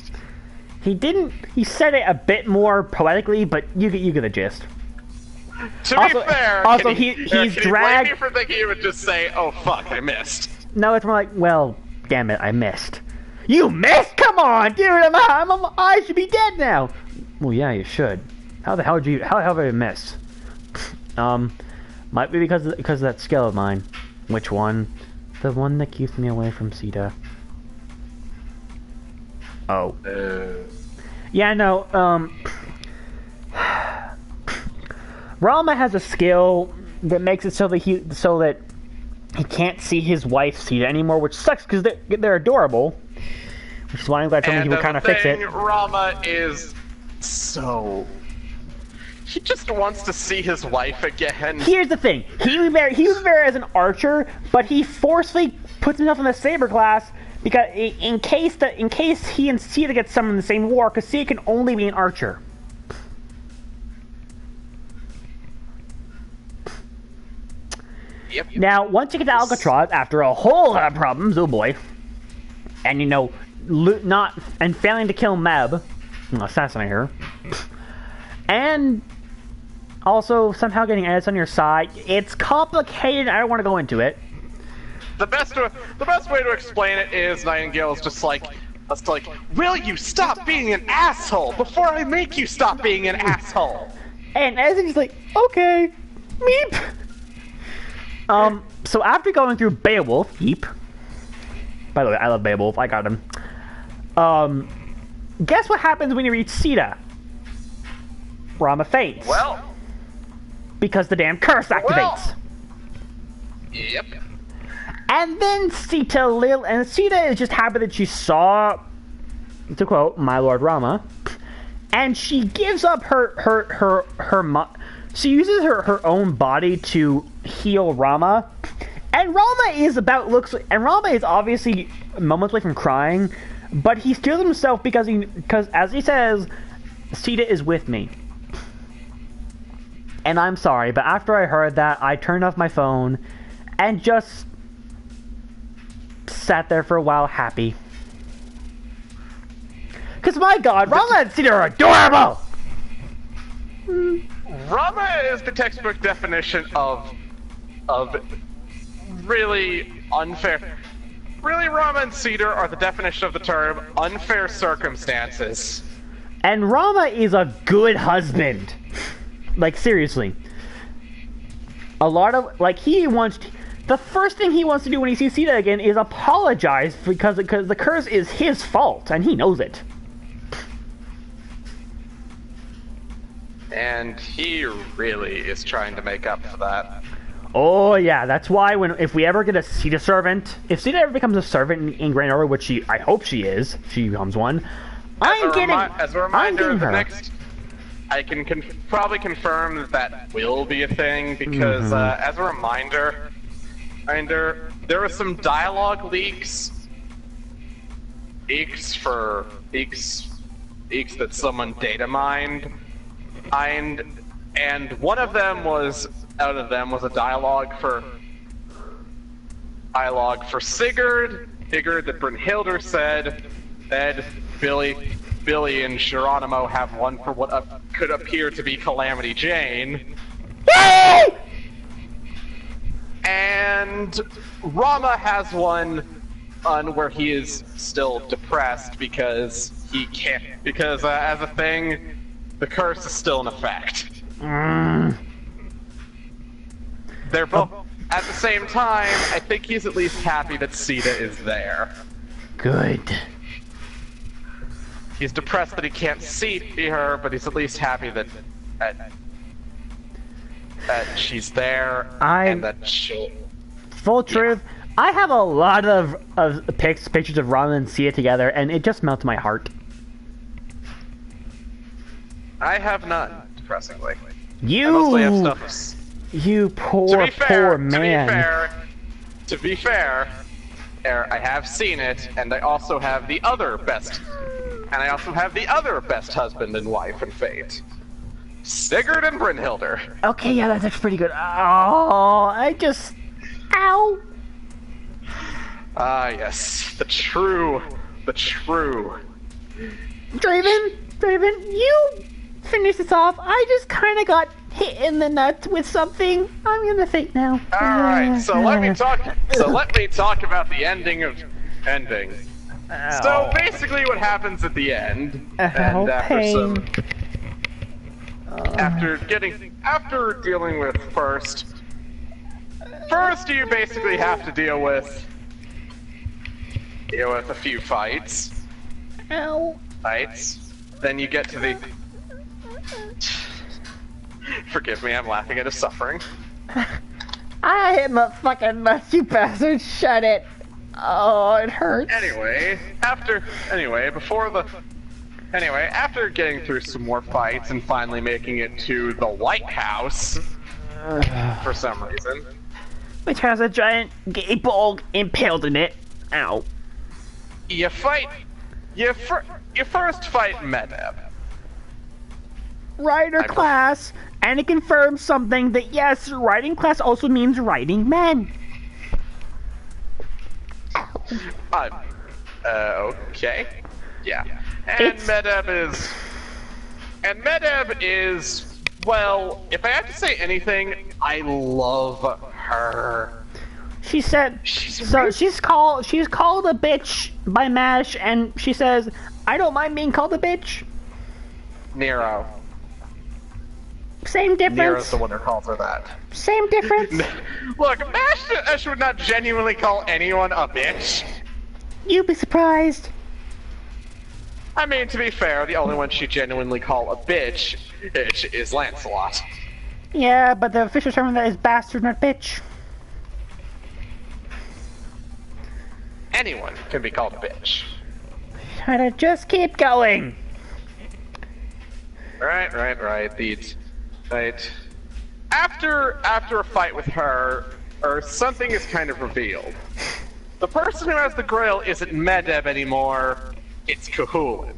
He said it a bit more poetically, but you get the gist. To be fair, also he's dragged... blame me for thinking he would just say, oh, fuck, I missed. No, it's more like, well, damn it, I missed. You missed? Come on, dude, I should be dead now. Well, yeah, you should. How the hell did I miss? Might be because of that skill of mine. Which one? The one that keeps me away from Sita. Oh. Yeah, no, Rama has a skill that makes it so that he can't see his wife Sita anymore, which sucks because they're adorable. Which is why I'm glad somebody would kind of fix it. Rama is so... He just wants to see his wife again. Here's the thing: he was there as an archer, but he forcefully puts himself in the saber class because in case he and Sita get summoned in the same war, because Sita can only be an archer. Yep. Now, once you get to Alcatraz, after a whole lot of problems, oh boy, and failing to kill Meb, assassinate her, and also somehow getting Edis on your side, it's complicated. I don't want to go into it. The best way to explain it is Nightingale's just like, will you stop being an asshole before I make you stop being an asshole? And Edis is like, okay, meep. So after going through Beowulf, Yeep. By the way, I love Beowulf, I got him. Guess what happens when you reach Sita? Rama faints. Well. Because the damn curse activates. Well. Yep. And then Sita is just happy that she saw, to quote, my lord Rama, and she gives up she uses her own body to heal Rama, and Rama is obviously moments away from crying, but he steels himself because as he says, Sita is with me. And I'm sorry, but after I heard that, I turned off my phone and just sat there for a while happy. Because my god, Rama and Sita are adorable! Rama is the textbook definition of really unfair. Really, Rama and Sita are the definition of the term unfair circumstances. And Rama is a good husband. Like, seriously. The first thing he wants to do when he sees Sita again is apologize because the curse is his fault, and he knows it. And he really is trying to make up for that. Oh yeah, that's why if we ever get a Sita servant, if Sita ever becomes a servant in Grand Order, which I hope she is, she becomes one, As a reminder, I can probably confirm that will be a thing, because as a reminder, there were some dialogue leaks that someone data mined, and one of them was a dialogue for dialogue for Sigurd that Brynhildr said, Billy and Geronimo have one for what could appear to be Calamity Jane. And Rama has one where he is still depressed because he can't, because as a thing, the curse is still in effect. They're both, at the same time, I think he's at least happy that Sita is there. Good. He's depressed that he can't see her, but he's at least happy that she's there and that she'll... Full truth, I have a lot of pictures of Rama and Sia together, and it just melts my heart. I have none, depressingly. You... I mostly have stuff. You poor man. To be fair, I have seen it, and I also have the other best husband and wife in Fate. Sigurd and Brynhildr. Okay, yeah, that's pretty good. Oh, ow. Ah, yes, the true. Draven, you finish this off. I just kind of got hit in the nuts with something. I'm gonna think now. Alright, so let me talk about the ending. So basically what happens at the end, and after dealing with first you basically have to deal with a few fights. Ow. Then you get to the... Forgive me, I'm laughing at his suffering. I am a fucking nuts, you bastard. Shut it. Oh, it hurts. Anyway, after getting through some more fights and finally making it to the White House, for some reason, which has a giant gay ball impaled in it. Ow. You first fight Medeb. Rider class, and it confirms something that yes, riding class also means riding men. Okay. Yeah. And Medeb is, well, if I have to say anything, I love her. She said, she's called a bitch by MASH, and she says, I don't mind being called a bitch. Nero. Same difference. Nero's the one who calls her that. Same difference. Look, MASH would not genuinely call anyone a bitch. You'd be surprised. I mean, to be fair, the only one she genuinely call a bitch is Lancelot. Yeah, but the official term of that is bastard, not bitch. Anyone can be called a bitch. Try to just keep going. Right. After a fight with her, or something is kind of revealed. The person who has the grail isn't Medeb anymore, it's Cahulin.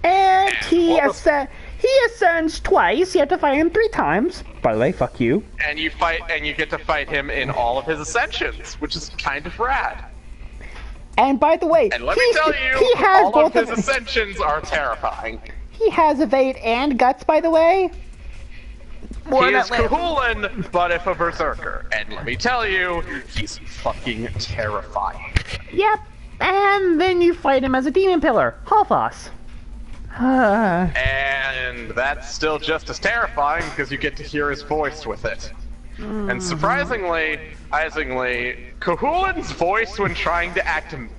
And he ascends twice, you have to fight him 3 times. By the way, fuck you. And you get to fight him in all of his ascensions, which is kind of rad. And by the way, and let me tell you, all of his ascensions are terrifying. He has evade and guts, by the way. He is Cahulin, but if a berserker. And let me tell you, he's fucking terrifying. Yep. And then you fight him as a demon pillar, Halfos. And that's still just as terrifying because you get to hear his voice with it. And surprisingly, Cahulin's voice when trying to act and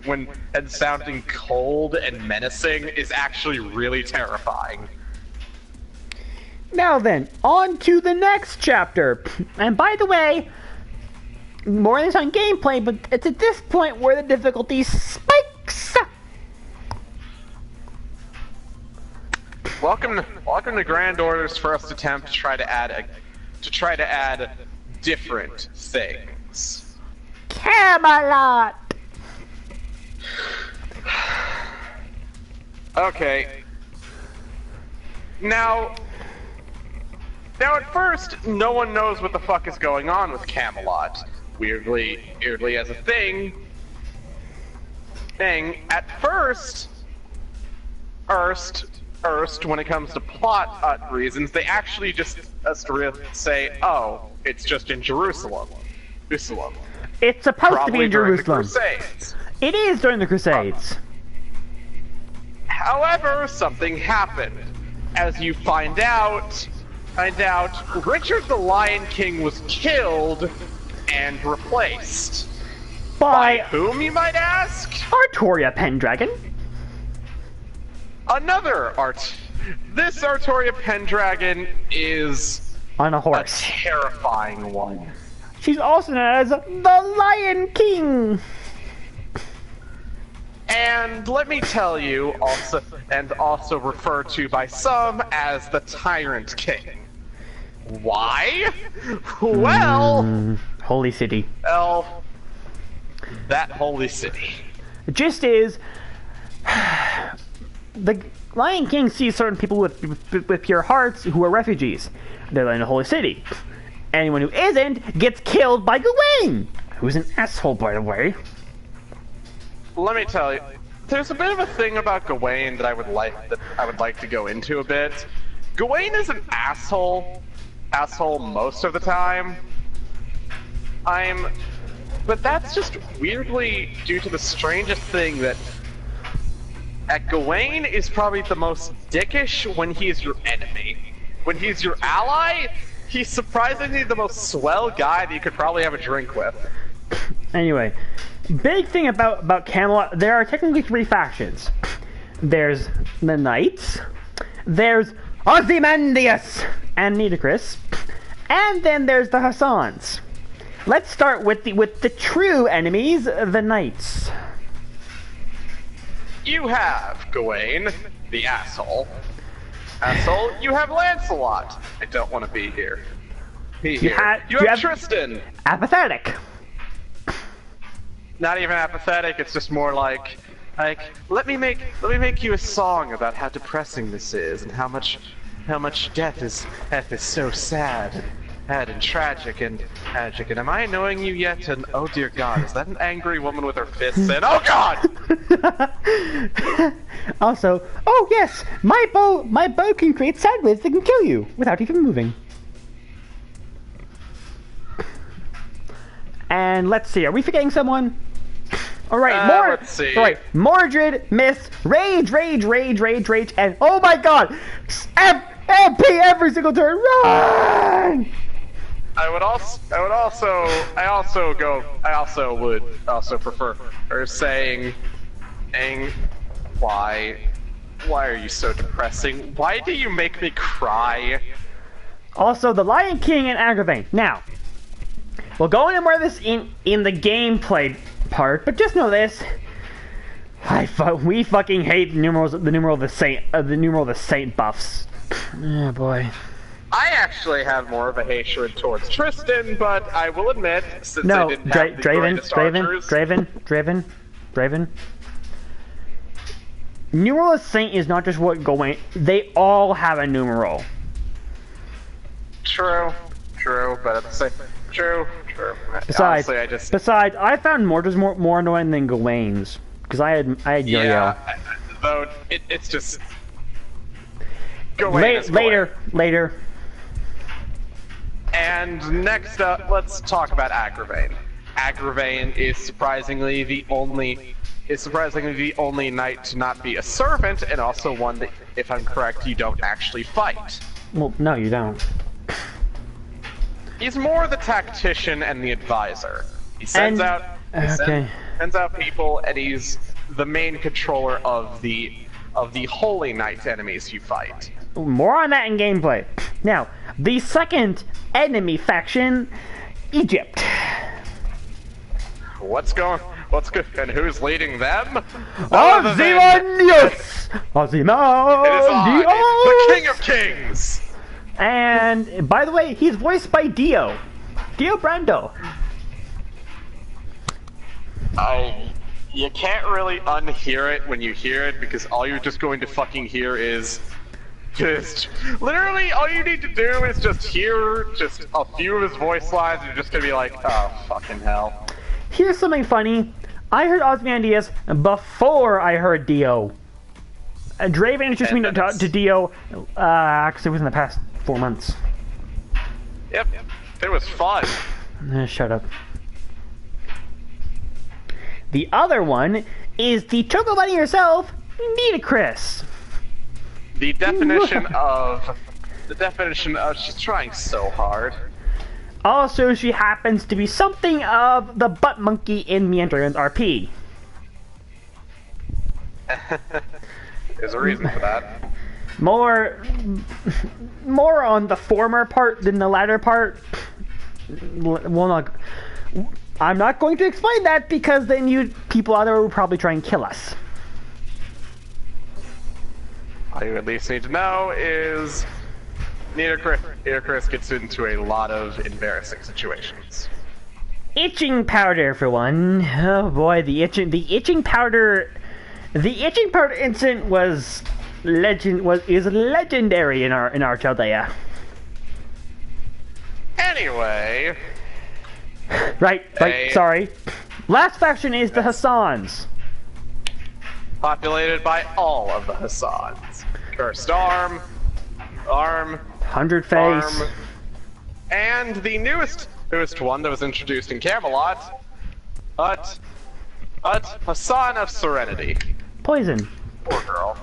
sounding cold and menacing is actually really terrifying. Now then, on to the next chapter. And by the way, more than this on gameplay, but it's at this point where the difficulty spikes. Welcome to Grand Order's first attempt to try to add different things. Camelot. Okay. Now at first, no one knows what the fuck is going on with Camelot. weirdly as a thing, at first, when it comes to plot reasons, they actually just say, oh, it's just in Jerusalem. It's supposed to be in during Jerusalem. The Crusades. It is during the Crusades. However, something happened. As you find out, Richard the Lion King was killed and replaced. By whom, you might ask? Artoria Pendragon. This Artoria Pendragon is on a a horse. terrifying one. She's also known as the Lion King. And let me tell you, also referred to by some as the Tyrant King. Why? Well, Holy City. Well, that holy city. The gist is, the Lion King sees certain people with pure hearts who are refugees. They're in the holy city. Anyone who isn't gets killed by Gawain, who's an asshole, by the way. Let me tell you, there's a bit of a thing about Gawain that I would like to go into a bit. Gawain is an asshole most of the time. But that's just weirdly due to the strangest thing that Gawain is probably the most dickish when he's your enemy. When he's your ally, he's surprisingly the most swell guy that you could probably have a drink with. Anyway, big thing about Camelot, there are technically 3 factions. There's the Knights, there's Ozymandias and Nitocris, and then there's the Hassans. Let's start with the true enemies, the Knights. You have Gawain, the asshole. You have Lancelot. I don't want to be here. You have Tristan. Apathetic. Not even apathetic. It's just more like let me make you a song about how depressing this is and how much death is so sad and tragic. And am I annoying you yet? And oh dear God, is that an angry woman with her fists? And oh God! Also, oh yes, my bow can create sideways that can kill you without even moving. And let's see, are we forgetting someone? Alright, let's see. Alright, Mordred, Miss, Rage, and oh my God! MP every single turn, run! I would also prefer her saying, why are you so depressing? Why do you make me cry? Also, the Lion King and Agravain. Now, we'll go into more of this in the gameplay part, but just know this: we fucking hate the numeral of the saint buffs. Yeah, boy. I actually have more of a hatred towards Tristan, but I will admit, since I didn't have the greatest archers... Draven. Numeral of Saint is not just what Gawain. They all have a numeral. True, but at the same... True. Besides, honestly, besides, I found Mordred's more annoying than Gawain's because I had Yo-Yo. Yeah, though it's just... Gawain is later. And next up, let's talk about Agravain. Agravain is surprisingly the only knight to not be a servant, and also one that, if I'm correct, you don't actually fight. Well, no, you don't. He's more the tactician and the advisor. He sends out people, and he's the main controller of the Holy Knight enemies you fight. More on that in gameplay. Now, the second enemy faction, Egypt. What's good, and who's leading them? Ozymandias! Ozymandias! It is I, the King of Kings! And, by the way, he's voiced by Dio Brando. You can't really unhear it when you hear it, because all you're just going to fucking hear is Just literally, all you need to do is just hear just a few of his voice lines, and you're just gonna be like, oh fucking hell. Here's something funny. I heard Ozymandias before I heard Dio. Draven introduced me to Dio, actually, it was in the past 4 months. Yep, it was fun. Shut up. The other one is the Choco Bunny herself, Nitocris. The definition of she's trying so hard. Also, she happens to be something of the butt monkey in Meandrin's RP. There's a reason for that. More on the former part than the latter part. Well, I'm not going to explain that because then you people out there will probably try and kill us. All you at least need to know is Nitocris gets into a lot of embarrassing situations. Itching powder for one. Oh boy, the itching powder incident is legendary in our Chaldea. Anyway. Right, sorry. Last faction is the Hassans. Populated by all of the Hassans. Cursed Arm, 100 Face. Arm, and the newest one that was introduced in Camelot, Hassan of Serenity. Poison. Poor girl.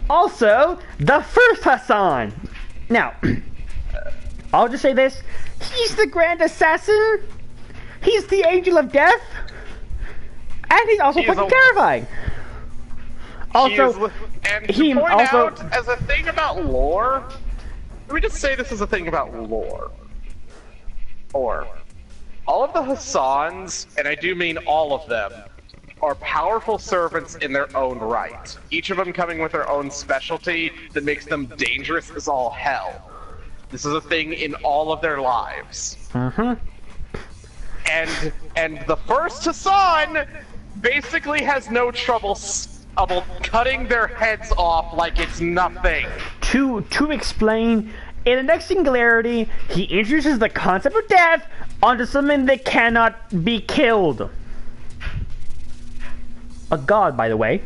Also, the first Hassan. Now, I'll just say this. He's the Grand Assassin. He's the Angel of Death. And he's also fucking terrifying. Also, and to point out, as a thing about lore, let me just say this is a thing about lore. Or, all of the Hassans, and I do mean all of them, are powerful servants in their own right. Each of them coming with their own specialty that makes them dangerous as all hell. This is a thing in all of their lives. Mm-hmm. And the first Hassan basically has no trouble cutting their heads off like it's nothing. To explain, in the next Singularity, he introduces the concept of death onto something that cannot be killed. A god, by the way.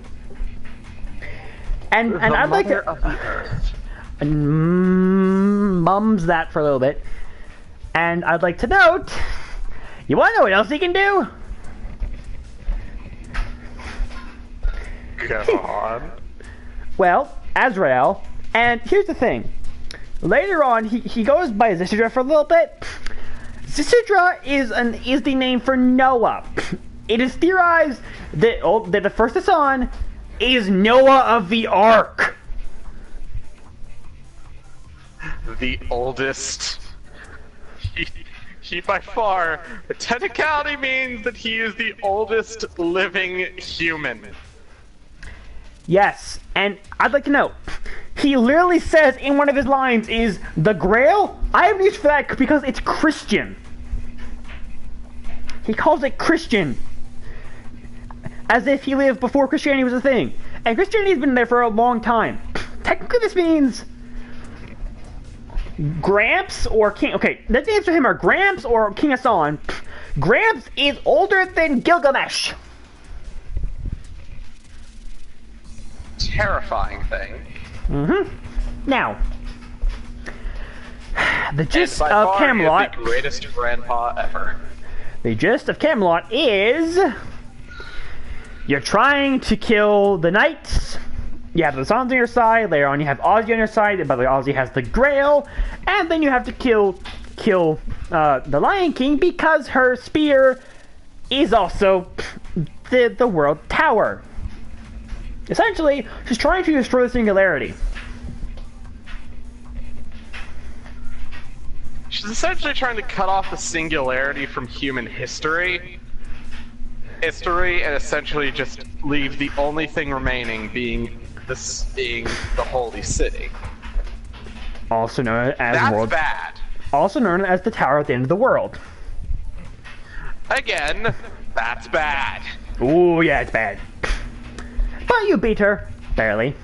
And I'd like to mums that for a little bit. And I'd like to note, you want to know what else he can do? Go on. Well, Azrael, and here's the thing. Later on, he goes by Zisidra for a little bit. Zisidra is the name for Noah. It is theorized that the first Hassan is Noah of the Ark. The oldest. He by far, the technicality means that he is the oldest living human. Yes, and I'd like to know, he literally says in one of his lines is, the Grail? I have used for that because it's Christian. He calls it Christian. As if he lived before Christianity was a thing. And Christianity's been there for a long time. Technically this means Gramps or King... Okay, the names for him are Gramps or King Hassan. Gramps is older than Gilgamesh. Terrifying thing. Mm-hmm. Now, the gist by of far, Camelot... the greatest grandpa ever. The gist of Camelot is... You're trying to kill the knights. You have the Hassans on your side. Later on, you have Ozzy on your side. By the way, Ozzy has the Grail. And then you have to kill the Lion King because her spear is also the World Tower. Essentially, she's trying to destroy the Singularity. She's essentially trying to cut off the Singularity from human history. And essentially just leave the only thing remaining being the Holy City. Also known as That's bad. Also known as the Tower at the End of the World. Again, that's bad. Ooh, yeah, it's bad. But you beat her. Barely.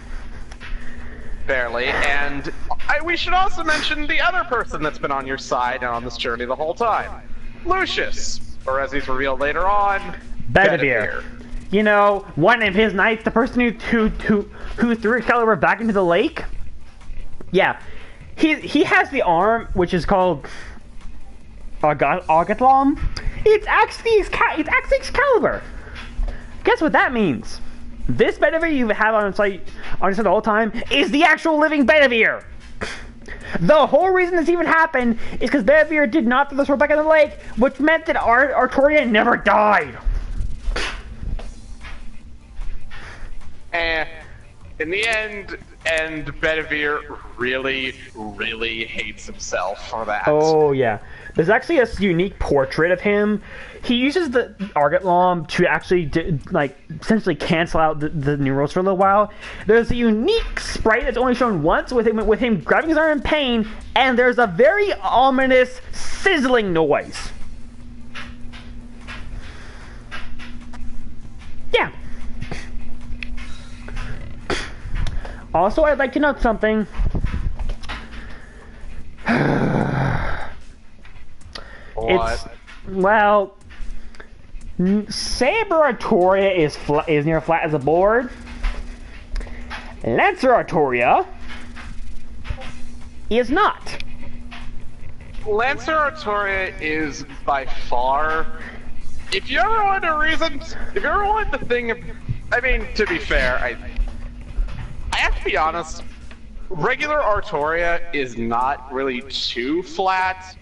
barely. And we should also mention the other person that's been on your side and on this journey the whole time. Lucius, or as he's revealed later on, Bedivere. You know, one of his knights, the person who threw Excalibur back into the lake. Yeah, he has the arm, which is called Agathlam. It's actually Excalibur. Guess what that means? This Bedivere you have on site the whole time is the actual living Bedivere. The whole reason this even happened is because Bedivere did not throw the sword back in the lake, which meant that Artoria never died. In the end, Bedivere really, really hates himself for that. Oh, yeah. There's actually a unique portrait of him. He uses the Argatlam to actually, essentially cancel out the new rules for a little while. There's a unique sprite that's only shown once with him grabbing his arm in pain, and there's a very ominous sizzling noise. Yeah. Also, I'd like to note something. What? Well, Saber Artoria is near flat as a board. Lancer Artoria is not. Lancer Artoria is by far. If you ever wanted to think, I mean, to be fair, I have to be honest. Regular Artoria is not really too flat.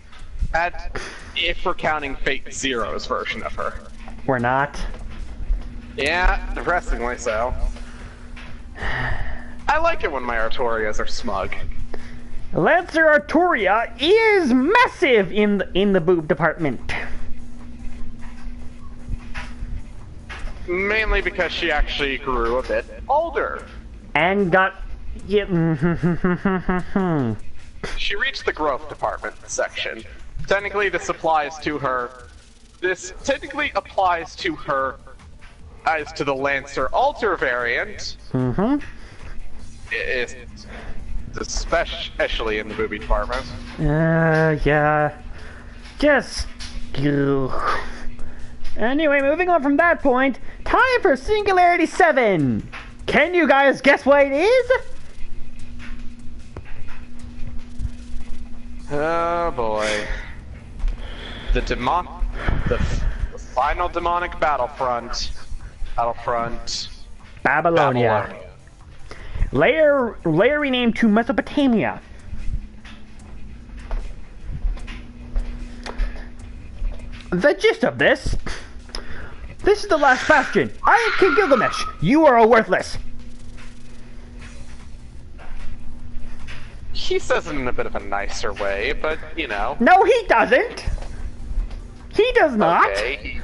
If we're counting Fate Zero's version of her. We're not. Yeah, depressingly so. I like it when my Artorias are smug. Lancer Artoria is massive in the boob department. Mainly because she actually grew a bit older. And got... Yeah, She reached the growth department section. Technically, this applies to her. This technically applies to her as to the Lancer Alter variant. It's especially in the booby department. Yeah. Just... ugh. Anyway, moving on from that point, time for Singularity 7! Can you guys guess what it is? Oh boy. The final demonic battlefront. Babylonia. Layer renamed to Mesopotamia. The gist of this is the last bastion. I am King Gilgamesh. You are worthless. He says it in a bit of a nicer way, but you know. No, he doesn't. He does not. Okay.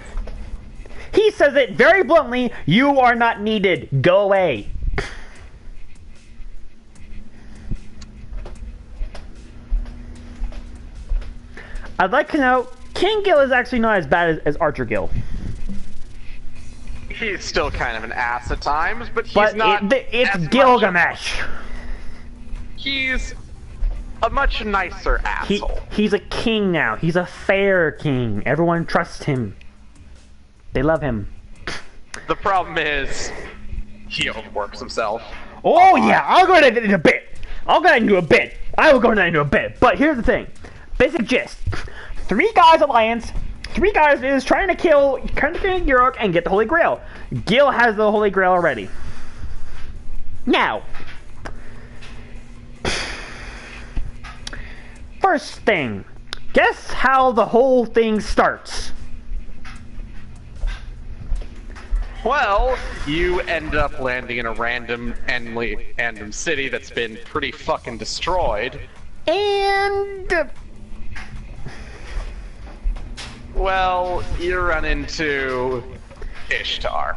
He says it very bluntly. You are not needed. Go away. I'd like to know, King Gil is actually not as bad as Archer Gil. He's still kind of an ass at times, but he's But not. it's as Gilgamesh. He's a much nicer asshole. He's a king now. He's a fair king. Everyone trusts him. They love him. The problem is, he overworks himself. Oh yeah, I'll go into that in a bit. I will go into a bit. But here's the thing. Basic gist. 3 guys alliance. 3 guys is trying to kill Yurok and get the Holy Grail. Gil has the Holy Grail already. Now, first thing, guess how the whole thing starts. Well, you end up landing in a random city that's been pretty fucking destroyed. And well, you run into Ishtar.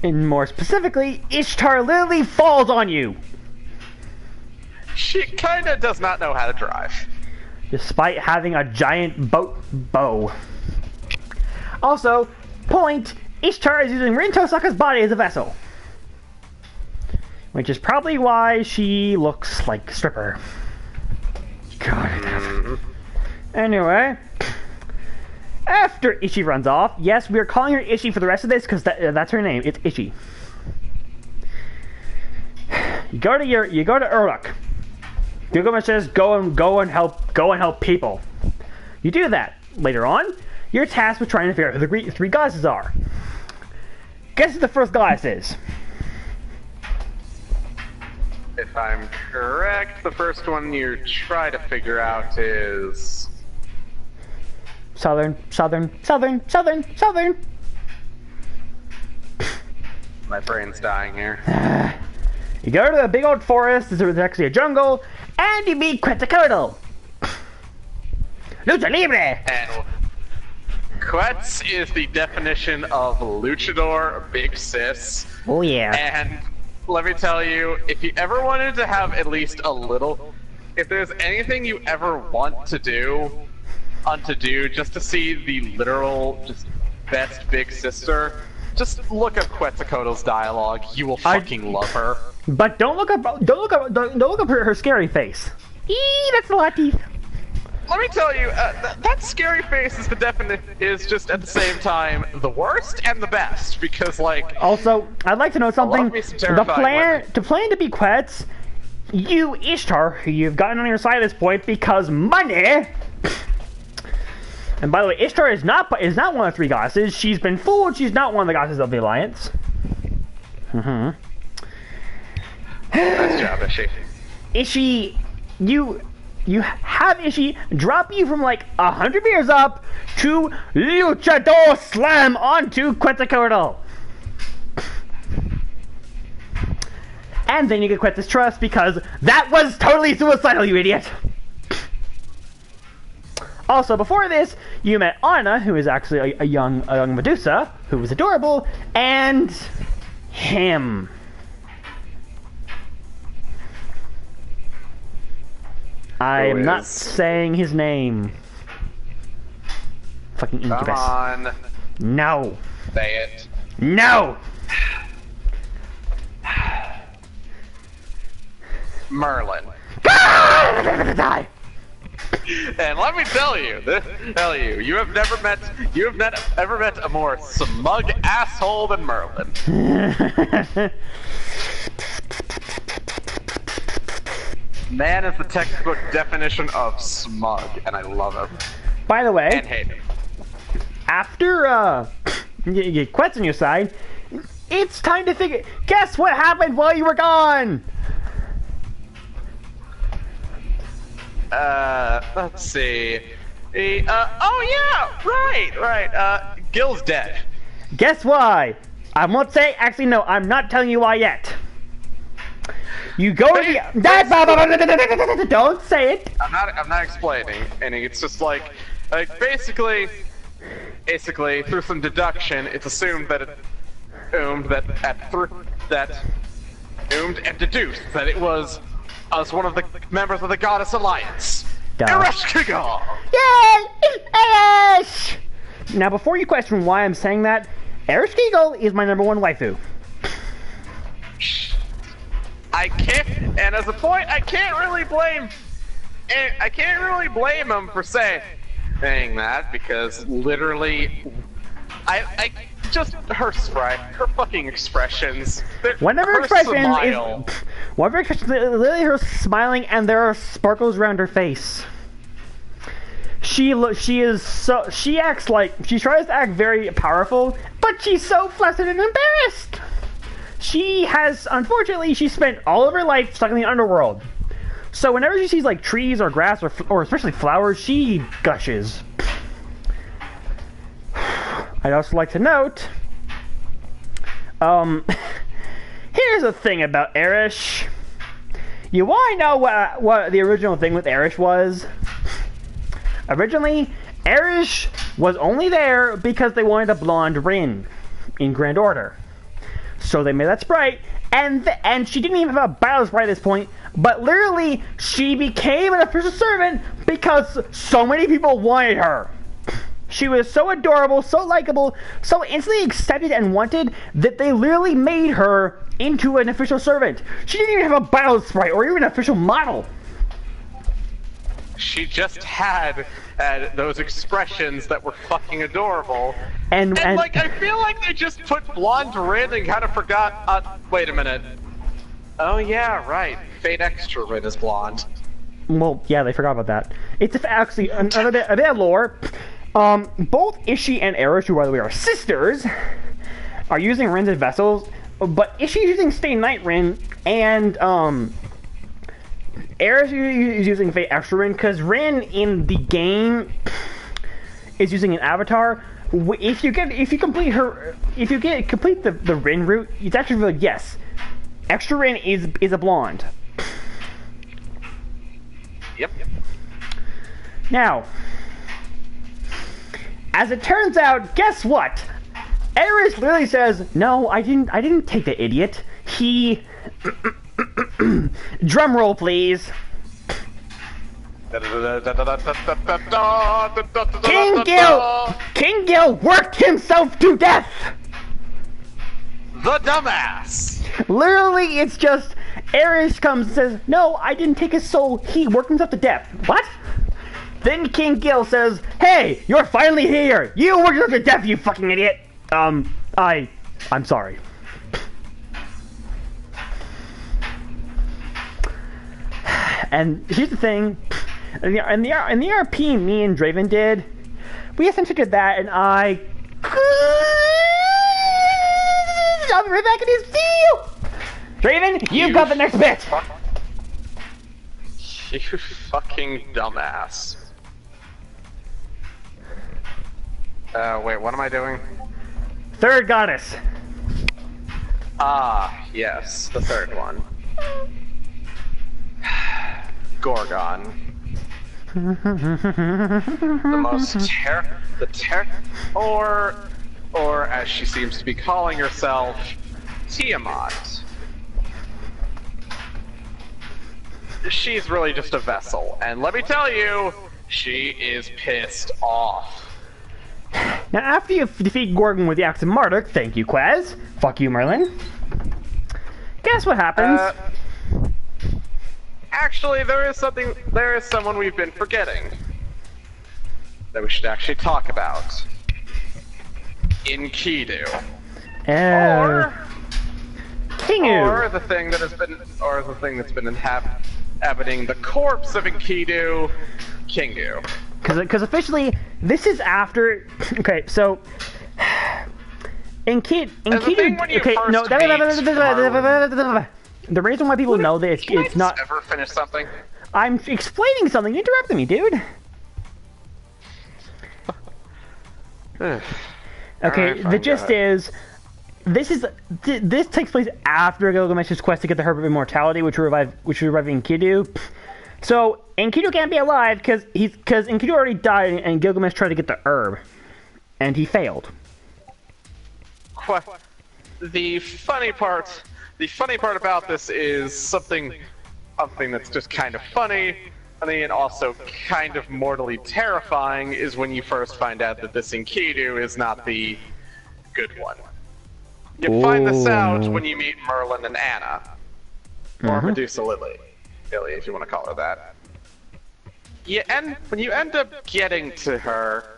And more specifically, Ishtar literally falls on you. She kinda does not know how to drive. Despite having a giant bow. Also, point, Ishtar is using Rin Tosaka's body as a vessel. Which is probably why she looks like a stripper. God. Anyway, after Ishi runs off, yes, we are calling her Ishi for the rest of this because that's her name. It's Ishi. You go to Uruk. Gilgamesh says, go and help people. You do that. Later on, you're tasked with trying to figure out who the three goddesses are. Guess who the first goddess is? If I'm correct, the first one you try to figure out is... Southern. My brain's dying here. You go to the big old forest, there's actually a jungle, and you meet Quetzalcoatl. Lucha Libre! And Quetz is the definition of luchador, big sis. Oh yeah. And let me tell you, if you ever wanted to have at least a little... If there's anything you ever want to do, just to see the literal, just best big sister, just look up Quetzalcoatl's dialogue. You will fucking love her. But don't look up her scary face. Eee, that's a lot of teeth. Let me tell you, that scary face is just at the same time the worst and the best, because like... Also, I'd like to know something. To plan to be Quetz, you Ishtar, who you've gotten on your side at this point because money. And by the way, Ishtar is not one of the three goddesses. She's been fooled. She's not one of the goddesses of the Alliance. Nice job, Ishi. Ishi, you have Ishi drop you from like 100 meters up to Luchador Slam onto Quetzalcoatl. And then you get Quetz's trust because that was totally suicidal, you idiot. Also, before this, you met Anna, who is actually a young Medusa, who was adorable, and him. I am not saying his name. Fucking incubus. Come on. No. Say it. No! Merlin. Die! And let me tell you, you have not ever met a more smug asshole than Merlin. Man is the textbook definition of smug, and I love him. By the way, And hate him. after you get Quetz on your side, it's time to figure. Guess what happened while you were gone? Let's see. Oh yeah, right. Gil's dead. Guess why? I won't say. Actually, no. I'm not telling you why yet. You go to the. Don't say it. I'm not explaining, and it's just like basically through some deduction, it's assumed that deduced that it was one of the members of the Goddess Alliance. Ereshkigal! Yay! Eresh! Now, before you question why I'm saying that, Ereshkigal is my #1 waifu. I can't, and as a point, I can't really blame him for saying that, because literally, I just her fucking expressions. One expression is literally her smiling, and there are sparkles around her face. She acts like she tries to act very powerful, but she's so flustered and embarrassed. Unfortunately, she spent all of her life stuck in the underworld. So whenever she sees like trees or grass or especially flowers, she gushes. I'd also like to note, here's the thing about Eresh. You want to know what the original thing with Eresh was? Originally, Eresh was only there because they wanted a blonde Rin in Grand Order. So they made that sprite, and she didn't even have a battle sprite at this point, but literally, she became an official servant because so many people wanted her. She was so adorable, so likable, so instantly accepted and wanted that they literally made her into an official servant. She didn't even have a battle sprite or even an official model. She just had those expressions that were fucking adorable. And like, I feel like they just put blonde Rin and kind of forgot, wait a minute. Oh yeah, right. Fate Extra Rin is blonde. well, yeah, they forgot about that. It's actually a bit of lore. Both Ishii and Eris, who by the way are sisters, are using Rins as vessels, but Ishii's using Stay Night Rin, and Eris is using Fate Extra Rin, because Rin in the game is using an avatar. If you complete the Rin route, it's actually really, yes, Extra Rin is a blonde. Yep. Now, as it turns out, guess what? Eris literally says, "No, I didn't take the idiot. He..." Drum roll, please. King Gil worked himself to death. The dumbass. Literally, it's just Eris comes and says, "No, I didn't take his soul. He worked himself to death." What? Then King Gil says, "Hey, you're finally here. You worked yourself to death, you fucking idiot." I'm sorry. And here's the thing, in the RP me and Draven did, we essentially did that, and I I'll be right back in his video. Draven, you've got the next bit. You fucking dumbass. Wait, what am I doing? Third goddess. Ah, yes, the third one. Gorgon. The most or as she seems to be calling herself, Tiamat. She's really just a vessel, and let me tell you, she is pissed off. Now, after you defeat Gorgon with the Axe of Marduk, thank you, Quaz. Fuck you, Merlin. Guess what happens? Actually, there is someone we've been forgetting that we should actually talk about. Enkidu. Kingu. Or the thing that's been inhabiting the corpse of Enkidu, Kingu. Because officially, this is after. Okay, so Enkidu. Okay, no. The reason why people know this, it's not. Ever finish something? I'm explaining something. You interrupted me, dude. Okay, the gist is, this takes place after Gilgamesh's quest to get the Herb of Immortality, which will revive Enkidu. So Enkidu can't be alive because Enkidu already died, and Gilgamesh tried to get the herb, and he failed. The funny part about this is something that's just kind of funny, and also kind of mortally terrifying is when you first find out that this Enkidu is not the good one. You find this out when you meet Merlin and Anna, or Medusa Lily, if you want to call her that. When you end up getting to her,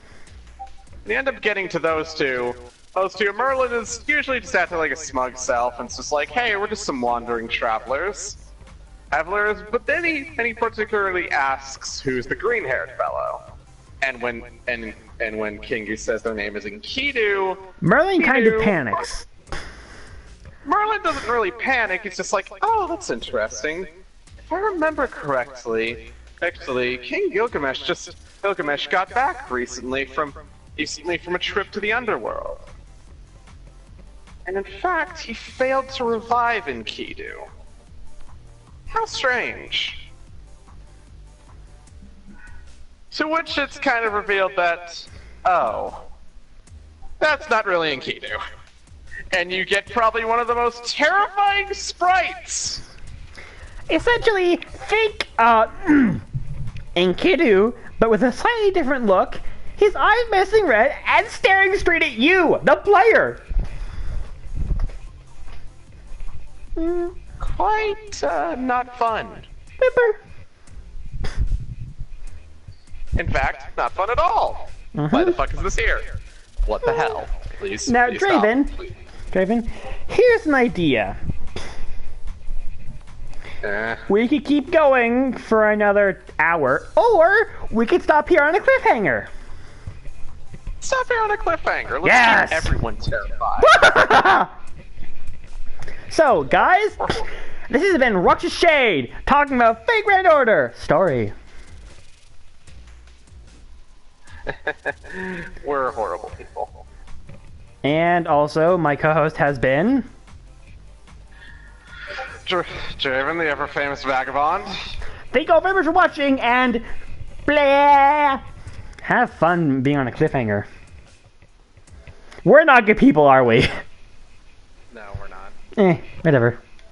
those two, Merlin is usually just acting like a smug self, and it's just like, hey, we're just some wandering travelers. But then he particularly asks who's the green-haired fellow. And when Kingu says their name is Enkidu, Merlin kind of panics. Merlin doesn't really panic, it's just like, oh, that's interesting. If I remember correctly, actually, King Gilgamesh got back recently from a trip to the underworld. And in fact, he failed to revive Enkidu. How strange. To which it's kind of revealed that, oh, that's not really Enkidu. And you get probably one of the most terrifying sprites! Essentially, fake Enkidu, but with a slightly different look, his eyes missing red and staring straight at you, the player. Quite not fun. Pipper. In fact, not fun at all. Why the fuck is this here? What the hell? Please. Now, please stop. Draven, Please. Draven, here's an idea. We could keep going for another hour, or we could stop here on a cliffhanger. Stop here on a cliffhanger. Let's Yes! keep everyone terrified. So, guys, this has been Rux's Shade, talking about Fate Grand Order story. We're horrible people. And also, my co-host has been... Draven, the ever famous vagabond. Thank you all very much for watching, and... blah! Have fun being on a cliffhanger. We're not good people, are we? No, we're not. Whatever.